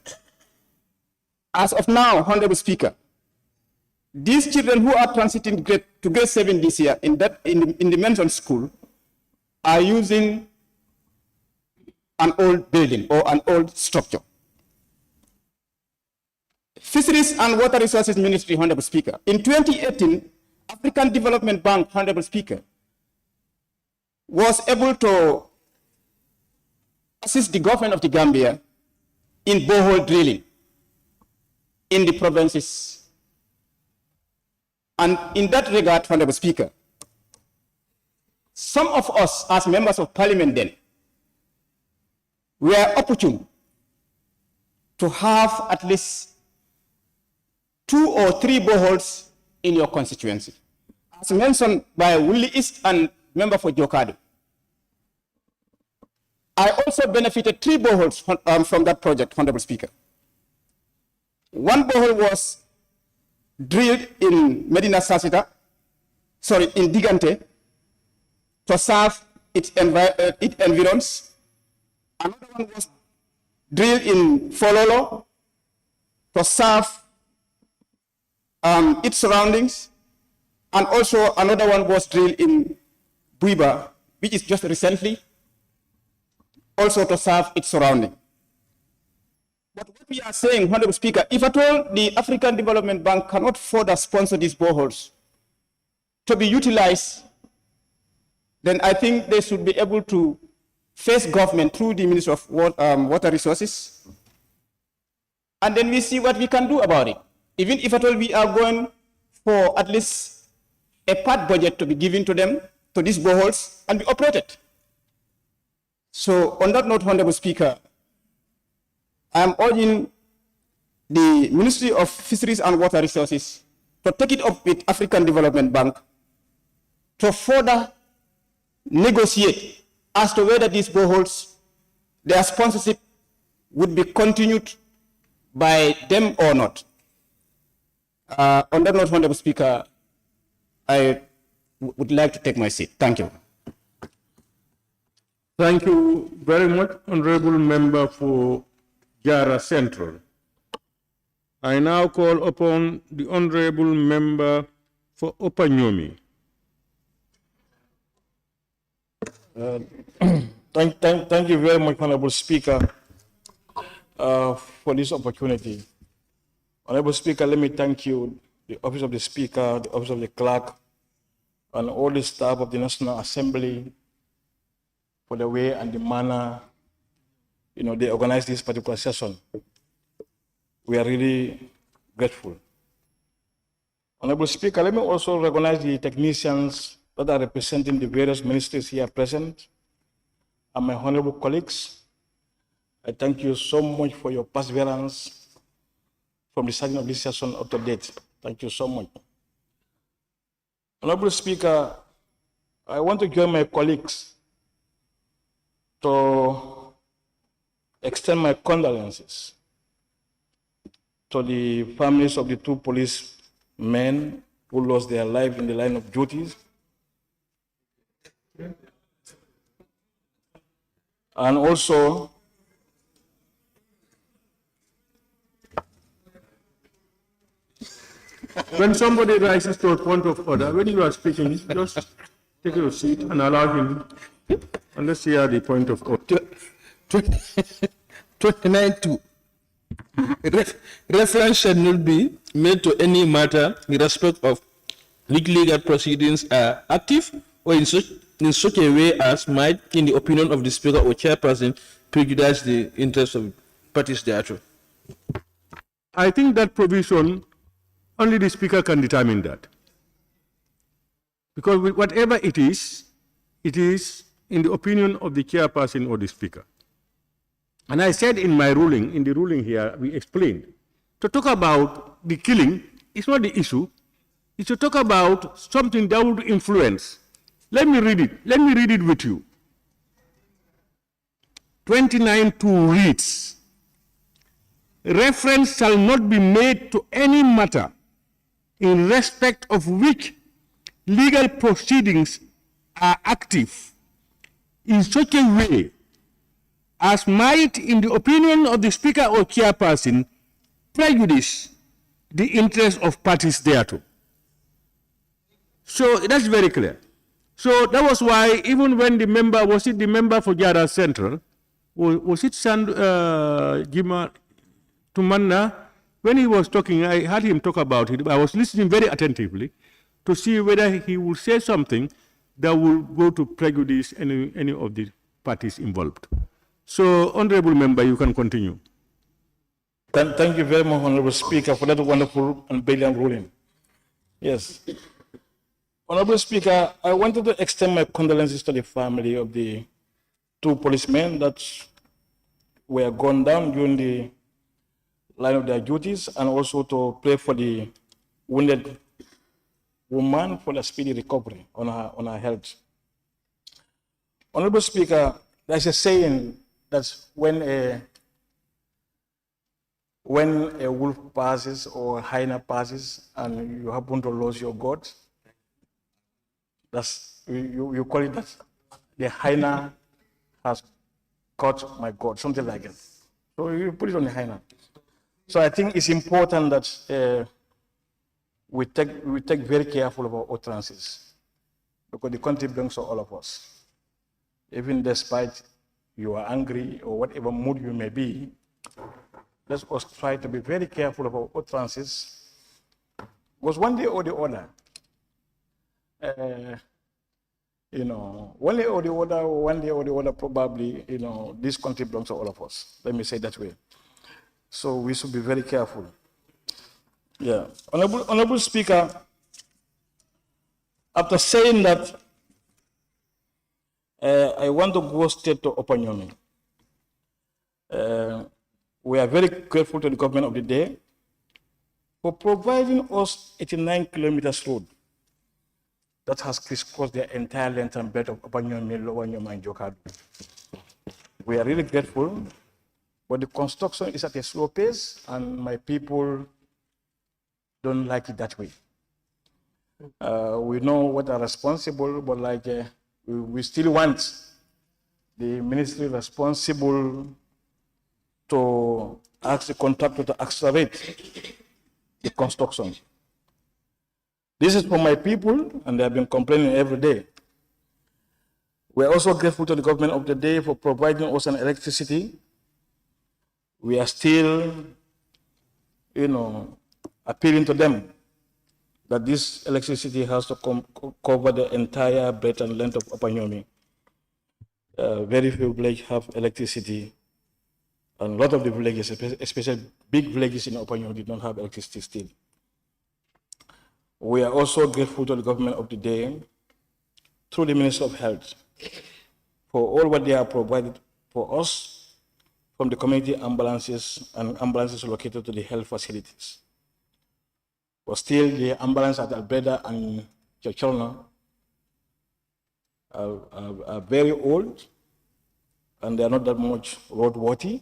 As of now, Honorable Speaker, these children who are transiting to grade 7 this year in the mentioned school are using an old building or an old structure. Fisheries and Water Resources Ministry, Honorable Speaker. In 2018, African Development Bank, Honorable Speaker, was able to assist the government of the Gambia in borehole drilling in the provinces. And in that regard, Honorable Speaker, some of us as members of parliament then were opportune to have at least 2 or 3 boreholes in your constituency. As mentioned by Willie East and member for Jokado, I also benefited 3 boreholes from that project, Honorable Speaker. One borehole was drilled in Medina Sasita, in Digante, to serve its environs. Another one was drilled in Fololo to serve its surroundings. And also another one was drilled in Buiba, which is just recently, also to serve its surrounding. But what we are saying, Honorable Speaker, if at all the African Development Bank cannot further sponsor these boreholes to be utilized, then I think they should be able to face government through the Ministry of Water Resources, and then we see what we can do about it. Even if at all we are going for at least a part budget to be given to them, to these boreholes, and be operated. So on that note, Honorable Speaker, I am urging the Ministry of Fisheries and Water Resources to take it up with African Development Bank to further negotiate as to whether these boreholes, their sponsorship would be continued by them or not. On that note, Honorable Speaker, I would like to take my seat. Thank you. Thank you very much, Honorable Member for Jara Central. I now call upon the Honorable Member for Upper Nyomi. Thank you very much, Honorable Speaker, for this opportunity. Honorable Speaker, let me thank you, the Office of the Speaker, the Office of the Clerk, and all the staff of the National Assembly for the way and the manner, they organized this particular session. We are really grateful. Honorable Speaker, let me also recognize the technicians that are representing the various ministries here present and my honorable colleagues. I thank you so much for your perseverance from the starting of this session up to date. Thank you so much. Honorable Speaker, I want to join my colleagues to extend my condolences to the families of the two policemen who lost their life in the line of duties. And also, when somebody rises to a point of order, when you are speaking, just take your seat and allow him, and let's hear the point of order. 29.2. Reference shall not be made to any matter in respect of which legal proceedings are active or in such a way as might, in the opinion of the Speaker or Chairperson, prejudice the interests of parties thereto. I think that provision, only the Speaker can determine that. Because whatever it is in the opinion of the Chairperson or the Speaker. And I said in my ruling, in the ruling here, we explained, to talk about the killing is not the issue. It's to talk about something that would influence. Let me read it. Let me read it with you. 29.2 reads, reference shall not be made to any matter in respect of which legal proceedings are active in such a way as might, in the opinion of the Speaker or Chairperson, prejudice the interest of parties thereto. So that's very clear. So that was why even when the member, was it the member for Jara Central, or was it Jima Tumanna, when he was talking, I heard him talk about it. I was listening very attentively to see whether he would say something that will go to prejudice any of the parties involved. So, Honorable Member, you can continue. Thank you very much, Honorable Speaker, for that wonderful and brilliant ruling. Yes. Honorable Speaker, I wanted to extend my condolences to the family of the two policemen that were gone down during the line of their duties, and also to pray for the wounded woman for the speedy recovery on her health. Honorable Speaker, there's a saying that when a wolf passes or a hyena passes and you happen to lose your goat, that's, you call it that the hyena has caught my goat, something like it. So you put it on the hyena. So I think it's important that we take very careful about utterances, because the country belongs to all of us. Even despite you are angry or whatever mood you may be, let us try to be very careful about utterances, because one day or the other, one day or the other, probably, this country belongs to all of us. Let me say it that way. So we should be very careful. Yeah. Honorable Speaker, after saying that, I want to go straight to Upper Nyomi. We are very grateful to the government of the day for providing us 89 kilometers road that has crisscrossed the entire length and breadth of Upper Nyomi, Lower Nyomi, and Jokadu. We are really grateful. but the construction is at a slow pace, and my people don't like it that way. We know what are responsible, but like we still want the ministry responsible to ask the contractor to accelerate the construction. This is for my people, and they have been complaining every day. We are also grateful to the government of the day for providing us an electricity. We are still, appealing to them that this electricity has to cover the entire breadth and length of Upper Nyomi. Very few villages have electricity, and a lot of the villages, especially big villages in Upper Nyomi, did not have electricity still. We are also grateful to the government of the day, through the Minister of Health, for all what they have provided for us from the community ambulances and ambulances located to the health facilities. But still, the ambulance at Albreda and Chocholna are very old, and they are not that much roadworthy.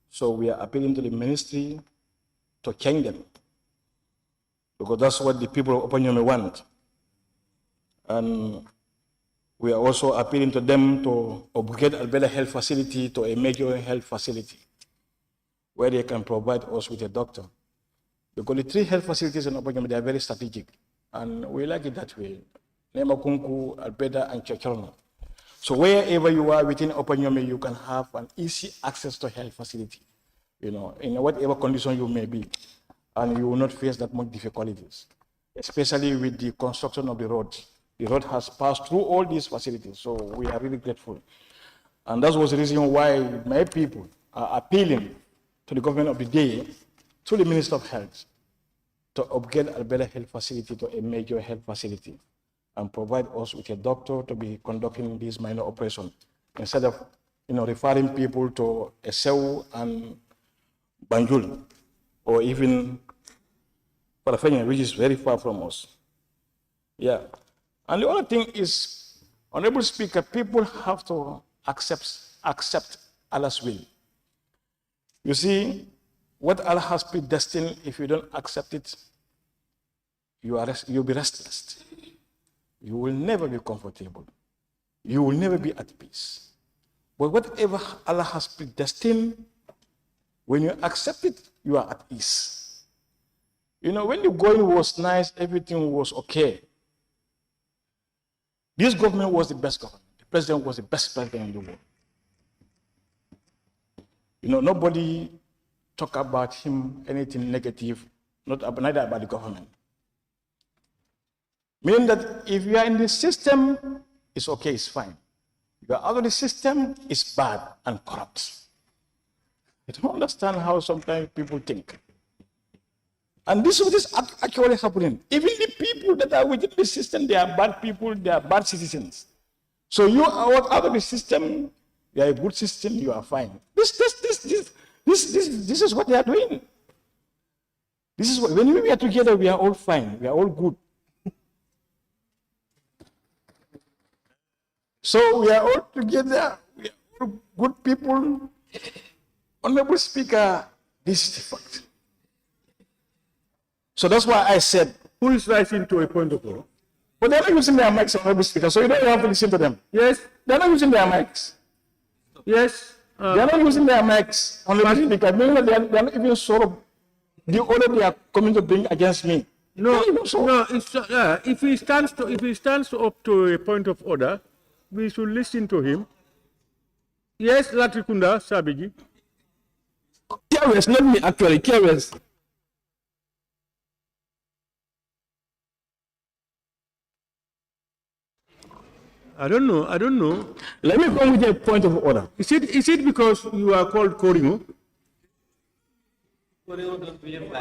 So we are appealing to the ministry to change them, because that's what the people of Upper Nyomi want. And we are also appealing to them to upgrade Alberta Health Facility to a major health facility where they can provide us with a doctor. Because the 3 health facilities in Upper Nyomi, they are very strategic, and we like it that way. Nemakunku, Alberta, and Chocholna. So wherever you are within Upper Nyomi, you can have an easy access to health facility, in whatever condition you may be, and you will not face that much difficulties, especially with the construction of the road. The road has passed through all these facilities, so we are really grateful. And that was the reason why my people are appealing to the government of the day, to the Minister of Health, to upgrade Alberta Health Facility to a major health facility and provide us with a doctor to be conducting this minor operation, instead of referring people to Eseu and BANJUL, or even Parafenya, which is very far from us. Yeah. And the other thing is, Honorable Speaker, people have to accept Allah's will. You see, what Allah has predestined, if you don't accept it, you'll be restless. You will never be comfortable. You will never be at peace. But whatever Allah has predestined, when you accept it, you are at ease. When the going was nice, everything was okay. This government was the best government. The president was the best president in the world. Nobody talk about him anything negative, neither about the government. Meaning that if you are in the system, it's okay, it's fine. If you are out of the system, it's bad and corrupt. I don't understand how sometimes people think. And this is actually happening. Even the people that are within the system, they are bad people, they are bad citizens. So you are out of the system, you are a good system, you are fine. This is what they are doing. This is what, when we are together, we are all fine, we are all good. So we are all together, we are all good people. Honorable Speaker, this is the fact. So that's why I said, who is rising to a point of order? But they're not using their mics, Honorable Speaker, so you don't have to listen to them. Yes. They're not using their mics. Yes. They're not using their mics, Honorable Speaker. They're not even sort of the order they are coming to bring against me. No, if he stands up to a point of order, we should listen to him. Yes, Latrikunda Sabiji. Careless, not me actually, careless. I don't know. Let me come with a point of order. Is it because you are called Koringo?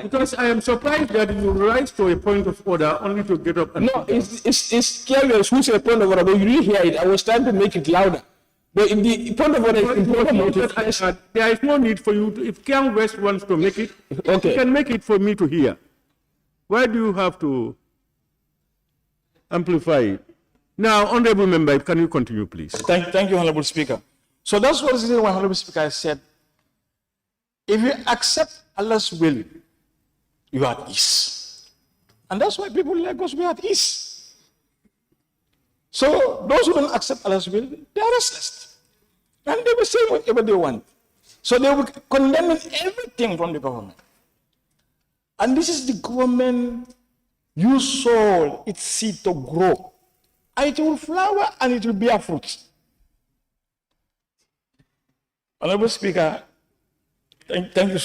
Because I am surprised that you rise to a point of order only to get up and... No, it's careless who's a point of order, but you didn't hear it. I was trying to make it louder. But if the point of order is important, there is no need for you to, if Kiang West wants to make it, okay, you can make it for me to hear. Why do you have to amplify it? Now, Honorable Member, can you continue, please? Thank you, Honorable Speaker. So that's what the reason why, Honorable Speaker, I said, If you accept Allah's will, you are at ease. And that's why people like us, we are at ease. So those who don't accept Allah's will, they are restless. And they will say whatever they want. So they will condemn everything from the government. And this is the government you sow its seed to grow. And it will flower and it will bear fruit. Honorable Speaker, thank you.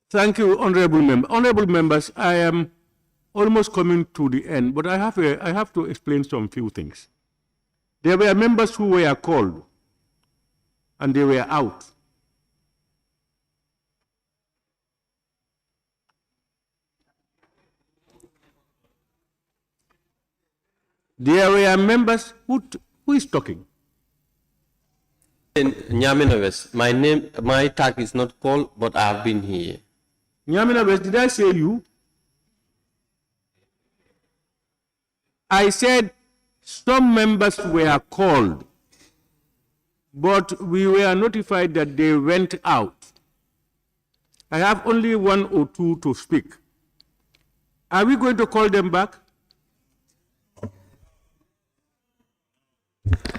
Thank you, honorable member. Honorable members, I am almost coming to the end, but I have to explain some few things. There were members who were called, and they were out. There were members who is talking. In Nyamina West, my tag is not called, but I have been here. Nyamina West, did I say you? I said some members were called, but we were notified that they went out. I have only 1 or 2 to speak. Are we going to call them back?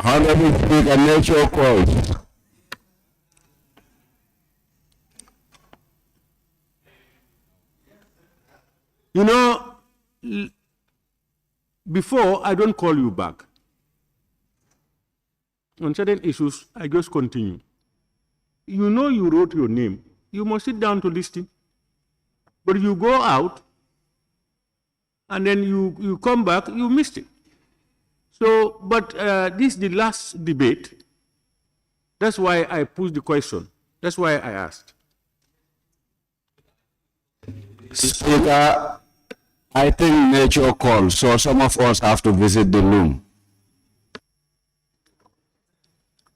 Honorable Speaker, nature calls. You know, before I don't call you back. On certain issues, I just continue. You know you wrote your name. You must sit down to listen. But you go out, and then you come back, you missed it. So, but this is the last debate. That's why I pushed the question. That's why I asked. Speaker, I think nature calls, so some of us have to visit the loom.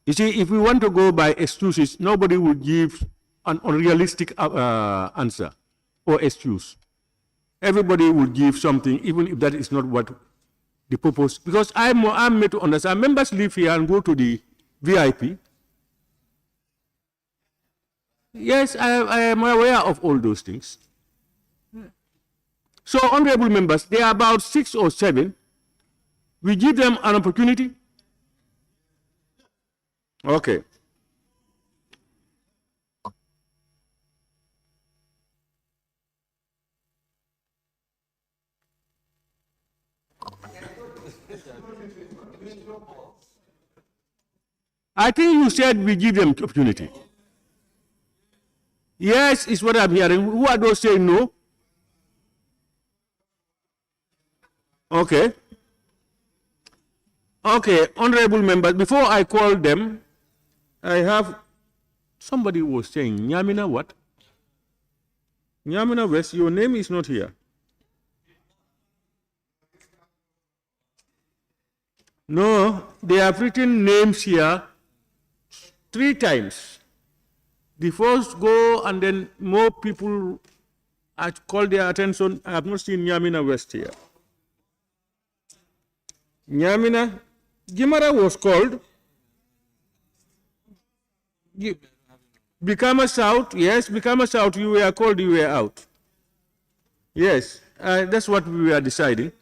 You see, if we want to go by excuses, nobody would give an unrealistic answer or excuse. Everybody would give something, even if that is not what the purpose. Because I'm made to understand. Members live here and go to the VIP. Yes, I am aware of all those things. So, honorable members, there are about 6 or 7. We give them an opportunity. Okay. I think you said we give them opportunity. Yes, is what I'm hearing. Who are those saying no? Okay. Okay, honorable members, before I call them, I have somebody was saying, Nyamina what? Nyamina West, your name is not here. No, they have written names here 3 times. The first go and then more people call their attention. I have not seen Nyamina West here. Nyamina, Camara was called. Become a South, yes, become a South, you were called, you were out. Yes, that's what we were deciding.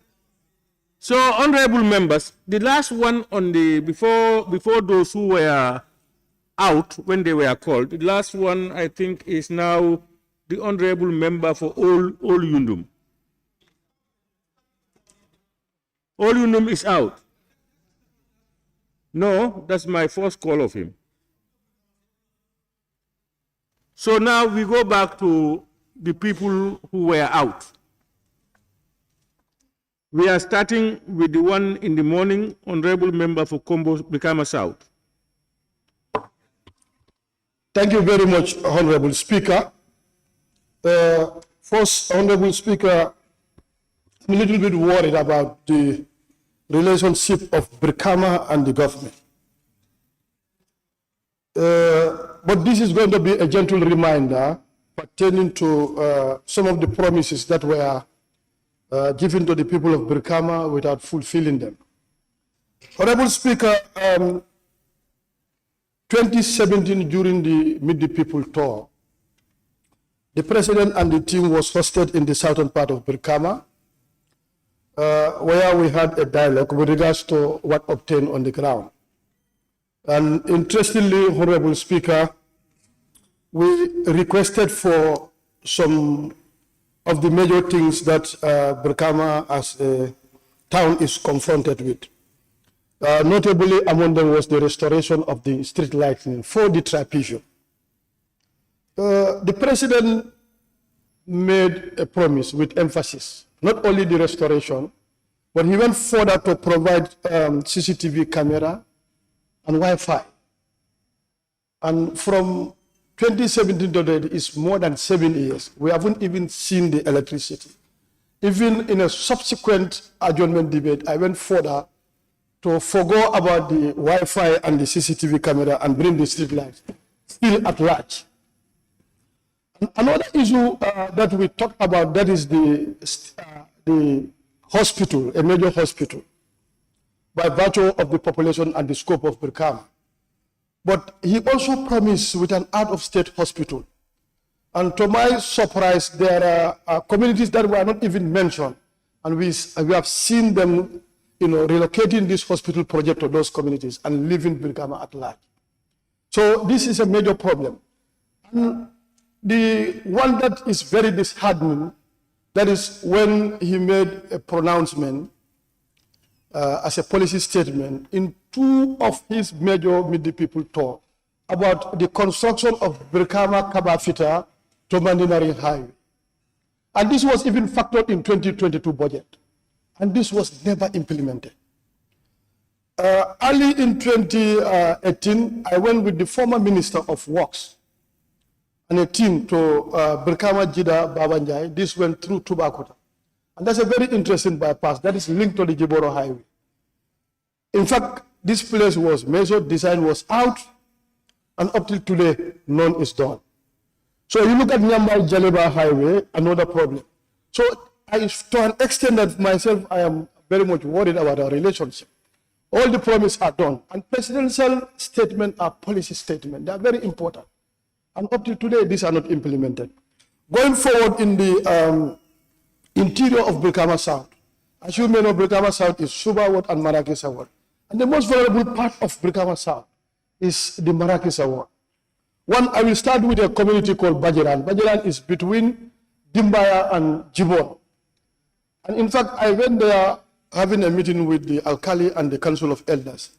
So, honorable members, the last one on the, before those who were out when they were called, the last one I think is now the honorable member for all Yundum. All Yundum is out. No, that's my first call of him. So now we go back to the people who were out. We are starting with the one in the morning, honorable member for Kombo Brikama South. Thank you very much, Honorable Speaker. First, Honorable Speaker, I'm a little bit worried about the relationship of Brikama and the government. But this is going to be a gentle reminder pertaining to some of the promises that were given to the people of Brikama without fulfilling them. Honorable Speaker, 2017 during the Meet the People tour, the President and the team was hosted in the southern part of Brikama, where we had a dialogue with regards to what obtained on the ground. And interestingly, Honorable Speaker, we requested for some of the major things that Brikama as a town is confronted with. Notably among them was the restoration of the street lighting for the trapezium. The President made a promise with emphasis, not only the restoration, but he went further to provide CCTV camera and Wi-Fi. And from 2017 to date is more than 7 years. We haven't even seen the electricity. Even in a subsequent adjournment debate, I went further to forego about the Wi-Fi and the CCTV camera and bring the street lights still at large. Another issue that we talked about, that is the hospital, a major hospital, by virtue of the population and the scope of Brikama. But he also promised with an out-of-state hospital. And to my surprise, there are communities that were not even mentioned. And we have seen them, relocating this hospital project to those communities and leaving Brikama at large. So this is a major problem. And the one that is very disheartening, that is when he made a pronouncement as a policy statement in 2 of his major Meet the People tour about the construction of Brikama Kabafita to Mandinari Highway. And this was even factored in 2022 budget. And this was never implemented. Early in 2018, I went with the former Minister of Works and a team to Brikama Jida Babanjai. This went through Tubakota. And that's a very interesting bypass that is linked to the Jiboro Highway. In fact, this place was measured, design was out, and up till today, none is done. So you look at Nyambal Jaleba Highway, another problem. So to an extent that myself, I am very much worried about our relationship. All the promises are done, and presidential statements are policy statements. They are very important. And up till today, these are not implemented. Going forward in the interior of Brikama South, as you may know, Brikama South is Suba Ward and Marakisa Ward. And the most vulnerable part of Brikama South is the Marakisa Ward. One, I will start with a community called Bajiran. Bajiran is between Dimbaya and Jibor. And in fact, I went there having a meeting with the Alkali and the Council of Elders.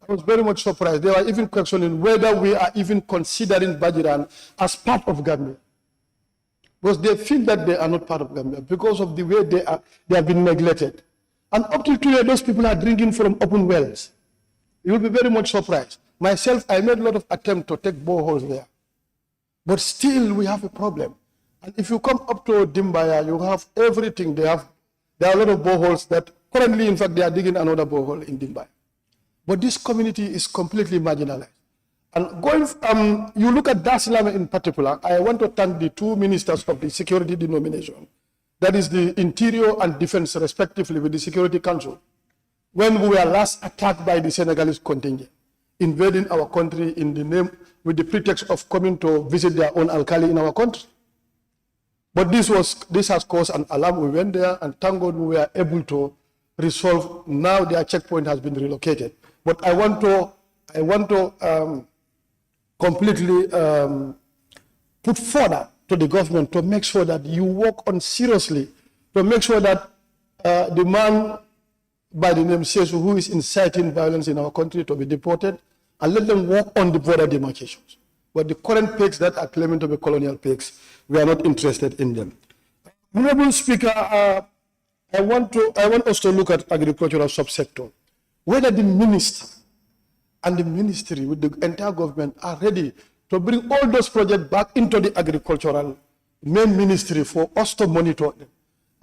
I was very much surprised. They were even questioning whether we are even considering Bajiran as part of Gambia. Because they feel that they are not part of Gambia because of the way they have been neglected. And up till today, those people are drinking from open wells. You will be very much surprised. Myself, I made a lot of attempts to take boreholes there. But still, we have a problem. And if you come up to Dimbaya, you have everything. There are a lot of boreholes that currently, in fact, they are digging another borehole in Dimbaya. But this community is completely marginalized. And you look at Dar es Salaam in particular, I want to thank the 2 ministers of the security denomination. That is the Interior and Defense, respectively, with the Security Council. When we were last attacked by the Senegalese contingent, invading our country in the name, with the pretext of coming to visit their own alkali in our country. But this has caused an alarm. We went there, and thank God we were able to resolve. Now their checkpoint has been relocated. But I want to completely put further to the government to make sure that you work on seriously, to make sure that the man by the name Sesu, who is inciting violence in our country, to be deported, and let them work on the border demarcations. But the current pigs that are claiming to be colonial pigs, we are not interested in them. Honorable Speaker, I want us to look at agricultural subsector. Whether the minister and the ministry with the entire government are ready to bring all those projects back into the agricultural main ministry for us to monitor them.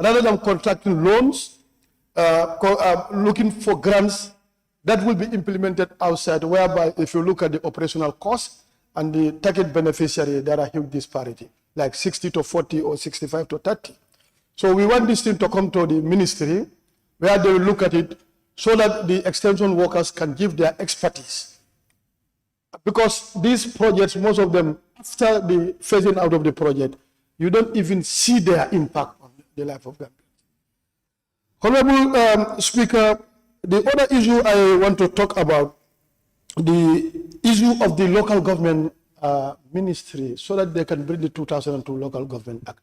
Rather than contracting loans, looking for grants that will be implemented outside, whereby if you look at the operational costs and the target beneficiary, there are huge disparity, like 60 to 40 or 65 to 30. So we want this thing to come to the ministry, where they will look at it, so that the extension workers can give their expertise. Because these projects, most of them, after the phasing out of the project, you don't even see their impact on the life of Gambia. Honorable Speaker, the other issue I want to talk about, the issue of the local government ministry, so that they can bring the 2002 Local Government Act.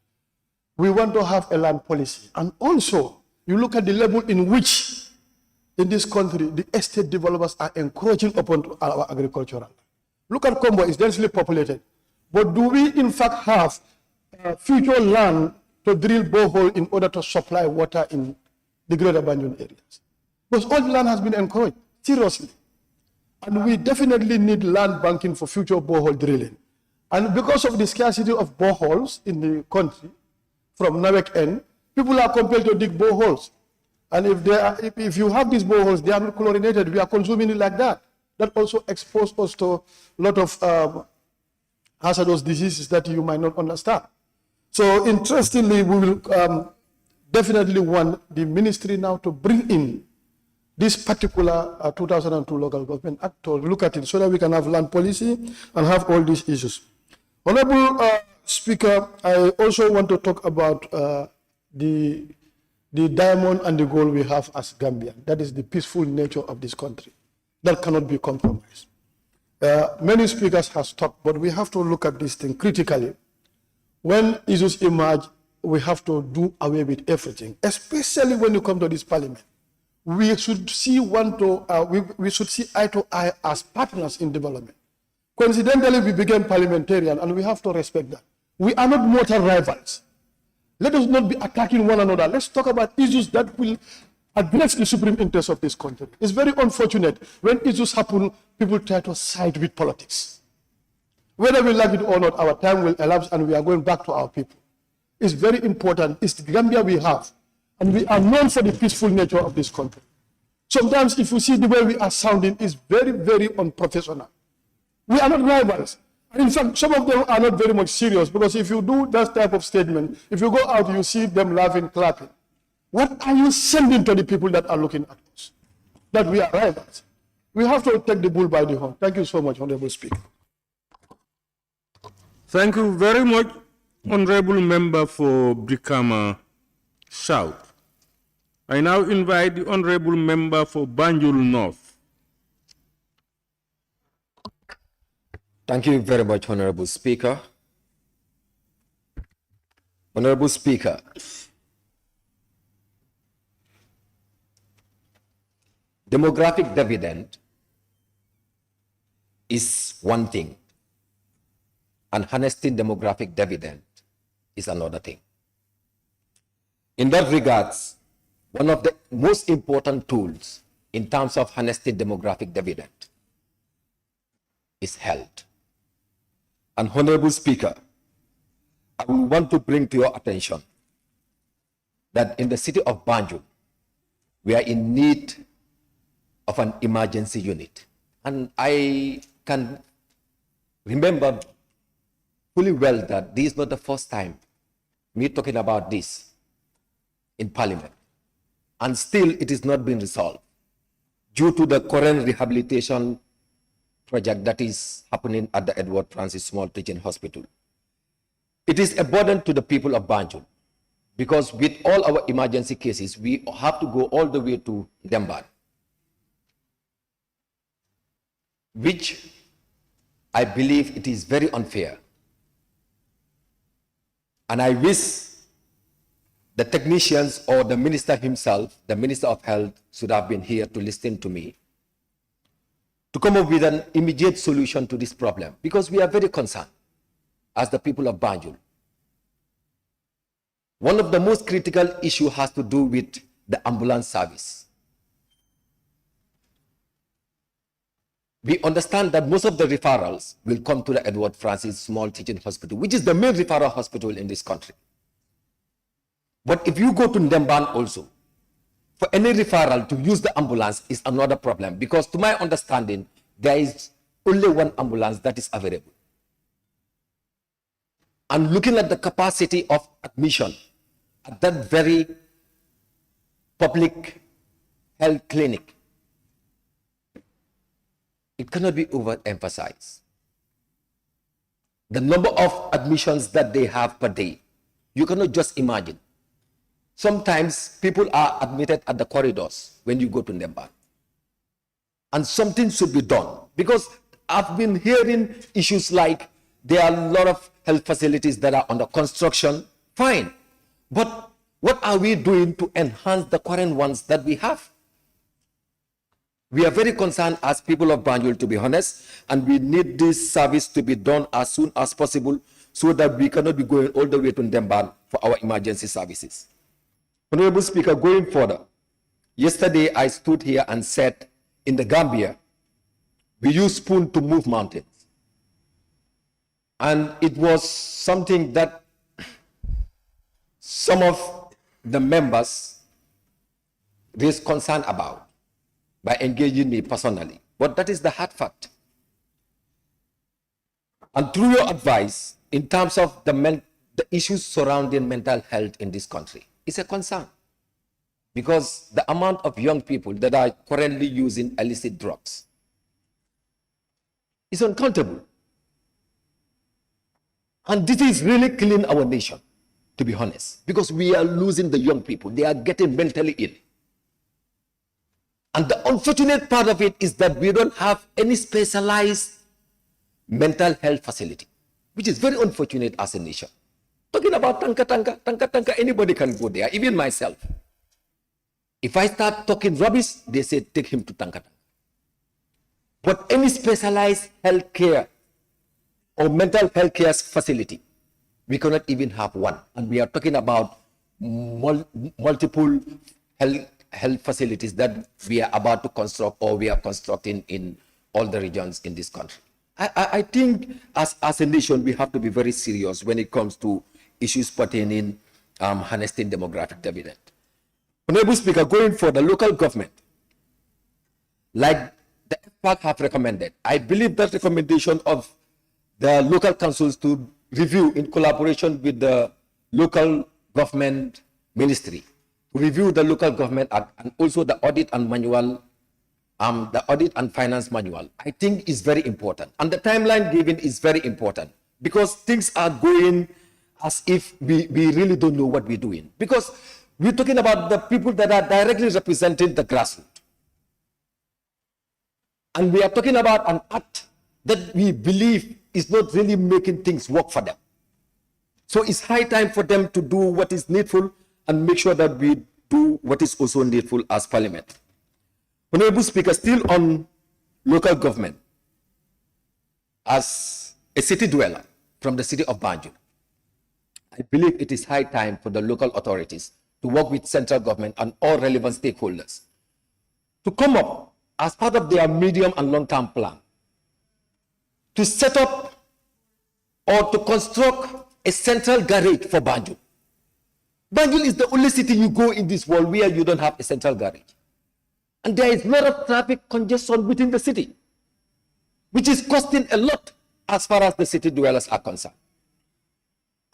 We want to have a land policy. And also, you look at the level in which, in this country, the estate developers are encroaching upon our agricultural land. Look at Combo, it's densely populated. But do we, in fact, have future land to drill borehole in order to supply water in the greater Banjul areas? Because all the land has been encroached, seriously. And we definitely need land banking for future borehole drilling. And because of the scarcity of boreholes in the country, from Nawek end, people are compelled to dig boreholes. And if you have these boreholes, they are not chlorinated, we are consuming it like that. That also exposes us to a lot of hazardous diseases that you might not understand. So interestingly, we will definitely want the ministry now to bring in this particular 2002 Local Government Act to look at it so that we can have land policy and have all these issues. Honorable Speaker, I also want to talk about the diamond and the gold we have as Gambian. That is the peaceful nature of this country. That cannot be compromised. Many speakers have talked, but we have to look at this thing critically. When issues emerge, we have to do away with everything, especially when you come to this parliament. We should see we should see eye to eye as partners in development. Coincidentally, we became parliamentarian, and we have to respect that. We are not mortal rivals. Let us not be attacking one another. Let's talk about issues that will address the supreme interest of this country. It's very unfortunate when issues happen, people try to side with politics. Whether we like it or not, our time will elapse and we are going back to our people. It's very important. It's the Gambia we have. And we are known for the peaceful nature of this country. Sometimes if you see the way we are sounding, it's very, very unprofessional. We are not rivals. And in fact, some of them are not very much serious, because if you do that type of statement, if you go out, you see them laughing, clapping. What are you sending to the people that are looking at us? That we are rivals. We have to take the bull by the horn. Thank you so much, Honorable Speaker. Thank you very much, Honorable Member for Brikama South. I now invite the Honorable Member for Banjul North. Thank you very much, Honorable Speaker. Honorable Speaker, demographic dividend is one thing, and harnessing demographic dividend is another thing. In that regards, one of the most important tools in terms of harnessing demographic dividend is health. And Honorable Speaker, I want to bring to your attention that in the city of Banjul, we are in need of an emergency unit. And I can remember fully well that this is not the first time me talking about this in Parliament. And still it is not being resolved due to the current rehabilitation project that is happening at the Edward Francis Small Teaching Hospital. It is a burden to the people of Banjul, because with all our emergency cases, we have to go all the way to Demban, which I believe it is very unfair. And I wish the technicians or the minister himself, the Minister of Health, should have been here to listen to me, to come up with an immediate solution to this problem, because we are very concerned as the people of Banjul. One of the most critical issues has to do with the ambulance service. We understand that most of the referrals will come to the Edward Francis Small Teaching Hospital, which is the main referral hospital in this country. But if you go to Ndemban also, for any referral to use the ambulance is another problem, because to my understanding, there is only one ambulance that is available. And looking at the capacity of admission at that very public health clinic. It cannot be overemphasized. The number of admissions that they have per day, you cannot just imagine. Sometimes people are admitted at the corridors when you go to Ndemba. And something should be done, because I've been hearing issues like there are a lot of health facilities that are under construction. Fine. But what are we doing to enhance the current ones that we have? We are very concerned as people of Banjul, to be honest, and we need this service to be done as soon as possible so that we cannot be going all the way to Ndemban for our emergency services. Honorable Speaker, going further, yesterday I stood here and said in the Gambia, we use spoon to move mountains. And it was something that some of the members raised concern about by engaging me personally. But that is the hard fact. And through your advice, in terms of the issues surrounding mental health in this country, it's a concern. Because the amount of young people that are currently using illicit drugs is uncountable. And this is really killing our nation, to be honest, because we are losing the young people. They are getting mentally ill. And the unfortunate part of it is that we don't have any specialized mental health facility, which is very unfortunate as a nation. Talking about tanka, anybody can go there, even myself. If I start talking rubbish, they say, take him to tanka. But any specialized health care or mental health care facility, we cannot even have one. And we are talking about multiple health facilities that we are about to construct or we are constructing in all the regions in this country. I think as a nation, we have to be very serious when it comes to issues pertaining harnessing demographic dividend. Honorable Speaker, going for the local government, like the FPAC have recommended, I believe that recommendation of the local councils to review in collaboration with the local government ministry, to review the local government act and also the audit and manual, the audit and finance manual, I think is very important. And the timeline given is very important because things are going as if we really don't know what we're doing. Because we're talking about the people that are directly representing the grassroots. And we are talking about an act that we believe is not really making things work for them. So it's high time for them to do what is needful and make sure that we do what is also needful as Parliament. Honorable Speaker, still on local government, as a city dweller from the city of Banjul, I believe it is high time for the local authorities to work with central government and all relevant stakeholders to come up as part of their medium and long-term plan to set up or to construct a central garage for Banjul. Banjul is the only city you go in this world where you don't have a central garage. And there is a lot of traffic congestion within the city, which is costing a lot as far as the city dwellers are concerned.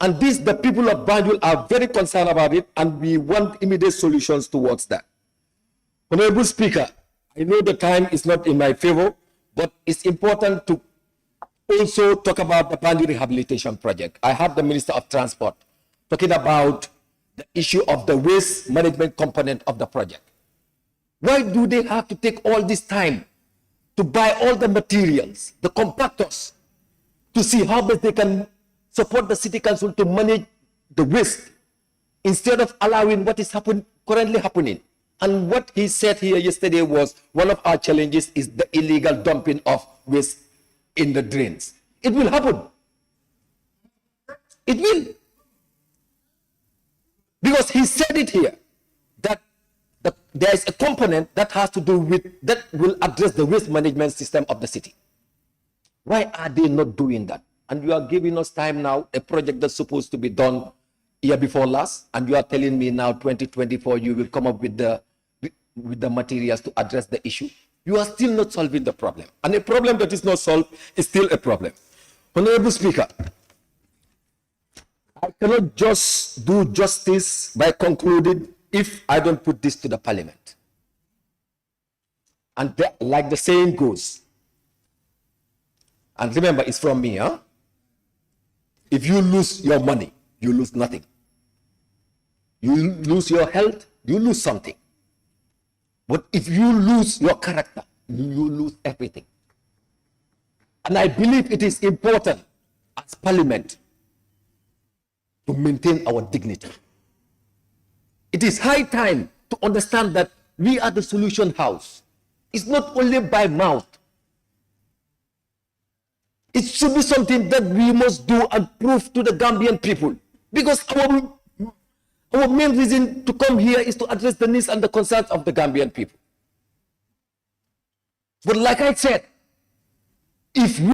And this, the people of Banjul are very concerned about it, and we want immediate solutions towards that. Honorable Speaker, I know the time is not in my favor, but it's important to also talk about the Banjul Rehabilitation Project. I have the Minister of Transport talking about the issue of the waste management component of the project. Why do they have to take all this time to buy all the materials, the compactors, to see how best they can support the city council to manage the waste instead of allowing what is currently happening? And what he said here yesterday was one of our challenges is the illegal dumping of waste in the drains. It will happen. It will. Because he said it here that there is a component that has to do with, that will address the waste management system of the city. Why are they not doing that? And you are giving us time now, a project that's supposed to be done year before last, and you are telling me now 2024 you will come up with the materials to address the issue. You are still not solving the problem. And a problem that is not solved is still a problem. Honorable Speaker, I cannot just do justice by concluding if I don't put this to the Parliament. And like the saying goes, and remember, it's from me, huh? If you lose your money, you lose nothing. You lose your health, you lose something. But if you lose your character, you lose everything. And I believe it is important as Parliament to maintain our dignity. It is high time to understand that we are the solution house. It's not only by mouth. It should be something that we must do and prove to the Gambian people. Because our main reason to come here is to address the needs and the concerns of the Gambian people. But like I said, if we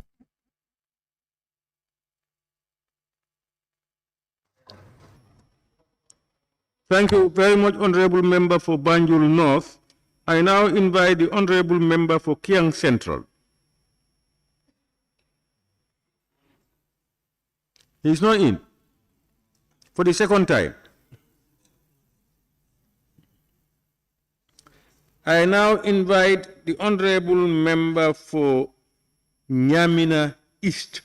Thank you very much, Honorable Member for Banjul North. I now invite the Honorable Member for Kiang Central. He's not in. For the second time. I now invite the Honorable Member for Niamina East.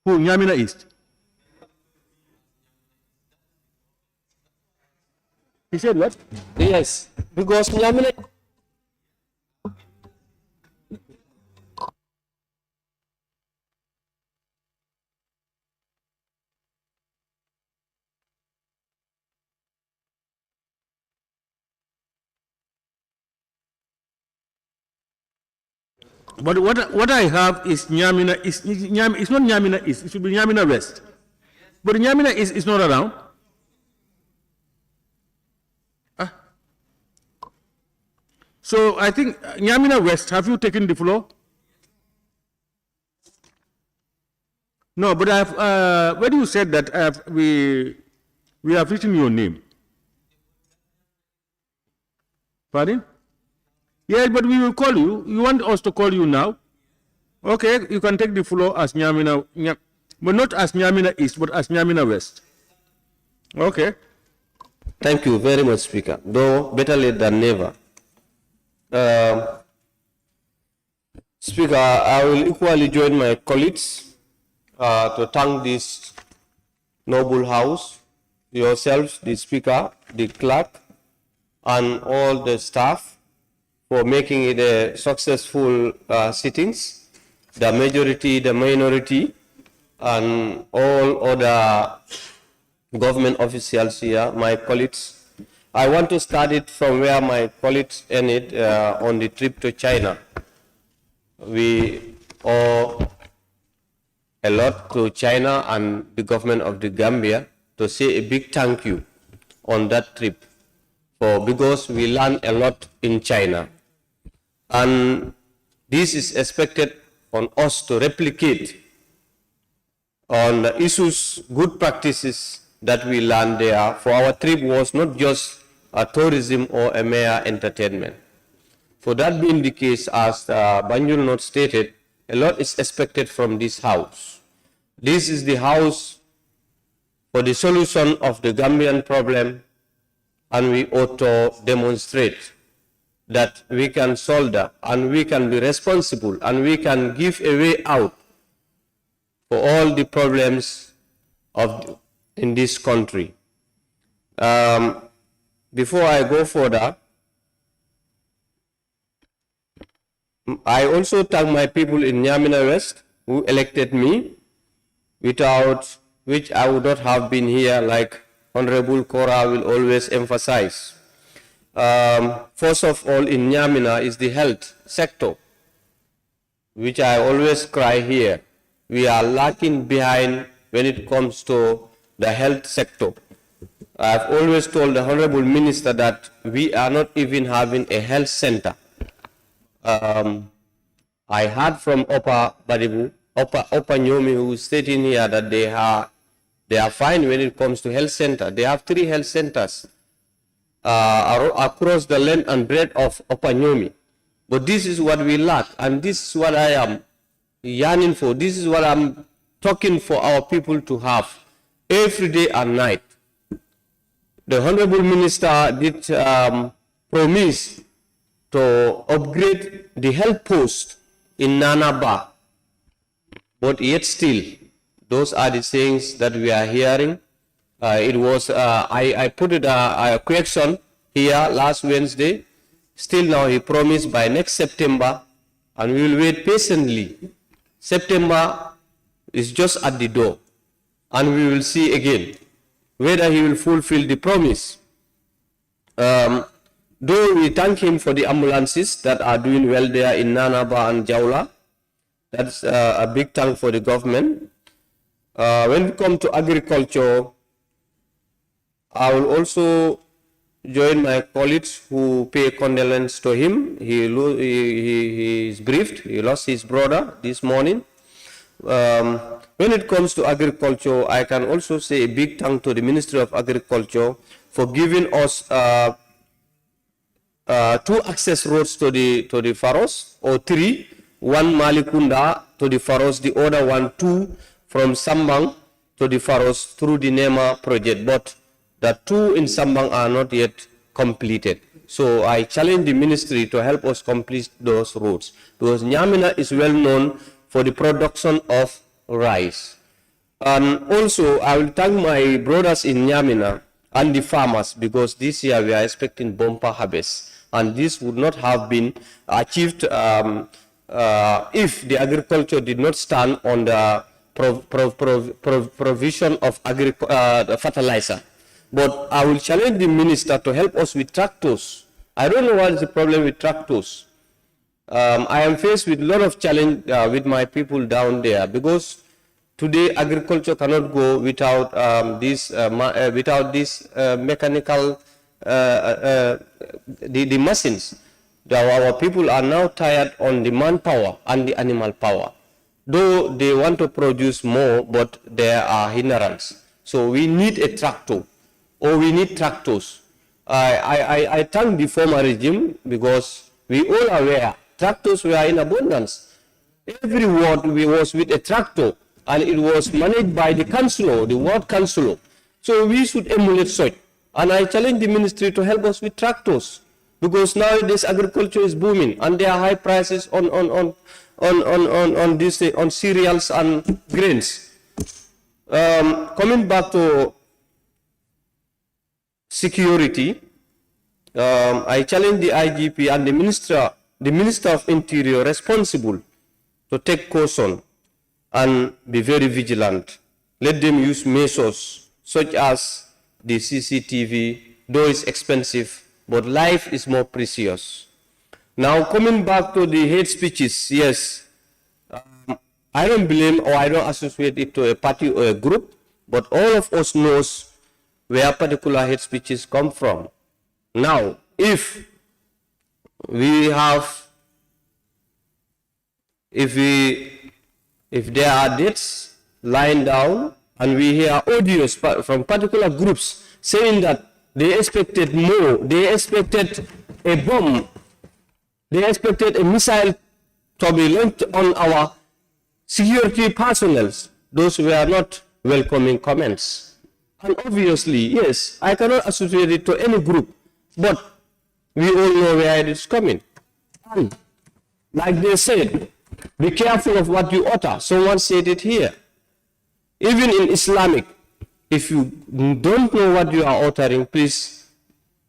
Who? Niamina East? He said what? Yes, because Niamina. But what I have is Niamina. It's not Niamina East. It should be Niamina West. But Niamina East is not around. So I think Niamina West. Have you taken the floor? No, but I've. When you said that, we have written your name. Pardon? Yes, but we will call you. You want us to call you now? Okay, you can take the floor as Niamina, but not as Niamina East, but as Niamina West. Okay. Thank you very much, Speaker. Though better late than never. Speaker, I will equally join my colleagues to thank this noble house, yourselves, the Speaker, the clerk, and all the staff for making it a successful sittings, the majority, the minority, and all other government officials here, my colleagues. I want to start it from where my colleagues ended on the trip to China. We owe a lot to China and the government of the Gambia to say a big thank you on that trip, because we learned a lot in China. And this is expected on us to replicate on the issues, good practices that we learned there. For our trip was not just a tourism or a mere entertainment. For that being the case, as Banjul North stated, a lot is expected from this house. This is the house for the solution of the Gambian problem, and we ought to demonstrate that we can solder and we can be responsible and we can give a way out for all the problems in this country. Before I go further, I also thank my people in Niamina West who elected me, without which I would not have been here, like Honorable Cora will always emphasize. First of all, in Niamina is the health sector, which I always cry here. We are lacking behind when it comes to the health sector. I've always told the Honorable Minister that we are not even having a health center. I heard from Upper Nyomi, who is stating here that they are fine when it comes to health center. They have 3 health centers across the length and breadth of Upper Nyomi. But this is what we lack, and this is what I am yearning for. This is what I'm talking for our people to have every day and night. The Honorable Minister did promised to upgrade the health post in Nanaba, but yet still, those are the things that we are hearing. I put it a question here last Wednesday. Still now he promised by next September, and we will wait patiently. September is just at the door, and we will see again whether he will fulfill the promise. Though we thank him for the ambulances that are doing well there in Nanaba and Jaula, that's a big thank for the government. When we come to agriculture, I will also join my colleagues who pay condolence to him. He is briefed. He lost his brother this morning. When it comes to agriculture, I can also say a big thank to the Ministry of Agriculture for giving us 2 access roads to the Faros, or 3. One Malikunda to the Faros, the other one 2 from Sambang to the Faros through the NEMA project. But the 2 in Sambang are not yet completed. So I challenge the ministry to help us complete those roads, because Nyamina is well known for the production of rice. And also I will thank my brothers in Nyamina and the farmers, because this year we are expecting bumper harvest, and this would not have been achieved if the agriculture did not stand on the provision of fertilizer. But I will challenge the minister to help us with tractors. I don't know what is the problem with tractors. I am faced with a lot of challenge with my people down there, because today agriculture cannot go without this mechanical the machines. Our people are now tired on the manpower and the animal power. Though they want to produce more, but there are hindrances. So we need a tractor, or we need tractors. I thank the former regime, because we all are aware tractors were in abundance. Every ward was with a tractor, and it was managed by the councillor, the ward councillor. So we should emulate such. And I challenge the ministry to help us with tractors, because nowadays agriculture is booming, and there are high prices on cereals and grains. Coming back to security, I challenge the IGP and the Minister of Interior responsible to take caution and be very vigilant. Let them use measures such as the CCTV, though it's expensive, but life is more precious. Now, coming back to the hate speeches, yes, I don't blame or I don't associate it to a party or a group, but all of us knows where particular hate speeches come from. Now, if there are dates lying down and we hear audios from particular groups saying that they expected more, they expected a bomb, they expected a missile to be launched on our security personnel, those were not welcoming comments. And obviously, yes, I cannot associate it to any group, but we all know where it is coming. And like they said, be careful of what you utter. Someone said it here. Even in Islamic, if you don't know what you are uttering, please,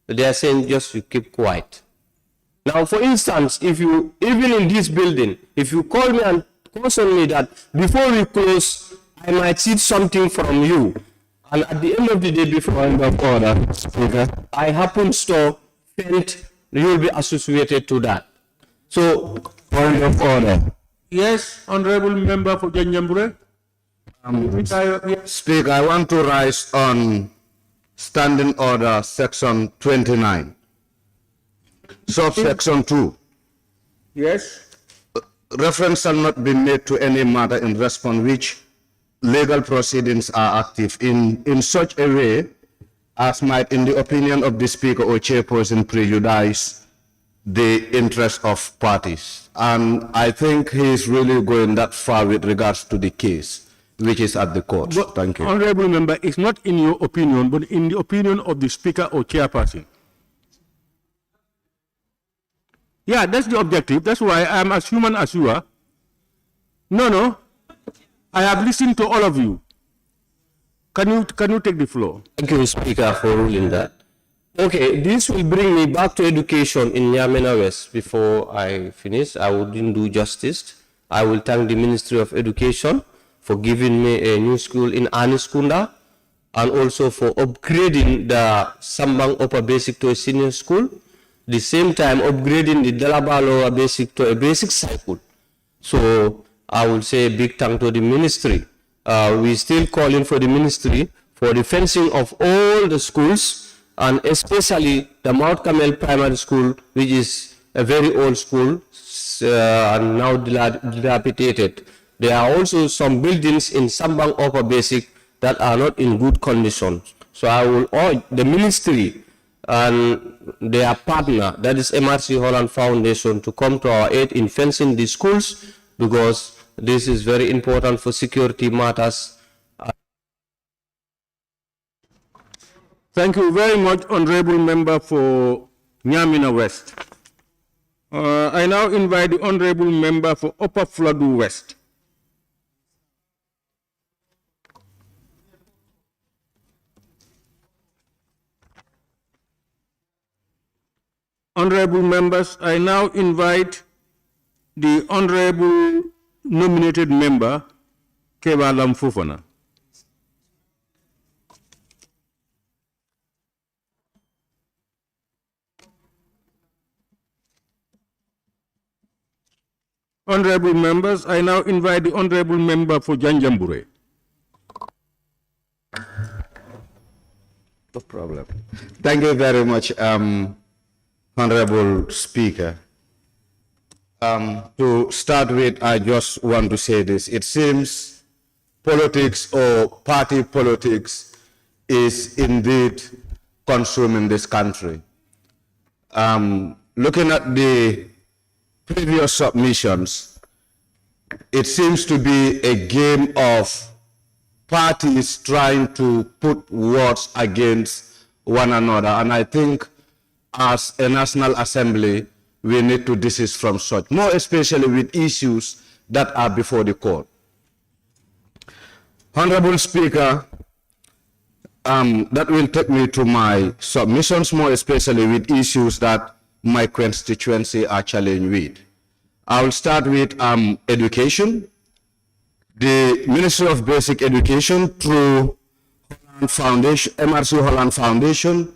they are saying just you keep quiet. Now, for instance, if you, even in this building, if you call me and caution me that before we close, I might see something from you, and at the end of the day, before I end of order, I happen to faint, you will be associated to that. So, point of order. Yes, Honorable Member for Janjambure. Speaker, I want to rise on Standing Order Section 29, subsection 2. Yes. Reference shall not be made to any matter in response which legal proceedings are active in such a way as might, in the opinion of the Speaker or Chairperson, prejudice the interest of parties. And I think he is really going that far with regards to the case, which is at the court. But, thank you. Honorable Member, it's not in your opinion, but in the opinion of the Speaker or Chairperson. Yeah, that's the objective. That's why I'm as human as you are. No. I have listened to all of you. Can you take the floor? Thank you, Speaker, for ruling that. Okay, this will bring me back to education in Nyamena West. Before I finish, I wouldn't do justice. I will thank the Ministry of Education for giving me a new school in Aniskunda, and also for upgrading the Sambang Upper Basic to a senior school. The same time upgrading the Dalaba Lower Basic to a basic cycle. So I will say a big thank to the ministry. We still calling for the ministry for the fencing of all the schools, and especially the Mount Carmel Primary School, which is a very old school and now dilapidated. There are also some buildings in Sambang Upper Basic that are not in good condition. So I will urge the ministry and their partner, that is MRC Holland Foundation, to come to our aid in fencing the schools, because this is very important for security matters. Thank you very much, Honorable Member for Nyamena West. I now invite the Honorable Member for Upper Floodou West. Honorable members, I now invite the Honorable nominated member, Keba Lamfufana. Honorable members, I now invite the Honorable member for Janjambure. No problem. Thank you very much, Honorable Speaker. To start with, I just want to say this. It seems politics or party politics is indeed consuming this country. Looking at the previous submissions, it seems to be a game of parties trying to put words against one another. And I think as a National Assembly, we need to desist from such, more especially with issues that are before the court. Honorable Speaker, that will take me to my submissions, more especially with issues that my constituency are challenged with. I will start with education. The Ministry of Basic Education through Holland Foundation, MRC Holland Foundation,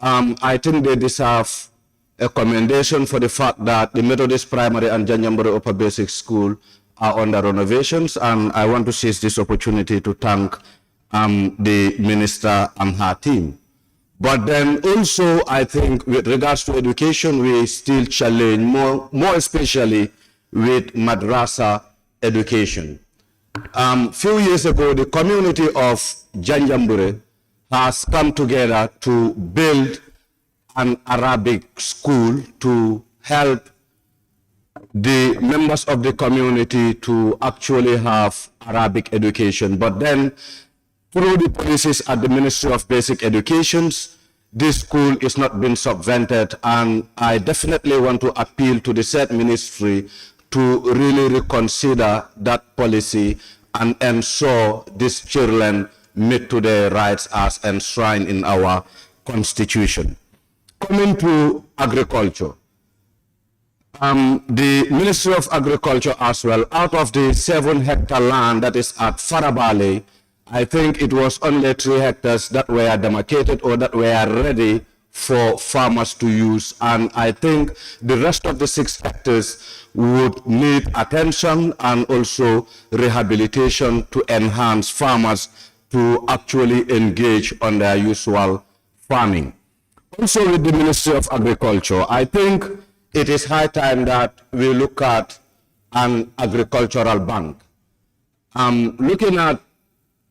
I think they deserve a commendation for the fact that the Methodist Primary and Janjambure Upper Basic School are under renovations, and I want to seize this opportunity to thank the minister and her team. But then also, I think with regards to education, we still challenge more especially with madrasa education. Few years ago, the community of Janjambure has come together to build an Arabic school to help the members of the community to actually have Arabic education. But then through the policies at the Ministry of Basic Education, this school is not being subvented, and I definitely want to appeal to the said ministry to really reconsider that policy and ensure these children meet to their rights as enshrined in our Constitution. Coming to agriculture, the Ministry of Agriculture as well, out of the 7-hectare land that is at Farabale, I think it was only 3 hectares that were demarcated or that were ready for farmers to use. And I think the rest of the 6 hectares would need attention and also rehabilitation to enhance farmers to actually engage on their usual farming. Also with the Ministry of Agriculture, I think it is high time that we look at an agricultural bank. Looking at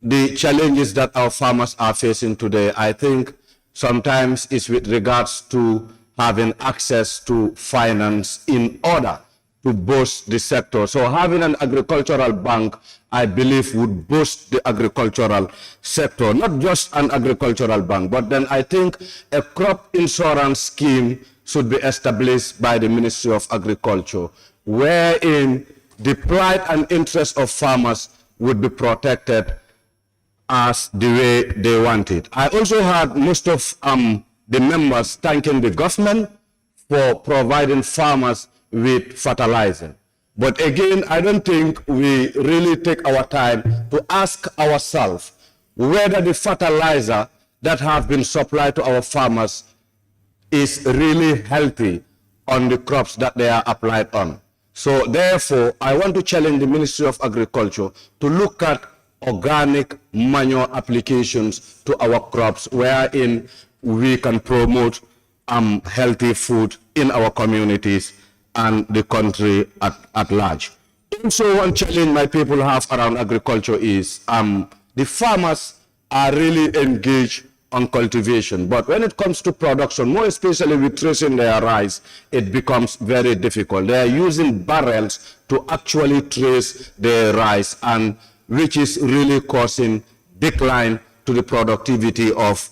the challenges that our farmers are facing today, I think sometimes it's with regards to having access to finance in order to boost the sector. So having an agricultural bank, I believe, would boost the agricultural sector, not just an agricultural bank, but then I think a crop insurance scheme should be established by the Ministry of Agriculture, wherein the pride and interest of farmers would be protected as the way they want it. I also heard most of the members thanking the government for providing farmers with fertilizer. But again, I don't think we really take our time to ask ourselves whether the fertilizer that have been supplied to our farmers is really healthy on the crops that they are applied on. So therefore, I want to challenge the Ministry of Agriculture to look at organic manure applications to our crops, wherein we can promote healthy food in our communities and the country at large. Also, one challenge my people have around agriculture is the farmers are really engaged on cultivation, but when it comes to production, more especially with tracing their rice, it becomes very difficult. They are using barrels to actually trace their rice, and which is really causing decline to the productivity of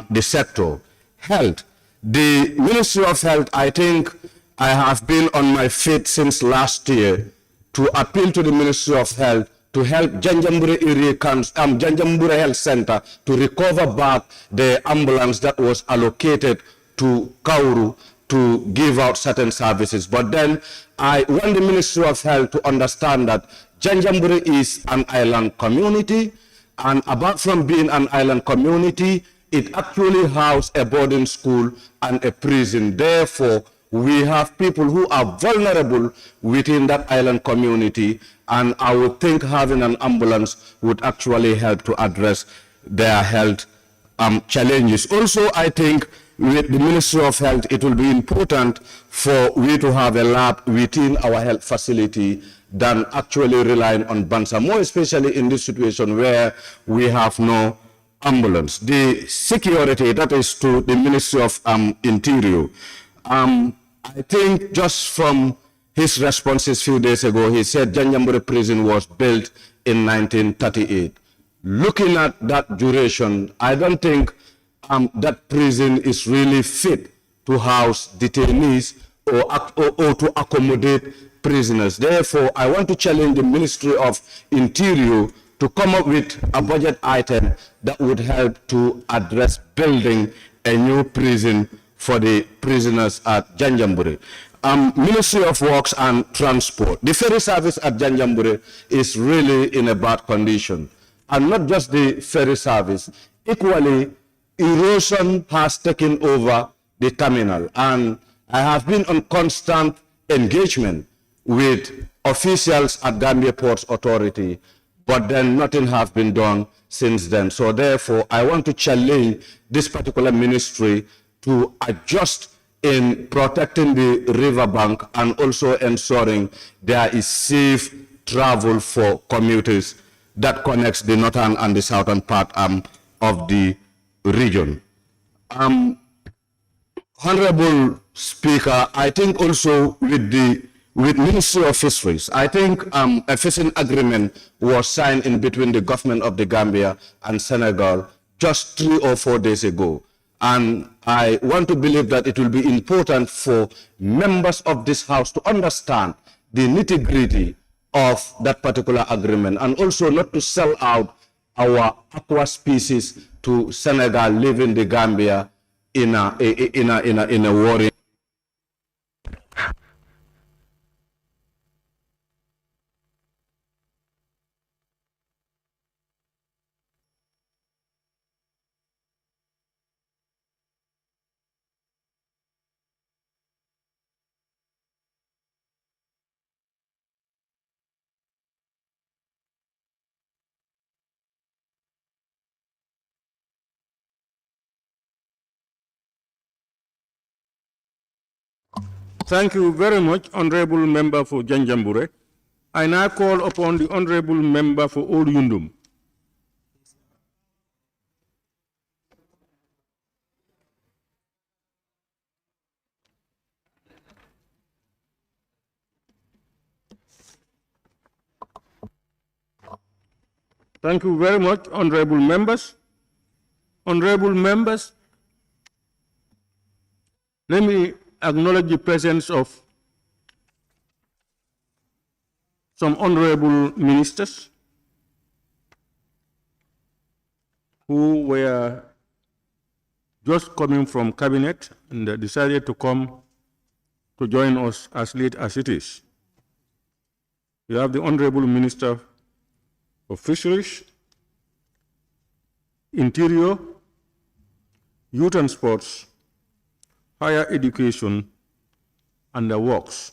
the sector. Health. The Ministry of Health, I think I have been on my feet since last year to appeal to the Ministry of Health to help Janjambure Health Center to recover back the ambulance that was allocated to Kauru to give out certain services. But then I want the Ministry of Health to understand that Janjambure is an island community, and apart from being an island community, it actually houses a boarding school and a prison. Therefore, we have people who are vulnerable within that island community, and I would think having an ambulance would actually help to address their health challenges. Also, I think with the Ministry of Health, it will be important for we to have a lab within our health facility than actually relying on Bansa, more especially in this situation where we have no ambulance. The security, that is to the Ministry of Interior. I think just from his responses a few days ago, he said Janjambure prison was built in 1938. Looking at that duration, I don't think that prison is really fit to house detainees or to accommodate prisoners. Therefore, I want to challenge the Ministry of Interior to come up with a budget item that would help to address building a new prison for the prisoners at Janjambure. Ministry of Works and Transport. The ferry service at Janjambure is really in a bad condition. And not just the ferry service, equally, erosion has taken over the terminal. And I have been on constant engagement with officials at Gambia Ports Authority, but then nothing has been done since then. So therefore, I want to challenge this particular ministry to adjust in protecting the riverbank and also ensuring there is safe travel for commuters that connects the northern and the southern part of the region. Honorable Speaker, I think also with Ministry of Fisheries, I think a fishing agreement was signed in between the government of the Gambia and Senegal just 3 or 4 days ago. And I want to believe that it will be important for members of this House to understand the nitty-gritty of that particular agreement, and also not to sell out our aqua species to Senegal, leaving the Gambia in a worry. Thank you very much, Honorable Member for Janjambure. I now call upon the Honorable Member for Old Yundum. Thank you very much, Honorable Members. Honorable Members, Let me acknowledge the presence of some honorable ministers who were just coming from cabinet and decided to come to join us as late as it is. We have the Honorable Minister of Fisheries, Interior, Youth and Sports, Higher Education, and the Works.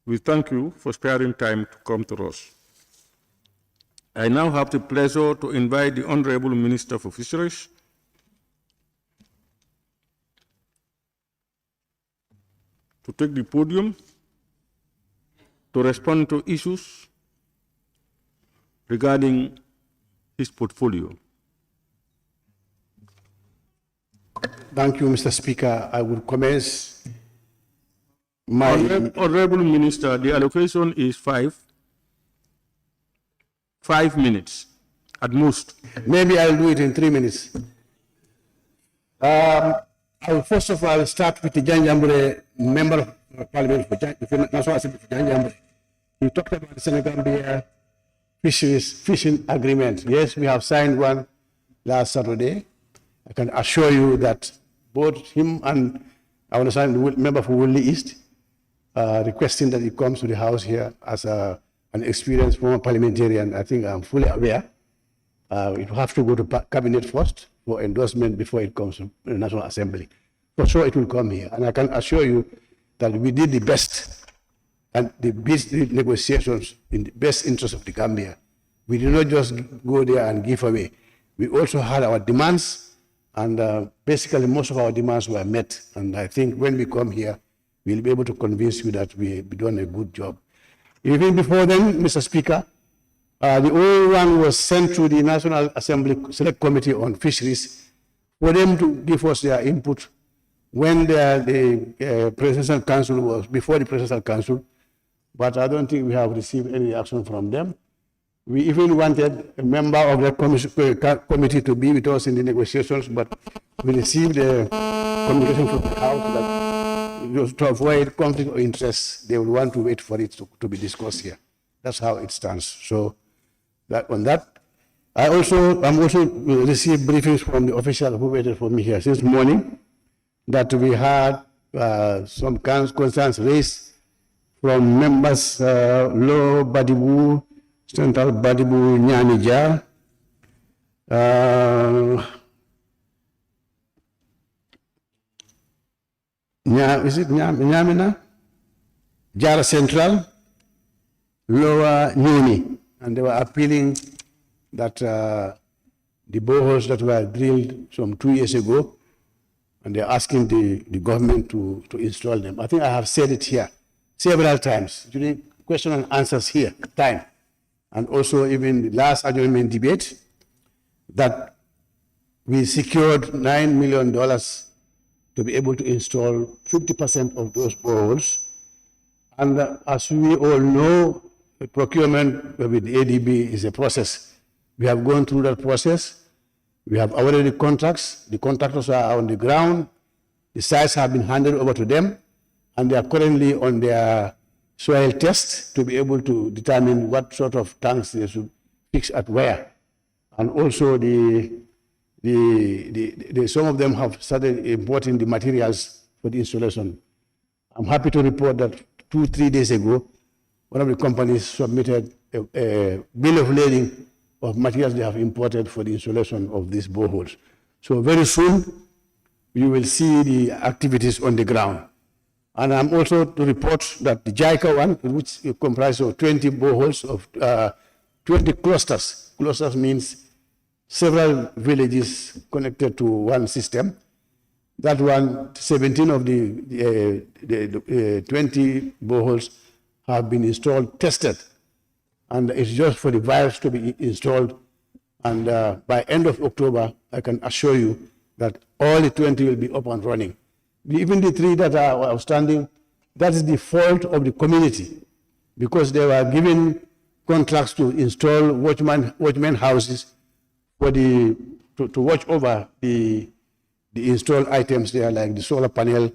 We thank you for sparing time to come to us. I now have the pleasure to invite the Honorable Minister for Fisheries to take the podium to respond to issues regarding his portfolio. Thank you, Mr. Speaker. I will commence my... Honorable Minister, the allocation is five minutes at most. Maybe I'll do it in 3 minutes. I will first of all start with the Janjambure Member of Parliament for National Assembly for Janjambure. He talked about the Senegambia fishing agreement. Yes, we have signed one last Saturday. I can assure you that both him and I understand the member for Woodley East requesting that he comes to the House here as an experienced former parliamentarian. I think I'm fully aware. It will have to go to cabinet first for endorsement before it comes to the National Assembly. For sure it will come here. And I can assure you that we did the best and the best negotiations in the best interest of the Gambia. We did not just go there and give away. We also had our demands, and basically most of our demands were met. And I think when we come here, we'll be able to convince you that we've done a good job. Even before then, Mr. Speaker, the old one was sent to the National Assembly Select Committee on Fisheries for them to give us their input when the Presidential Council was, before the Presidential Council, but I don't think we have received any action from them. We even wanted a member of the committee to be with us in the negotiations, but we received a communication from the House that to avoid conflict of interest, they would want to wait for it to be discussed here. That's how it stands. So that on that, I'm also received briefings from the official who waited for me here since morning that we had some concerns raised from members Low Badibu, Central Badibu, Nianija, is it Nyamina? Jara Central, Lower Nuni, and they were appealing that the boreholes that were drilled some 2 years ago, and they're asking the government to install them. I think I have said it here several times during question and answers here, and also even the last adjournment debate, that we secured $9 million to be able to install 50% of those boreholes. And as we all know, the procurement with the ADB is a process. We have gone through that process. We have awarded the contracts. The contractors are on the ground. The sites have been handed over to them, and they are currently on their soil test to be able to determine what sort of tanks they should fix at where. And also some of them have started importing the materials for the installation. I'm happy to report that 2-3 days ago, one of the companies submitted a bill of lading of materials they have imported for the installation of these boreholes. So very soon, you will see the activities on the ground. And I'm also to report that the JICA one, which comprises of 20 boreholes of 20 clusters. Clusters means several villages connected to one system. That one, 17 of the 20 boreholes have been installed, tested, and it's just for the valves to be installed. And by end of October, I can assure you that all the 20 will be up and running. Even the 3 that are outstanding, that is the fault of the community, because they were given contracts to install watchman houses for to watch over the the installed items there, like the solar panel,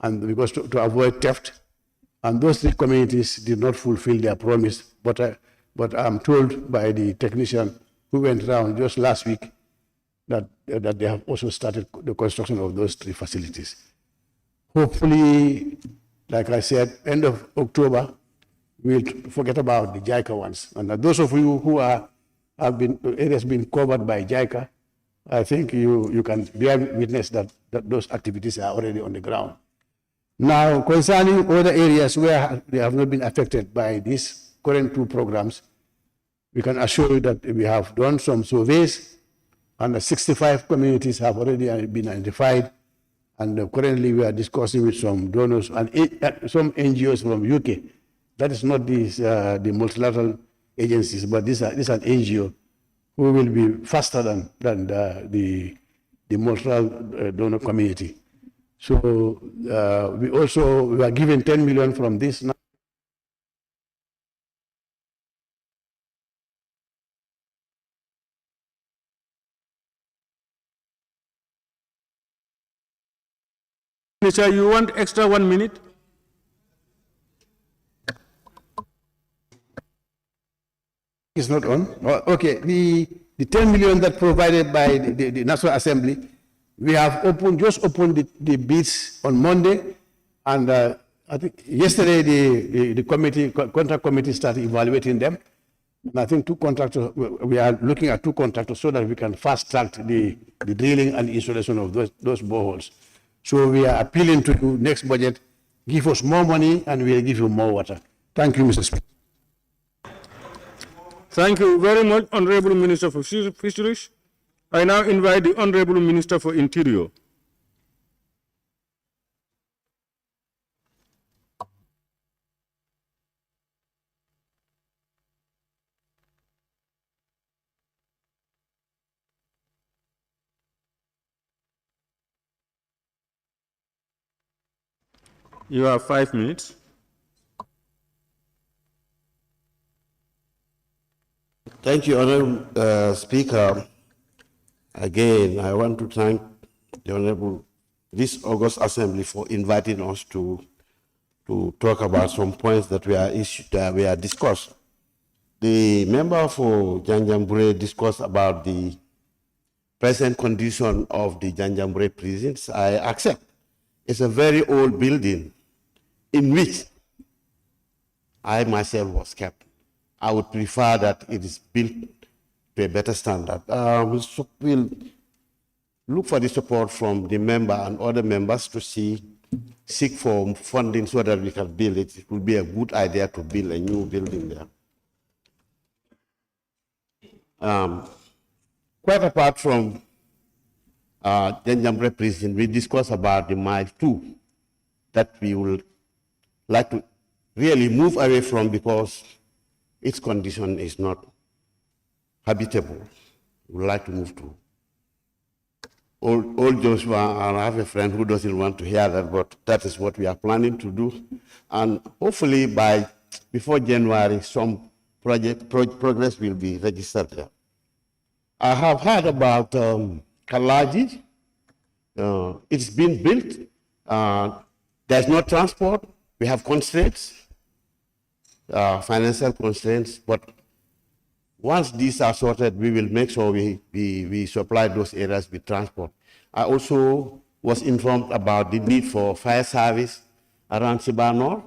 and because to avoid theft. And those 3 communities did not fulfill their promise, but I'm told by the technician who went around just last week that they have also started the construction of those 3 facilities. Hopefully, like I said, end of October, we'll forget about the JICA ones. And those of you who it has been covered by JICA, I think you can bear witness that those activities are already on the ground. Now, concerning other areas where they have not been affected by these current 2 programs, we can assure you that we have done some surveys, and 65 communities have already been identified. And currently we are discussing with some donors and some NGOs from UK. That is not the multilateral agencies, but this is an NGO who will be faster than the multilateral donor community. So we are given 10 million from this now. Minister, you want extra 1 minute? It's not on. Oh, okay, the 10 million that provided by the National Assembly, we have just opened the bids on Monday, and I think yesterday the contract committee started evaluating them. And I think 2 contractors, we are looking at 2 contractors so that we can fast track the drilling and installation of those boreholes. So we are appealing to you next budget, give us more money and we'll give you more water. Thank you, Mr. Speaker. Thank you very much, Honorable Minister for Fisheries. I now invite the Honorable Minister for Interior. You have 5 minutes. Thank you, Honorable Speaker. Again, I want to thank the Honorable, this August Assembly for inviting us to talk about some points that we are discussed. The member for Janjanbureh discussed about the present condition of the Janjanbureh prisons. I accept. It's a very old building in which I myself was kept. I would prefer that it is built to a better standard. We'll look for the support from the member and other members to seek for funding so that we can build it. It would be a good idea to build a new building there. Quite apart from Janjanbureh prison, we discussed about the Mile 2 that we would like to really move away from because its condition is not habitable. We would like to move to Old Joshua, and I have a friend who doesn't want to hear that, but that is what we are planning to do. And hopefully before January, some progress will be registered there. I have heard about Alagie. It's been built. There's no transport. We have constraints, financial constraints, but once these are sorted, we will make sure we supply those areas with transport. I also was informed about the need for fire service around Sibanor.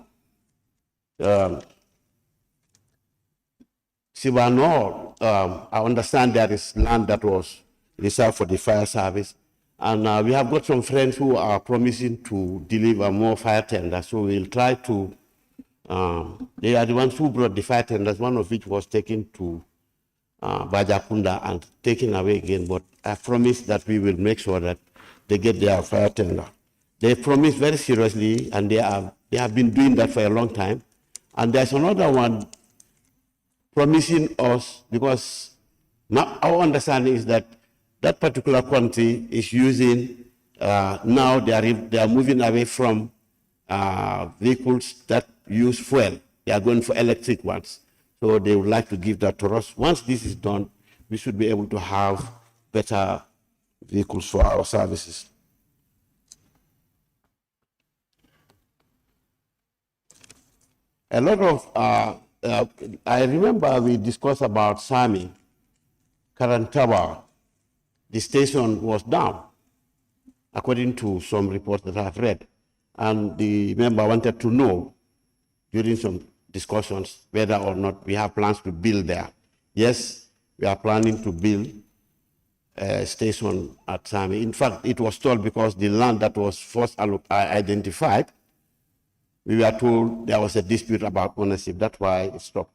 Sibanor, I understand there is land that was reserved for the fire service. And we have got some friends who are promising to deliver more fire tenders. So we'll try to, they are the ones who brought the fire tenders, one of which was taken to Bajakunda and taken away again. But I promise that we will make sure that they get their fire tender. They promised very seriously, and they have been doing that for a long time. And there's another one promising us, because now our understanding is that that particular country is using, now they are moving away from vehicles that use fuel. They are going for electric ones. So they would like to give that to us. Once this is done, we should be able to have better vehicles for our services. A lot of, I remember we discussed about Sami, Karantaba. The station was down, according to some reports that I've read. And the member wanted to know during some discussions whether or not we have plans to build there. Yes, we are planning to build a station at Sami. In fact, it was told because the land that was first identified, we were told there was a dispute about ownership. That's why it stopped.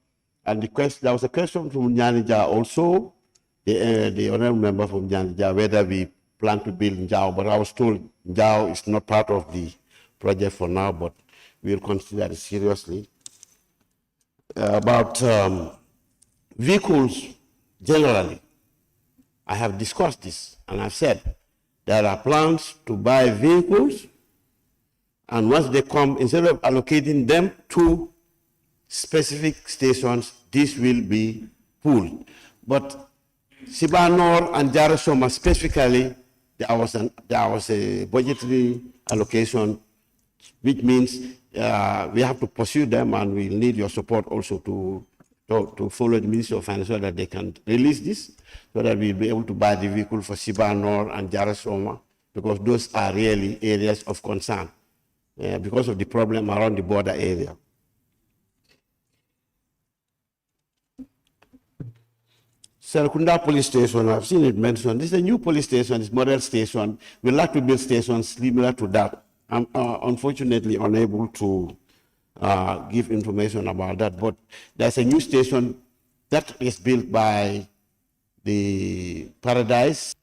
And there was a question from Nianija also, the honorable member from Nianija, whether we plan to build Njao, but I was told Njao is not part of the project for now, but we'll consider it seriously. About vehicles generally, I have discussed this, and I've said there are plans to buy vehicles, and once they come, instead of allocating them to specific stations, this will be pooled. But Sibanor and Jarasoma specifically, there was a budgetary allocation, which means we have to pursue them, and we'll need your support also to follow the Ministry of Finance so that they can release this, so that we'll be able to buy the vehicle for Sibanor and Jarasoma, because those are really areas of concern because of the problem around the border area. Serakunda Police Station, I've seen it mentioned. This is a new police station, it's a model station. We'd like to build stations similar to that. I'm unfortunately unable to give information about that, but there's a new station that is built by the Paradise.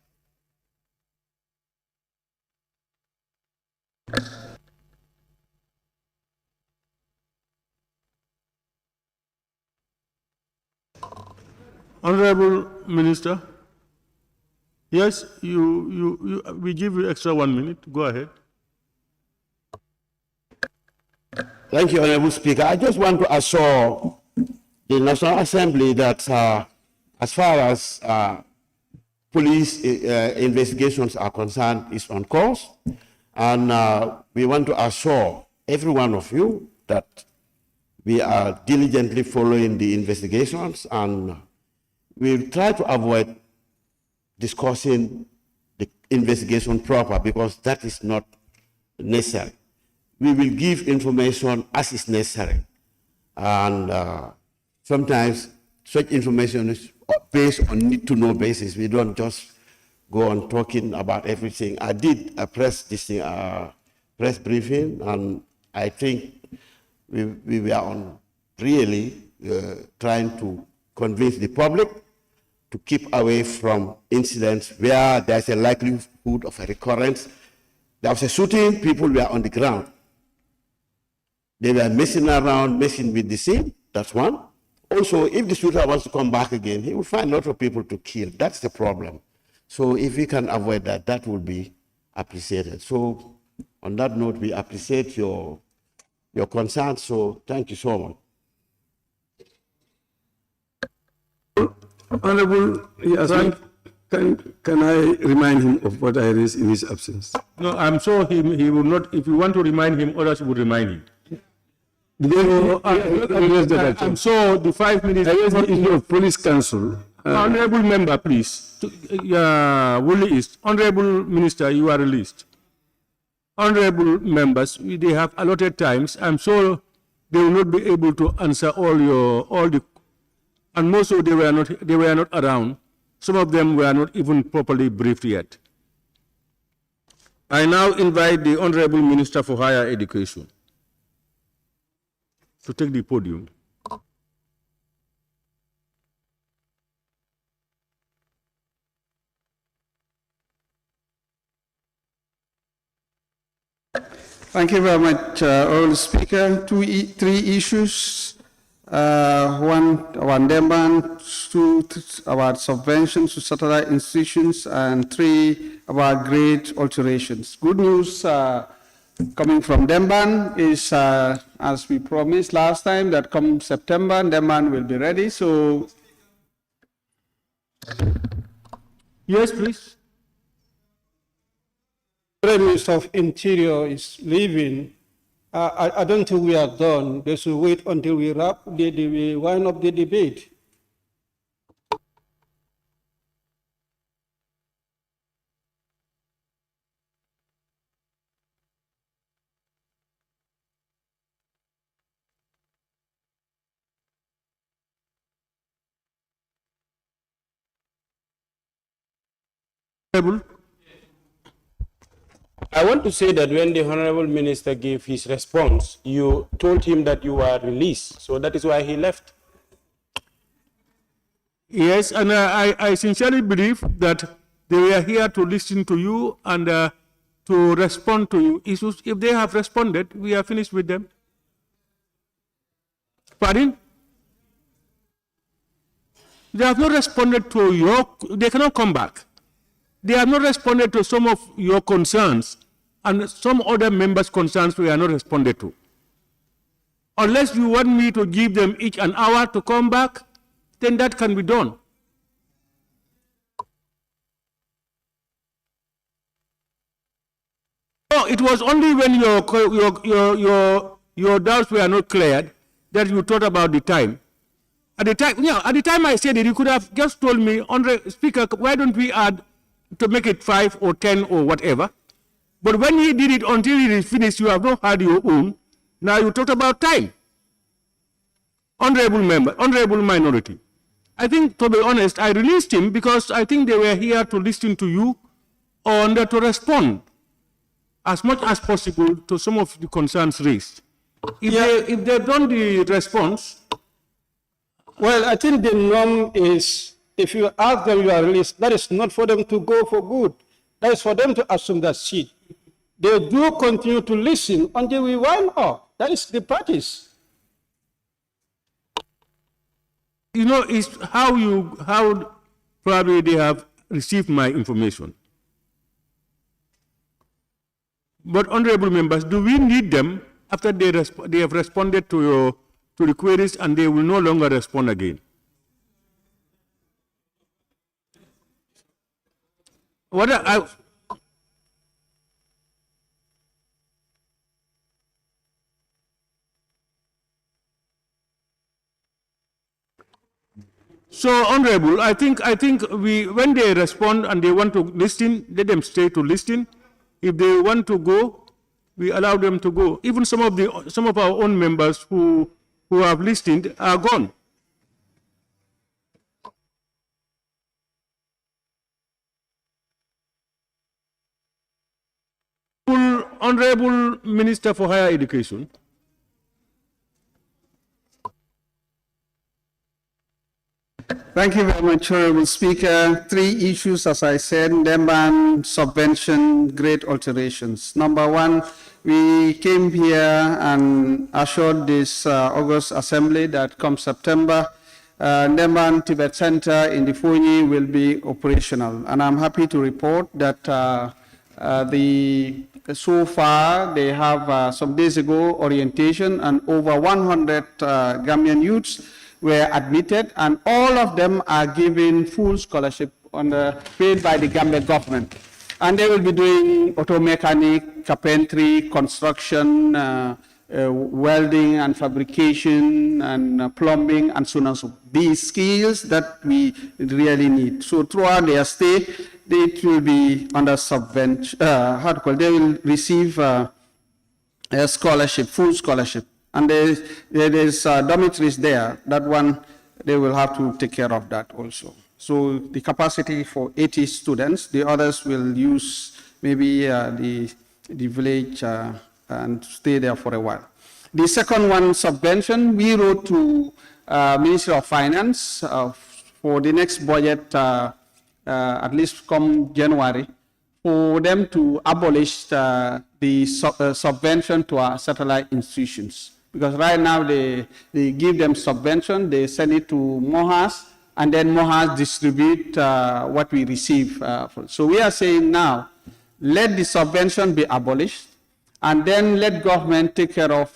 Honorable Minister, yes, we give you extra 1 minute. Go ahead. Thank you, Honorable Speaker. I just want to assure the National Assembly that as far as police investigations are concerned, is on course. And we want to assure every one of you that we are diligently following the investigations, and we'll try to avoid discussing the investigation proper, because that is not necessary. We will give information as is necessary. And sometimes such information is based on need-to-know basis. We don't just go on talking about everything. I did a press briefing, and I think we were on really trying to convince the public to keep away from incidents where there's a likelihood of a recurrence. There was a shooting, people were on the ground. They were messing around, messing with the scene, that's one. Also, if the shooter wants to come back again, he will find a lot of people to kill. That's the problem. So if we can avoid that, that would be appreciated. So on that note, we appreciate your concern, so thank you so much. Honorable, can I remind him of what I raised in his absence? No, I'm sure he will not. If you want to remind him, others will remind him. I'm sure the 5 minutes. I raised the issue of police council. Honorable member, please. Woolley East. Honorable Minister, you are released. Honorable members, they have allotted times. I'm sure they will not be able to answer all the. And most of them they were not around. Some of them were not even properly briefed yet. I now invite the Honorable Minister for Higher Education to take the podium. Thank you very much, Honorable Speaker. Three issues. One about Demban, two about subventions to satellite institutions, and three about grade alterations. Good news coming from Demban is, as we promised last time, that come September, Demban will be ready. So, yes, please. Prime Minister of Interior is leaving, I don't think we are done. They should wait until we we wind up the debate. I want to say that when the Honorable Minister gave his response, you told him that you were released. So that is why he left. Yes, and I sincerely believe that they were here to listen to you and to respond to your issues. If they have responded, we are finished with them. Pardon? They have not responded to your, they cannot come back. They have not responded to some of your concerns, and some other members' concerns we are not responded to. Unless you want me to give them each an hour to come back, then that can be done. No, it was only when your doubts were not cleared that you thought about the time. At the time I said it, you could have just told me, Speaker, why don't we add to make it 5 or 10 or whatever. But when he did it until it is finished, you have not had your own. Now you talk about time. Honorable member, honorable minority. I think, to be honest, I released him because I think they were here to listen to you and to respond as much as possible to some of the concerns raised. If they've done the response. Well, I think the norm is, if you ask them you are released, that is not for them to go for good. That is for them to assume that seat. They do continue to listen until we wind up. That is the practice. You know, it's how probably they have received my information. But honorable members, do we need them after they have responded to the queries and they will no longer respond again? So, honorable, I think when they respond and they want to listen, let them stay to listen. If they want to go, we allow them to go. Even some of our own members who have listened are gone. Honorable Minister for Higher Education. Thank you very much, Honorable Speaker. 3 issues, as I said, demand, subvention, grade alterations. Number 1, we came here and assured this August Assembly that come September, Nemban Tibet Center in the Fonyi will be operational. And I'm happy to report that so far they have some days ago orientation, and over 100 Gambian youths were admitted, and all of them are given full scholarship paid by the Gambian government. And they will be doing auto mechanic, carpentry, construction, welding and fabrication, and plumbing, and so on and so forth. These skills that we really need. So throughout their stay, they will be under subvention, they will receive a scholarship, full scholarship. And there's dormitories there. That one, they will have to take care of that also. So the capacity for 80 students, the others will use maybe the village and stay there for a while. The second one, subvention, we wrote to Ministry of Finance for the next budget, at least come January, for them to abolish the subvention to our satellite institutions. Because right now they give them subvention, they send it to MOHAS, and then MOHAS distribute what we receive. So we are saying now, let the subvention be abolished, and then let government take care of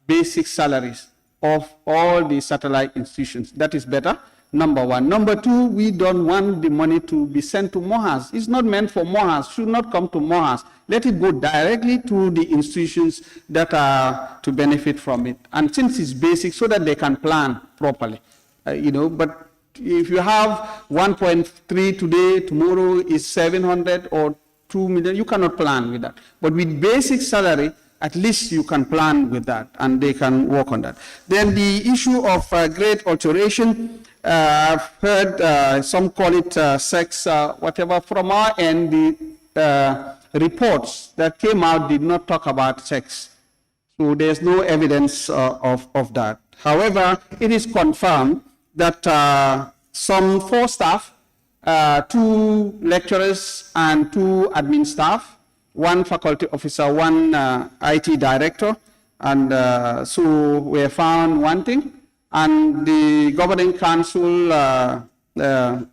basic salaries of all the satellite institutions. That is better number one. Number two, we don't want the money to be sent to Mohas. It's not meant for Mohas, should not come to Mohas. Let it go directly to the institutions that are to benefit from it. And since it's basic, so that they can plan properly, but if you have 1.3 today, tomorrow is 700 or 2 million, you cannot plan with that. But with basic salary, at least you can plan with that, and they can work on that. Then the issue of grade alteration, I've heard some call it sex, whatever. From our end, the reports that came out did not talk about sex. So there's no evidence of that. However, it is confirmed that some 4 staff, 2 lecturers and 2 admin staff, 1 faculty officer, 1 IT director, and so we found wanting. And the governing council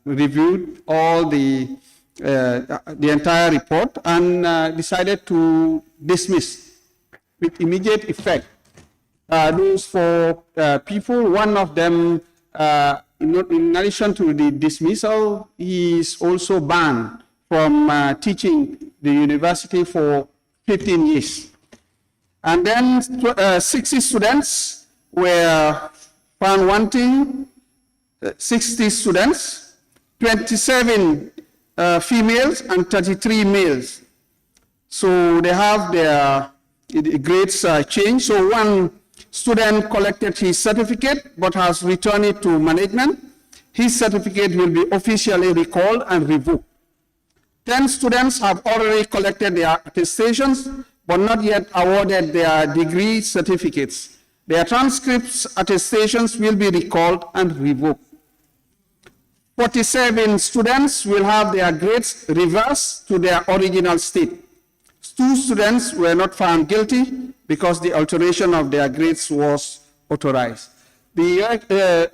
reviewed all the entire report and decided to dismiss with immediate effect those 4 people. One of them, in addition to the dismissal, he is also banned from teaching the university for 15 years. And then 60 students were found wanting, 60 students, 27 females and 33 males. So they have their grades changed. So 1 student collected his certificate but has returned it to management. His certificate will be officially recalled and revoked. 10 students have already collected their attestations, but not yet awarded their degree certificates. Their transcripts, attestations will be recalled and revoked. 47 students will have their grades reversed to their original state. 2 students were not found guilty because the alteration of their grades was authorized. The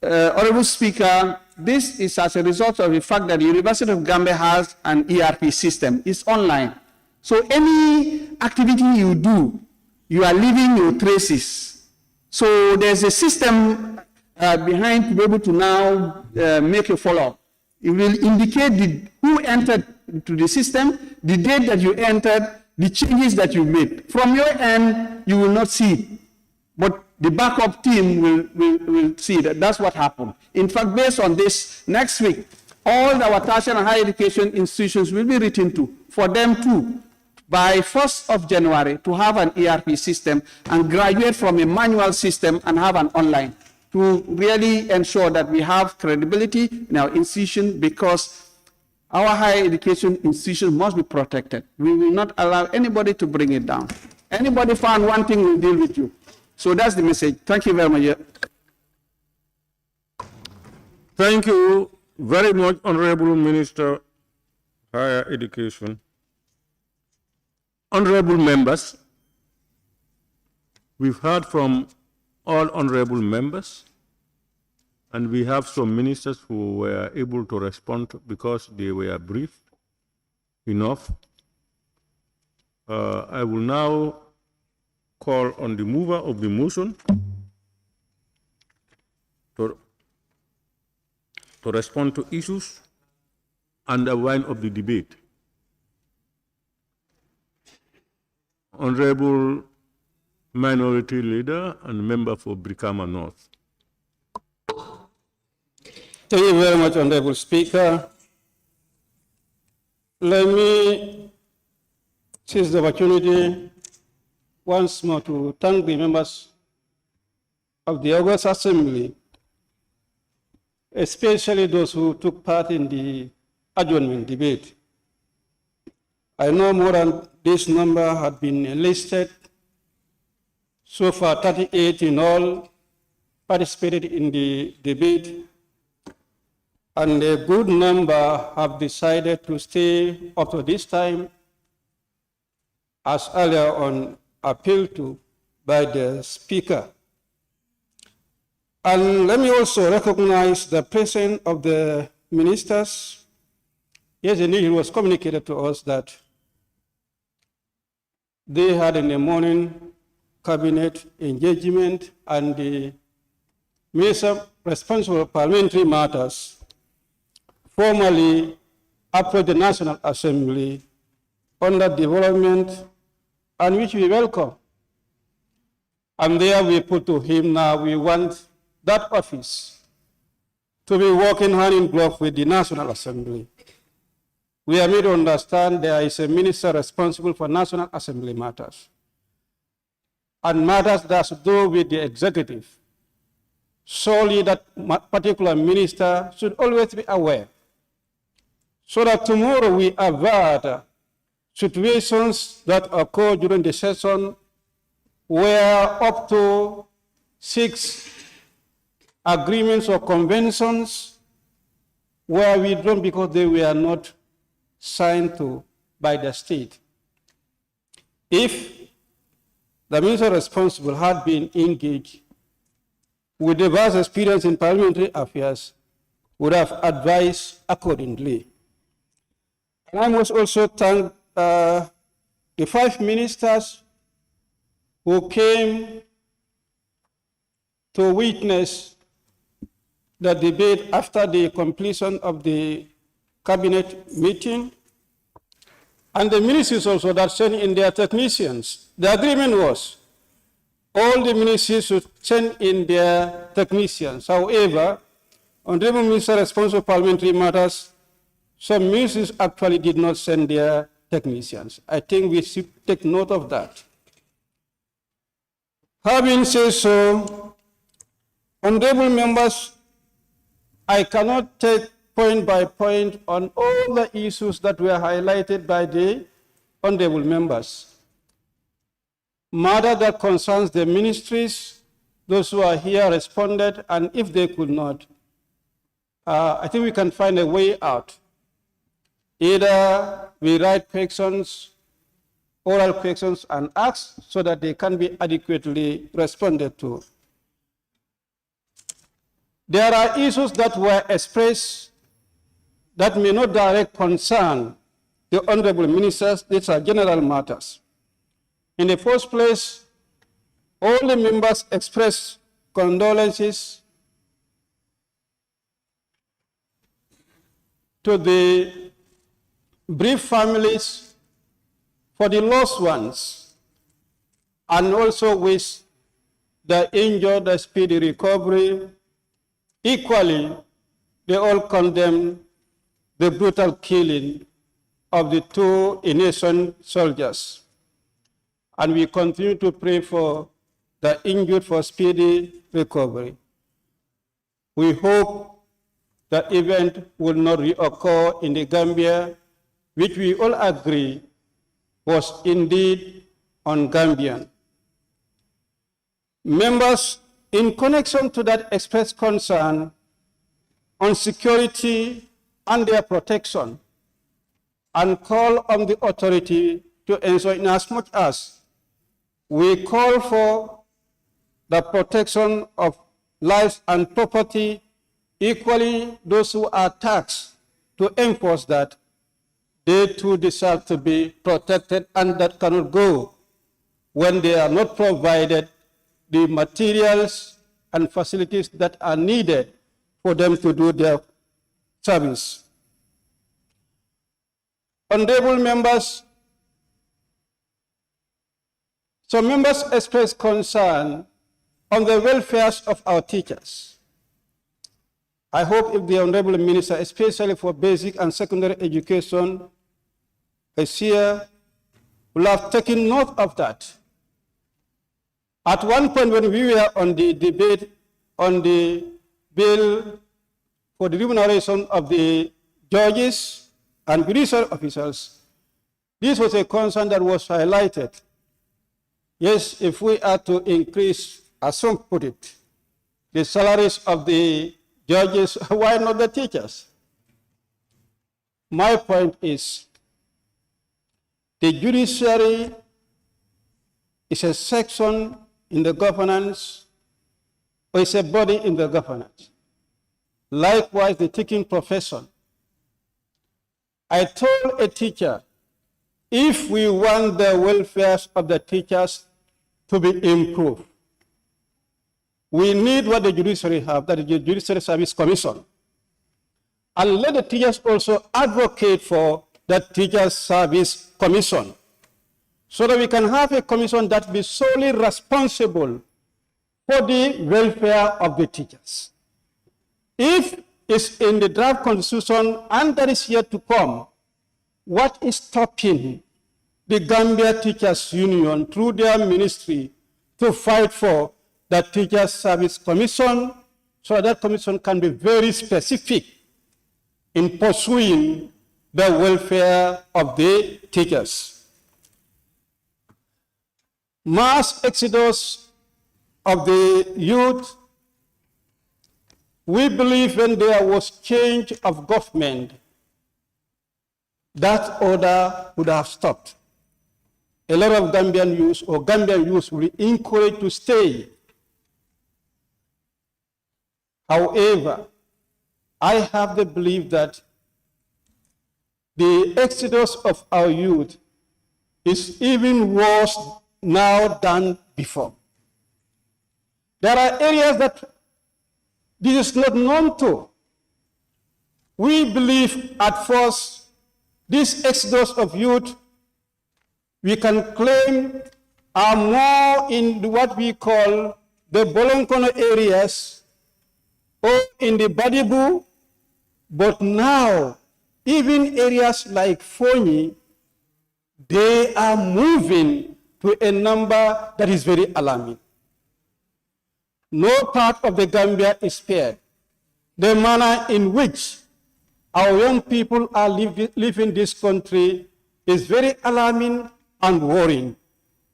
Honorable Speaker, this is as a result of the fact that the University of Gambia has an ERP system. It's online. So any activity you do, you are leaving your traces. So there's a system behind to be able to now make a follow-up. It will indicate who entered to the system, the date that you entered, the changes that you made. From your end, you will not see it. But the backup team will see that. That's what happened. In fact, based on this, next week, all our tertiary and higher education institutions will be written to, for them too, by 1st of January, to have an ERP system and graduate from a manual system and have an online, to really ensure that we have credibility in our institution, because our higher education institutions must be protected. We will not allow anybody to bring it down. Anybody found wanting will deal with you. So that's the message. Thank you very much. Thank you very much, Honorable Minister, Higher Education. Honorable members, we've heard from all honorable members, and we have some ministers who were able to respond because they were briefed enough. I will now call on the mover of the motion to respond to issues and the line of the debate. Honorable Minority Leader and Member for Brikama North. Thank you very much, Honorable Speaker. Let me seize the opportunity once more to thank the members of the August Assembly, especially those who took part in the adjournment debate. I know more than this number had been enlisted. So far, 38 in all participated in the debate, and a good number have decided to stay up to this time, as earlier on appealed to by the Speaker. And let me also recognize the presence of the ministers. Yes, indeed, it was communicated to us that they had in the morning cabinet engagement, and the minister responsible for parliamentary matters formally approached the National Assembly on that development, and which we welcome. And there we put to him now, we want that office to be working hand in glove with the National Assembly. We are made to understand there is a minister responsible for National Assembly matters and matters that have to do with the executive. Solely that particular minister should always be aware, so that tomorrow we avert situations that occur during the session where up to 6 agreements or conventions were withdrawn because they were not signed to by the state. If the minister responsible had been engaged with the vast experience in parliamentary affairs, would have advised accordingly. And I must also thank the 5 ministers who came to witness the debate after the completion of the cabinet meeting, and the ministries also that sent in their technicians. The agreement was all the ministries should send in their technicians. However, Honorable Minister responsible for parliamentary matters, some ministries actually did not send their technicians. I think we should take note of that. Having said so, honorable members, I cannot take point by point on all the issues that were highlighted by the honorable members. Matter that concerns the ministries, those who are here responded, and if they could not, I think we can find a way out. Either we write questions, oral questions, and ask so that they can be adequately responded to. There are issues that were expressed that may not direct concern the honorable ministers. These are general matters. In the first place, all the members expressed condolences to the bereaved families for the lost ones, and also wish the injured a speedy recovery. Equally, they all condemn the brutal killing of the 2 innocent soldiers. And we continue to pray for the injured for speedy recovery. We hope that event will not reoccur in the Gambia, which we all agree was indeed un-Gambian. Members, in connection to that, express concern on security and their protection, and call on the authority to ensure, in as much as we call for the protection of lives and property, equally those who are taxed to enforce that they too deserve to be protected, and that cannot go when they are not provided the materials and facilities that are needed for them to do their service. Honorable members, some members expressed concern on the welfare of our teachers. I hope if the Honorable Minister, especially for basic and secondary education, is here, will have taken note of that. At one point when we were on the debate on the bill for the remuneration of the judges and judicial officers, this was a concern that was highlighted. Yes, if we are to increase, as some put it, the salaries of the judges, why not the teachers? My point is, the judiciary is a section in the governance, or is a body in the governance. Likewise, the teaching profession. I told a teacher, if we want the welfare of the teachers to be improved, We need what the judiciary have, that is the Judiciary Service Commission. And let the teachers also advocate for that Teachers Service Commission, so that we can have a commission that be solely responsible for the welfare of the teachers. If it's in the draft constitution and that is yet to come, what is stopping the Gambia Teachers Union through their ministry to fight for the Teachers Service Commission, so that commission can be very specific in pursuing the welfare of the teachers? Mass exodus of the youth, we believe when there was change of government, that order would have stopped. A lot of Gambian youth or Gambian youth will be encouraged to stay. However, I have the belief that the exodus of our youth is even worse now than before. There are areas that this is not known to. We believe at first this exodus of youth, we can claim, are more in what we call the Bolonkono areas or in the Badibu, but now even areas like Fonyi, they are moving to a number that is very alarming. No part of the Gambia is spared. The manner in which our young people are living this country is very alarming and worrying.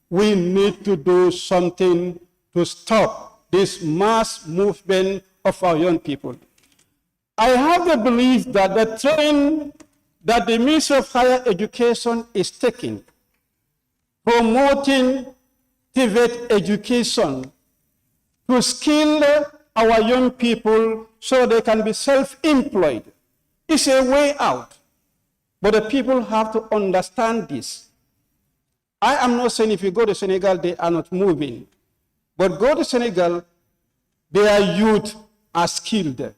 We need to do something to stop this mass movement of our young people. I have the belief that the trend that the Ministry of Higher Education is taking, promoting TVET education to skill our young people so they can be self-employed, is a way out. But the people have to understand this. I am not saying if you go to Senegal, they are not moving. But go to Senegal, their youth are skilled.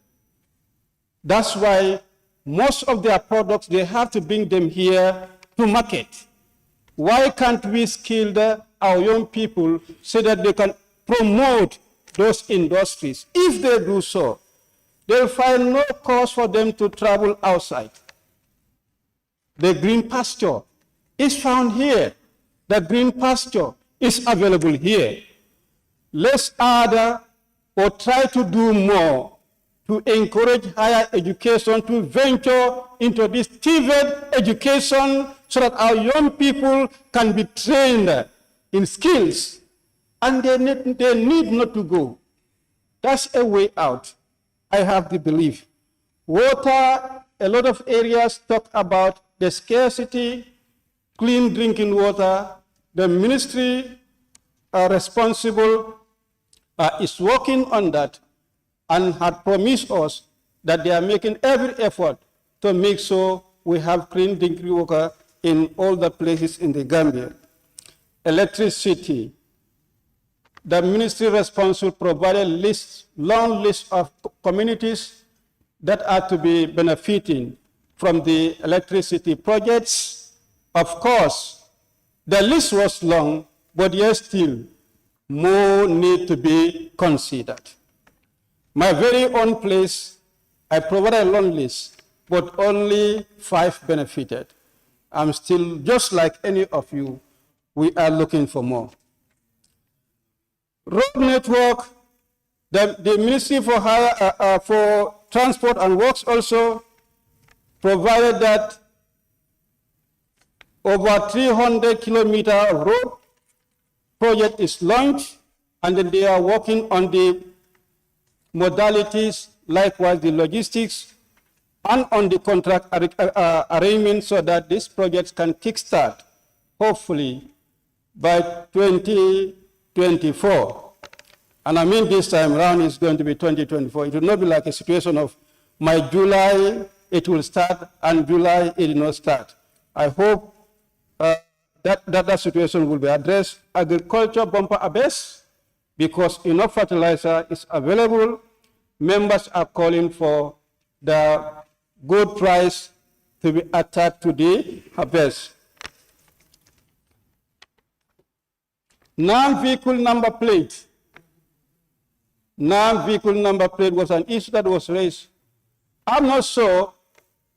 That's why most of their products, they have to bring them here to market. Why can't we skill our young people so that they can promote those industries? If they do so, they'll find no cause for them to travel outside. The green pasture is found here. The green pasture is available here. Let's add or try to do more to encourage higher education to venture into this TVET education so that our young people can be trained in skills, and they need not to go. That's a way out. I have the belief. Water, a lot of areas talk about the scarcity, clean drinking water. The ministry responsible is working on that and had promised us that they are making every effort to make sure we have clean drinking water in all the places in the Gambia. Electricity. The ministry responsible provided a long list of communities that are to be benefiting from the electricity projects. Of course, the list was long, but yet still more need to be considered. My very own place, I provided a long list, but only 5 benefited. I'm still, just like any of you, we are looking for more. Road network, the Ministry for Transport and Works also provided that over 300 kilometers of road project is launched, and then they are working on the modalities, likewise the logistics, and on the contract arrangement so that these projects can kickstart, hopefully, by 2024. And I mean this time around it's going to be 2024. It will not be like a situation of my July, it will start, and July, it will not start. I hope that situation will be addressed. Agriculture bumper abase, because enough fertilizer is available. Members are calling for the good price to be attached to the harvest. Non-vehicle number plate. Non-vehicle number plate was an issue that was raised. I'm not sure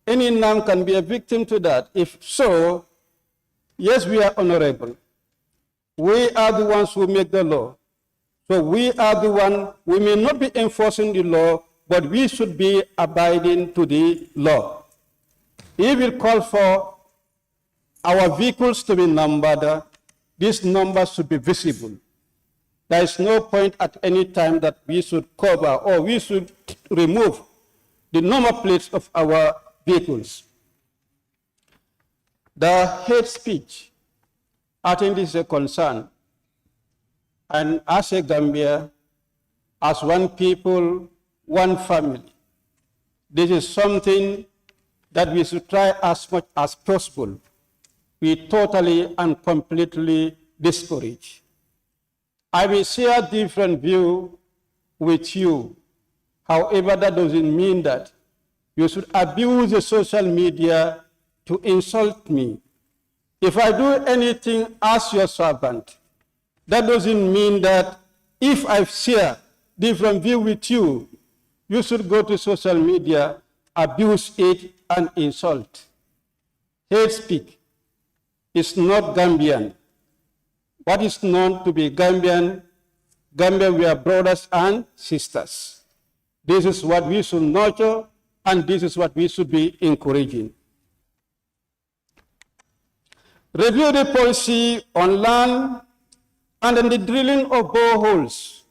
any NAM can be a victim to that. If so, yes, we are honorable. We are the ones who make the law. So we are the one, we may not be enforcing the law, but we should be abiding to the law. If it calls for our vehicles to be numbered, these numbers should be visible. There is no point at any time that we should cover or we should remove the number plates of our vehicles. The hate speech, I think this is a concern. And as a Gambia, as one people, one family, this is something that we should try as much as possible. We totally and completely discourage. I will share different view with you. However, that doesn't mean that you should abuse the social media to insult me. If I do anything as your servant, that doesn't mean that if I share different view with you, you should go to social media, abuse it, and insult. Hate speech is not Gambian. What is known to be Gambian, Gambia, we are brothers and sisters. This is what we should nurture, and this is what we should be encouraging. Review the policy on land and then the drilling of boreholes.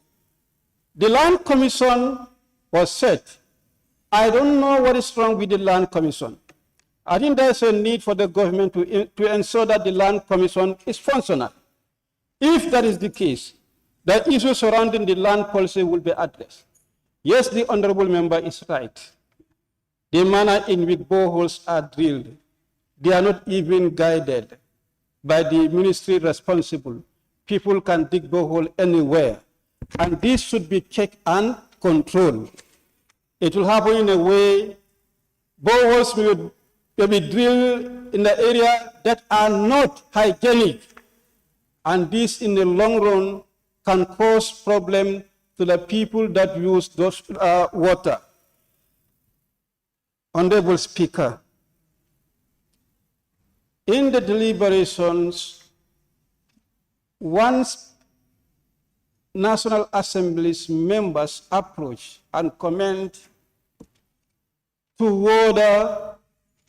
The Land Commission was set. I don't know what is wrong with the Land Commission. I think there's a need for the government to ensure that the Land Commission is functional. If that is the case, the issues surrounding the land policy will be addressed. Yes, the honorable member is right. The manner in which boreholes are drilled, they are not even guided by the ministry responsible. People can dig borehole anywhere, and this should be checked and controlled. It will happen in a way, boreholes will be drilled in the area that are not hygienic, and this in the long run can cause problem to the people that use those water. Honorable Speaker, in the deliberations, once National Assembly's members approach and comment toward the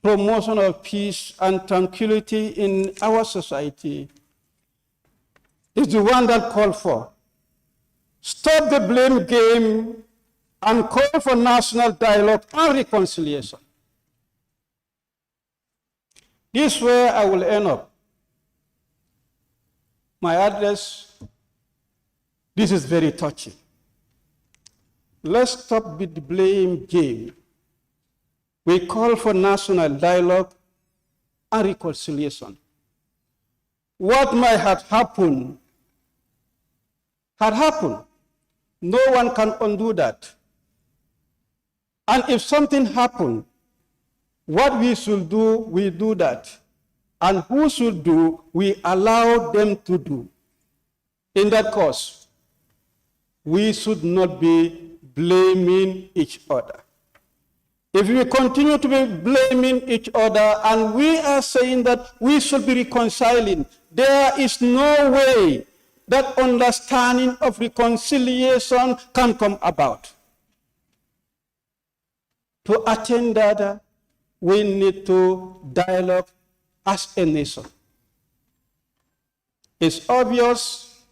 promotion of peace and tranquility in our society, is the one that called for stop the blame game and call for national dialogue and reconciliation. This is where I will end up my address. This is very touching. Let's stop with the blame game. We call for national dialogue and reconciliation. What might have happened had happened. No one can undo that. And if something happened, what we should do, we do that. And who should do, we allow them to do. In that cause, we should not be blaming each other. If we continue to be blaming each other and we are saying that we should be reconciling, there is no way that understanding of reconciliation can come about. To attain that, we need to dialogue as a nation. It's obvious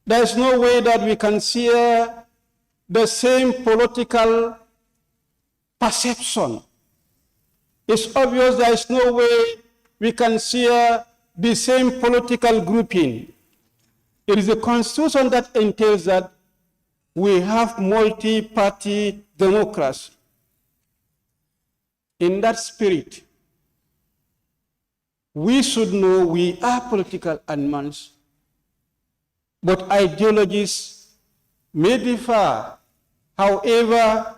there is no way that we can share the same political perception. It's obvious there is no way we can share the same political grouping. It is the Constitution that entails that we have multi-party democracy. In that spirit, we should know we are political animals. but ideologies may differ. However,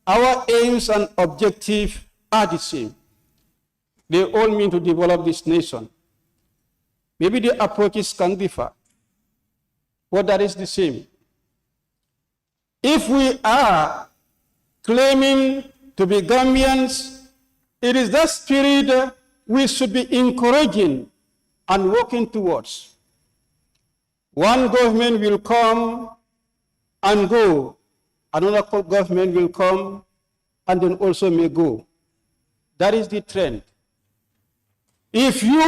our aims and objectives are the same. They all mean to develop this nation. Maybe the approaches can differ, but that is the same. If we are claiming to be Gambians, it is that spirit we should be encouraging and working towards. One government will come and go, another government will come and then also may go. That is the trend. If you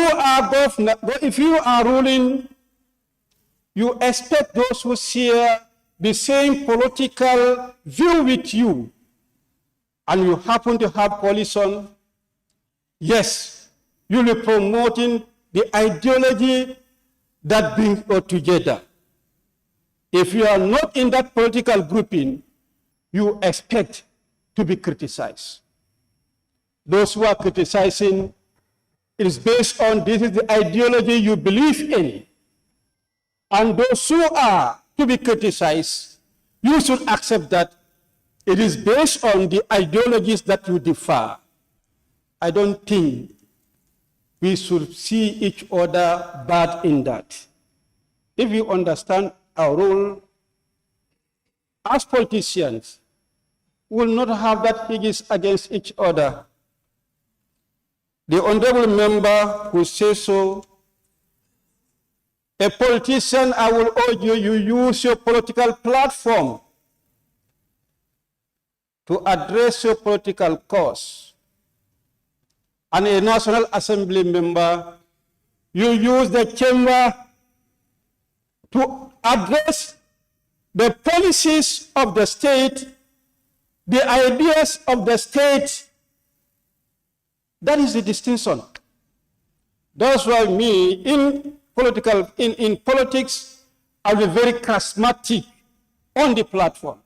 are ruling, you expect those who share the same political view with you, and you happen to have coalition, yes, you'll be promoting the ideology that brings us together. If you are not in that political grouping, you expect to be criticized. Those who are criticizing, it is based on this is the ideology you believe in. And those who are to be criticized, you should accept that it is based on the ideologies that you differ. I don't think we should see each other bad in that. If we understand our role as politicians, we will not have that biggest against each other. The honorable member who says so, a politician, I will urge you, you use your political platform to address your political cause. And a National Assembly member, you use the chamber to address the policies of the state, the ideas of the state. That is the distinction. That's why me, in politics, I'll be very charismatic on the platform.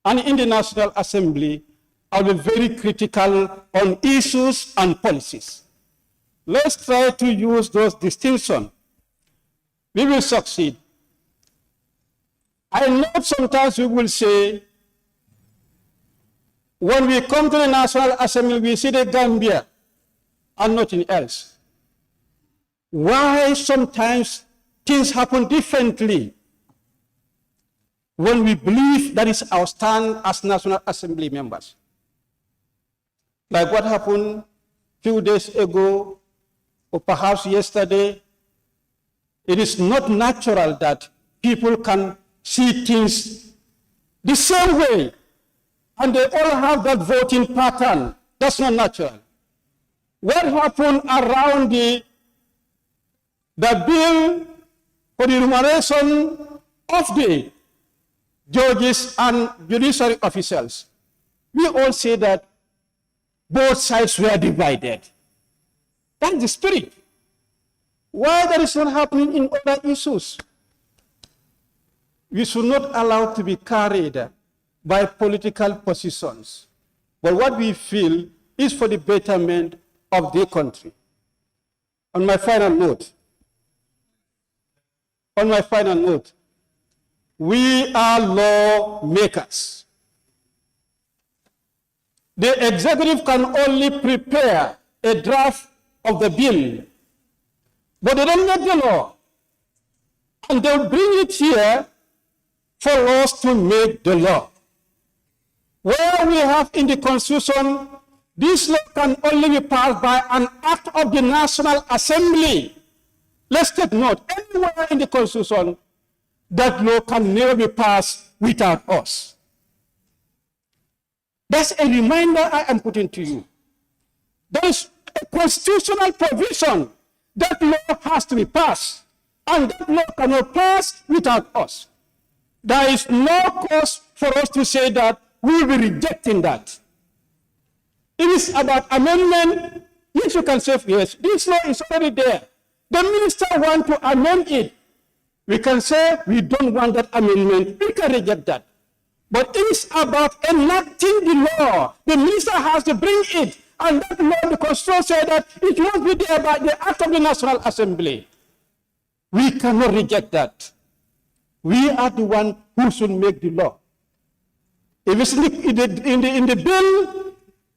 And in the National Assembly, I'll be very critical on issues and policies. Let's try to use those distinctions. We will succeed. I know sometimes we will say, when we come to the National Assembly, we see the Gambia and nothing else. Why sometimes things happen differently when we believe that is our stand as National Assembly members? Like what happened a few days ago, or perhaps yesterday. It is not natural that people can see things the same way, and they all have that voting pattern. That's not natural. What happened around the bill for the remuneration of the judges and judiciary officials? We all say that both sides were divided. That's the spirit. Why that is not happening in other issues? We should not allow to be carried by political positions. But what we feel is for the betterment of the country. On my final note, we are lawmakers. The executive can only prepare a draft of the bill, but they don't make the law. And they'll bring it here for us to make the law. Where we have in the Constitution, this law can only be passed by an act of the National Assembly. Let's take note, anywhere in the Constitution, that law can never be passed without us. That's a reminder I am putting to you. There is a constitutional provision that law has to be passed, and that law cannot pass without us. There is no cause for us to say that we will be rejecting that. It is about amendment. Yes, you can say, yes, this law is already there. The minister wants to amend it. We can say we don't want that amendment. We can reject that. But it is about enacting the law. The minister has to bring it. And that law, the Constitution said that it must be there by the act of the National Assembly. We cannot reject that. We are the one who should make the law. If it's in the bill,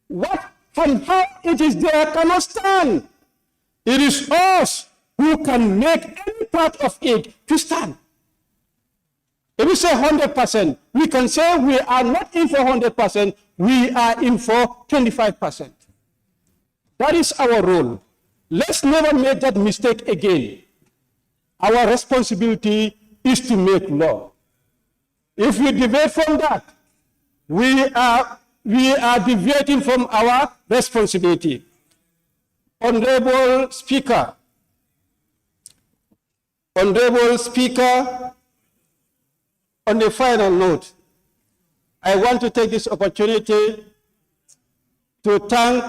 what and how it is there cannot stand. It is us who can make any part of it to stand. If we say 100%, we can say we are not in for 100%, we are in for 25%. That is our role. Let's never make that mistake again. Our responsibility is to make law. If we deviate from that, we are deviating from our responsibility. Honorable Speaker, on the final note, I want to take this opportunity to thank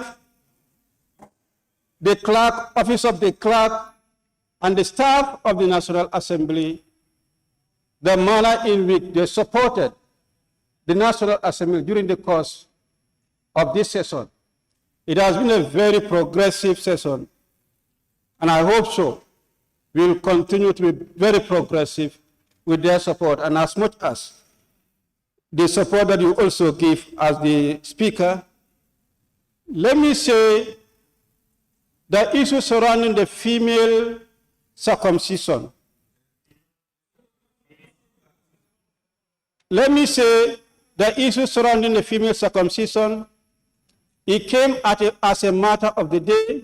the clerk, office of the clerk, and the staff of the National Assembly, the manner in which they supported the National Assembly during the course of this session. It has been a very progressive session, and I hope so. We will continue to be very progressive with their support, and as much as the support that you also give as the Speaker, let me say the issue surrounding the female circumcision. Let me say the issue surrounding the female circumcision, it came as a matter of the day,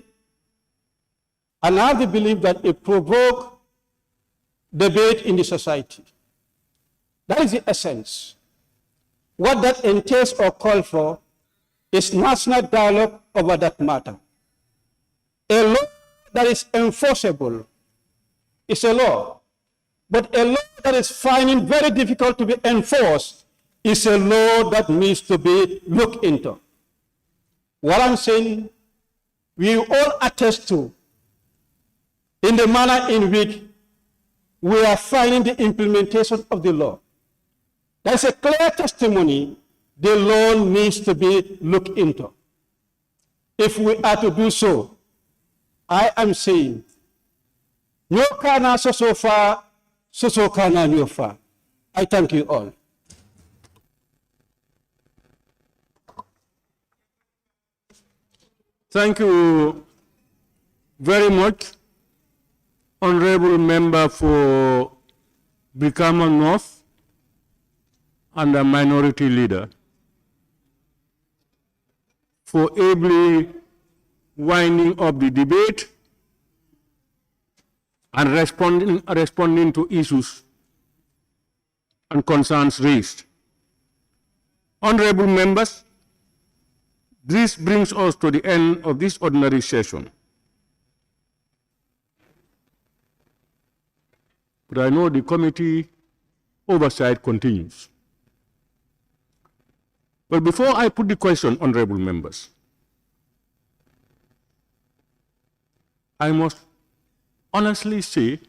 and I have the belief that it provoked debate in the society. That is the essence. What that entails or calls for is national dialogue over that matter. A law that is enforceable is a law, but a law that is finding very difficult to be enforced is a law that needs to be looked into. What I'm saying, we all attest to in the manner in which we are finding the implementation of the law. That's a clear testimony the law needs to be looked into. If we are to do so, I am saying, no kana so far, so kana no far. I thank you all. Thank you very much, Honorable Member for Brikama North and the Minority Leader, for ably winding up the debate and responding to issues and concerns raised. Honorable members, this brings us to the end of this ordinary session. But I know the committee oversight continues. But before I put the question, honorable members, I must honestly say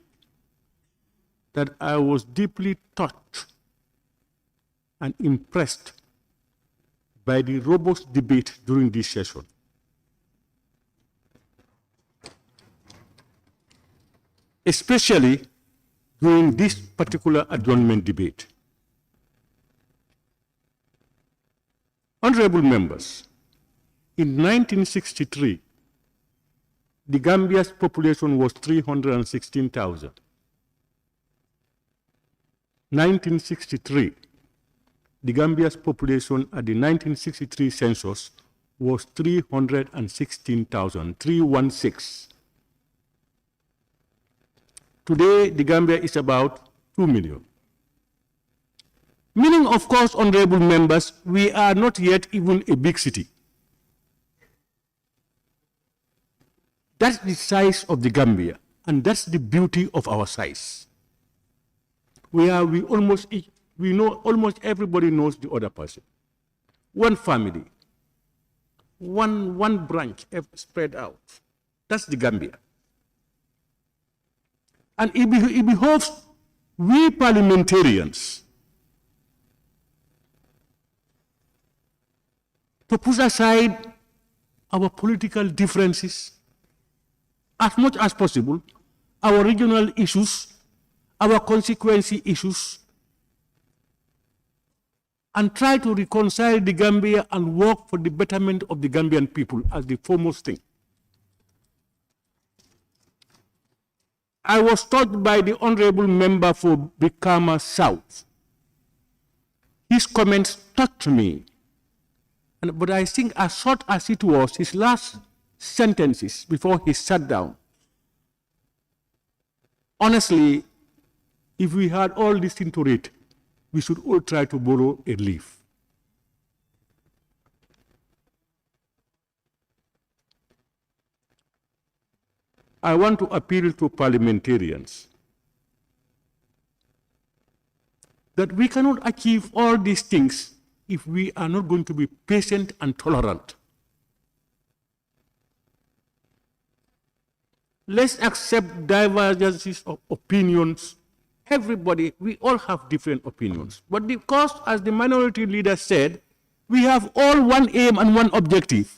that I was deeply touched and impressed by the robust debate during this session. Especially during this particular adjournment debate. Honorable members, in 1963, the Gambia's population was 316,000. 1963, the Gambia's population at the 1963 census was 316,000, 316. Today, the Gambia is about 2 million. Meaning, of course, honorable members, we are not yet even a big city. That's the size of the Gambia, and that's the beauty of our size. We know almost everybody knows the other person. One family, one branch spread out. That's the Gambia. And it behoves we parliamentarians to put aside our political differences as much as possible our regional issues, our consequency issues, and try to reconcile the Gambia and work for the betterment of the Gambian people as the foremost thing. I was taught by the honorable member for Brikama South. His comments touched me. But I think as short as it was, his last sentences before he sat down, honestly, if we had all listened to it, we should all try to borrow a leaf. I want to appeal to parliamentarians that we cannot achieve all these things if we are not going to be patient and tolerant. Let's accept divergences of opinions. Everybody, we all have different opinions. But because, as the minority leader said, we have all one aim and one objective: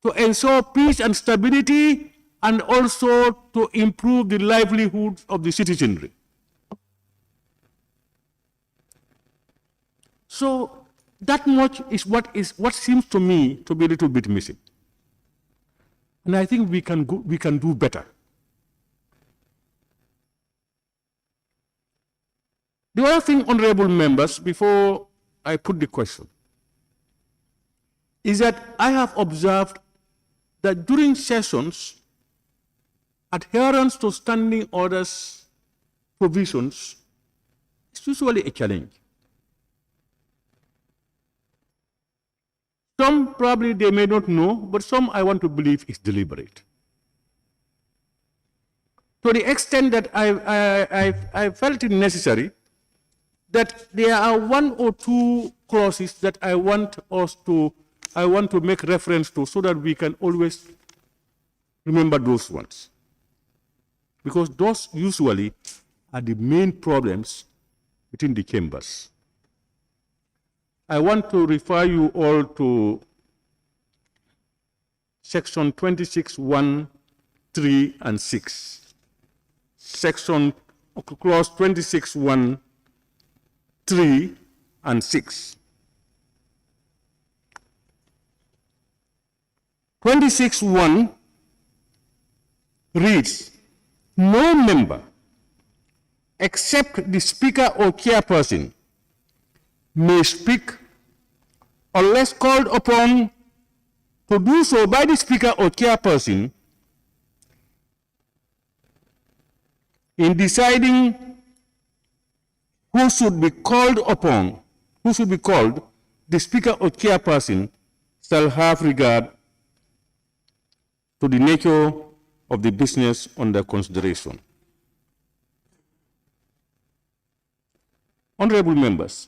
to ensure peace and stability, and also to improve the livelihoods of the citizenry. So that much is what seems to me to be a little bit missing. And I think we can do better. The other thing, honorable members, before I put the question, is that I have observed that during sessions, adherence to standing orders provisions is usually a challenge. Some probably they may not know, but some I want to believe is deliberate. To the extent that I felt it necessary that there are one or two clauses that I want to make reference to so that we can always remember those ones. Because those usually are the main problems within the chambers. I want to refer you all to section 26(1), 3, and 6. Section clause 26(1), 3, and 6. 26(1) reads, "No member except the speaker or chairperson may speak unless called upon to do so by the speaker or chairperson in deciding who should be called upon, the speaker or chairperson shall have regard to the nature of the business under consideration." Honorable members,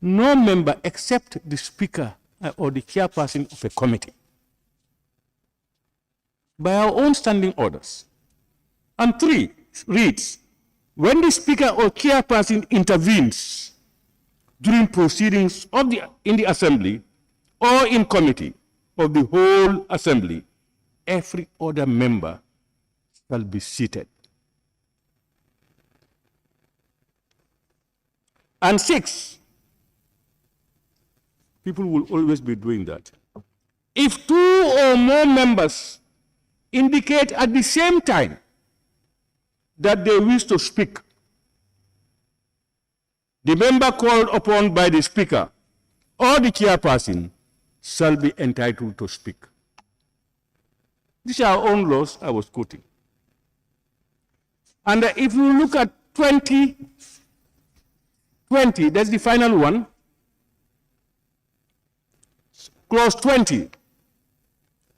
no member except the speaker or the chairperson of a committee, by our own standing orders. And 3 reads, when the speaker or chairperson intervenes during proceedings in the assembly or in committee of the whole assembly, every other member shall be seated. And 6, people will always be doing that. If 2 or more members indicate at the same time that they wish to speak, the member called upon by the speaker or the chairperson shall be entitled to speak. These are our own laws I was quoting. And if you look at 20, that's the final one, clause 20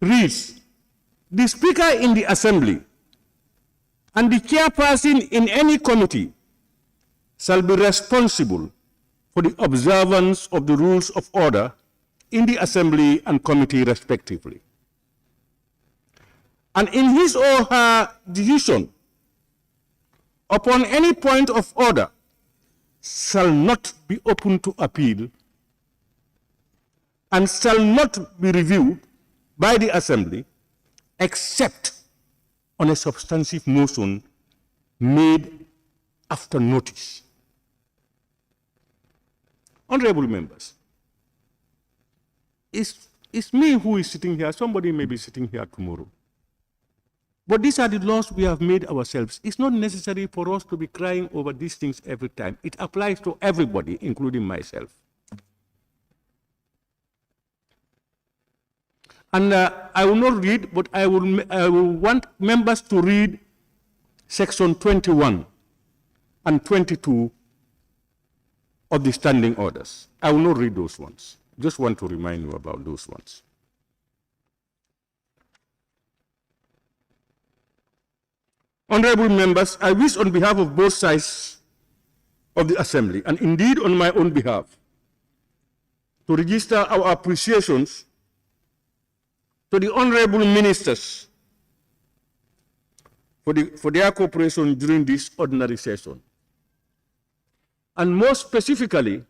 reads, the speaker in the assembly and the chairperson in any committee shall be responsible for the observance of the rules of order in the assembly and committee respectively. And in his or her decision upon any point of order shall not be open to appeal and shall not be reviewed by the assembly except on a substantive motion made after notice. Honorable members, it's me who is sitting here. Somebody may be sitting here tomorrow. But these are the laws we have made ourselves. It's not necessary for us to be crying over these things every time. It applies to everybody, including myself. And I will not read, but I will want members to read section 21 and 22 of the standing orders. I will not read those ones. Just want to remind you about those ones. Honorable members, I wish on behalf of both sides of the Assembly, and indeed on my own behalf, to register our appreciations to the honorable ministers for their cooperation during this ordinary session. And more specifically,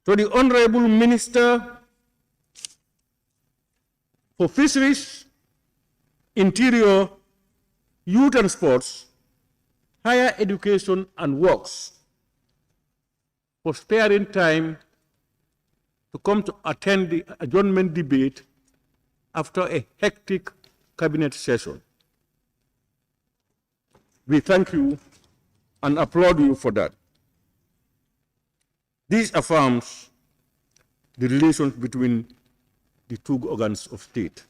to the honorable Minister for Fisheries, Interior, Youth and Sports, Higher Education and Works, for sparing time to come to attend the adjournment debate after a hectic cabinet session. We thank you and applaud you for that. This affirms the relations between the two organs of state.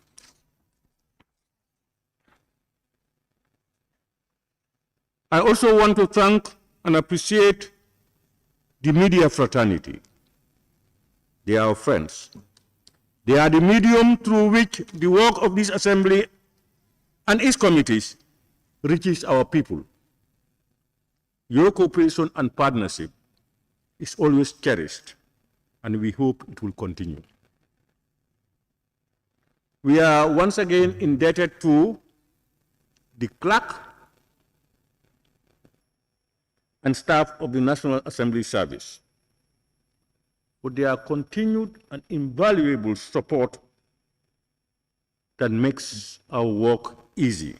I also want to thank and appreciate the media fraternity. They are our friends. They are the medium through which the work of this assembly and its committees reaches our people. Your cooperation and partnership is always cherished, and we hope it will continue. We are once again indebted to the clerk and staff of the National Assembly Service for their continued and invaluable support that makes our work easy.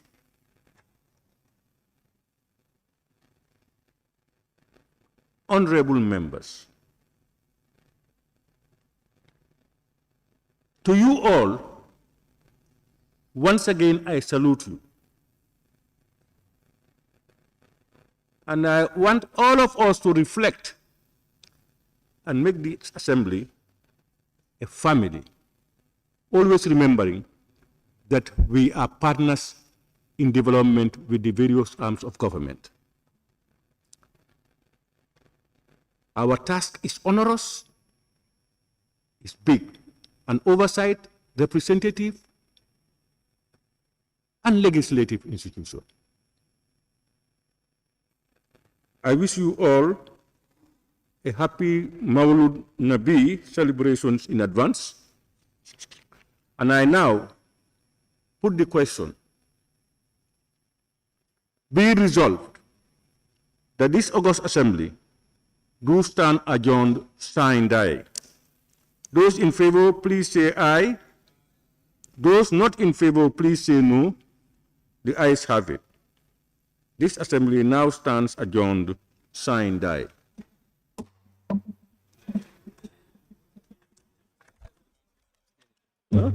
Honorable members, to you all, once again I salute you. And I want all of us to reflect and make the assembly a family, always remembering that we are partners in development with the various arms of government. Our task is onerous, is big, an oversight, representative, and legislative institution. I wish you all a happy Maulud Nabi celebrations in advance. And I now put the question, be resolved that this August Assembly do stand adjourned, sine die. Those in favor, please say aye. Those not in favor, please say no. The ayes have it. This assembly now stands adjourned, sine die. Huh?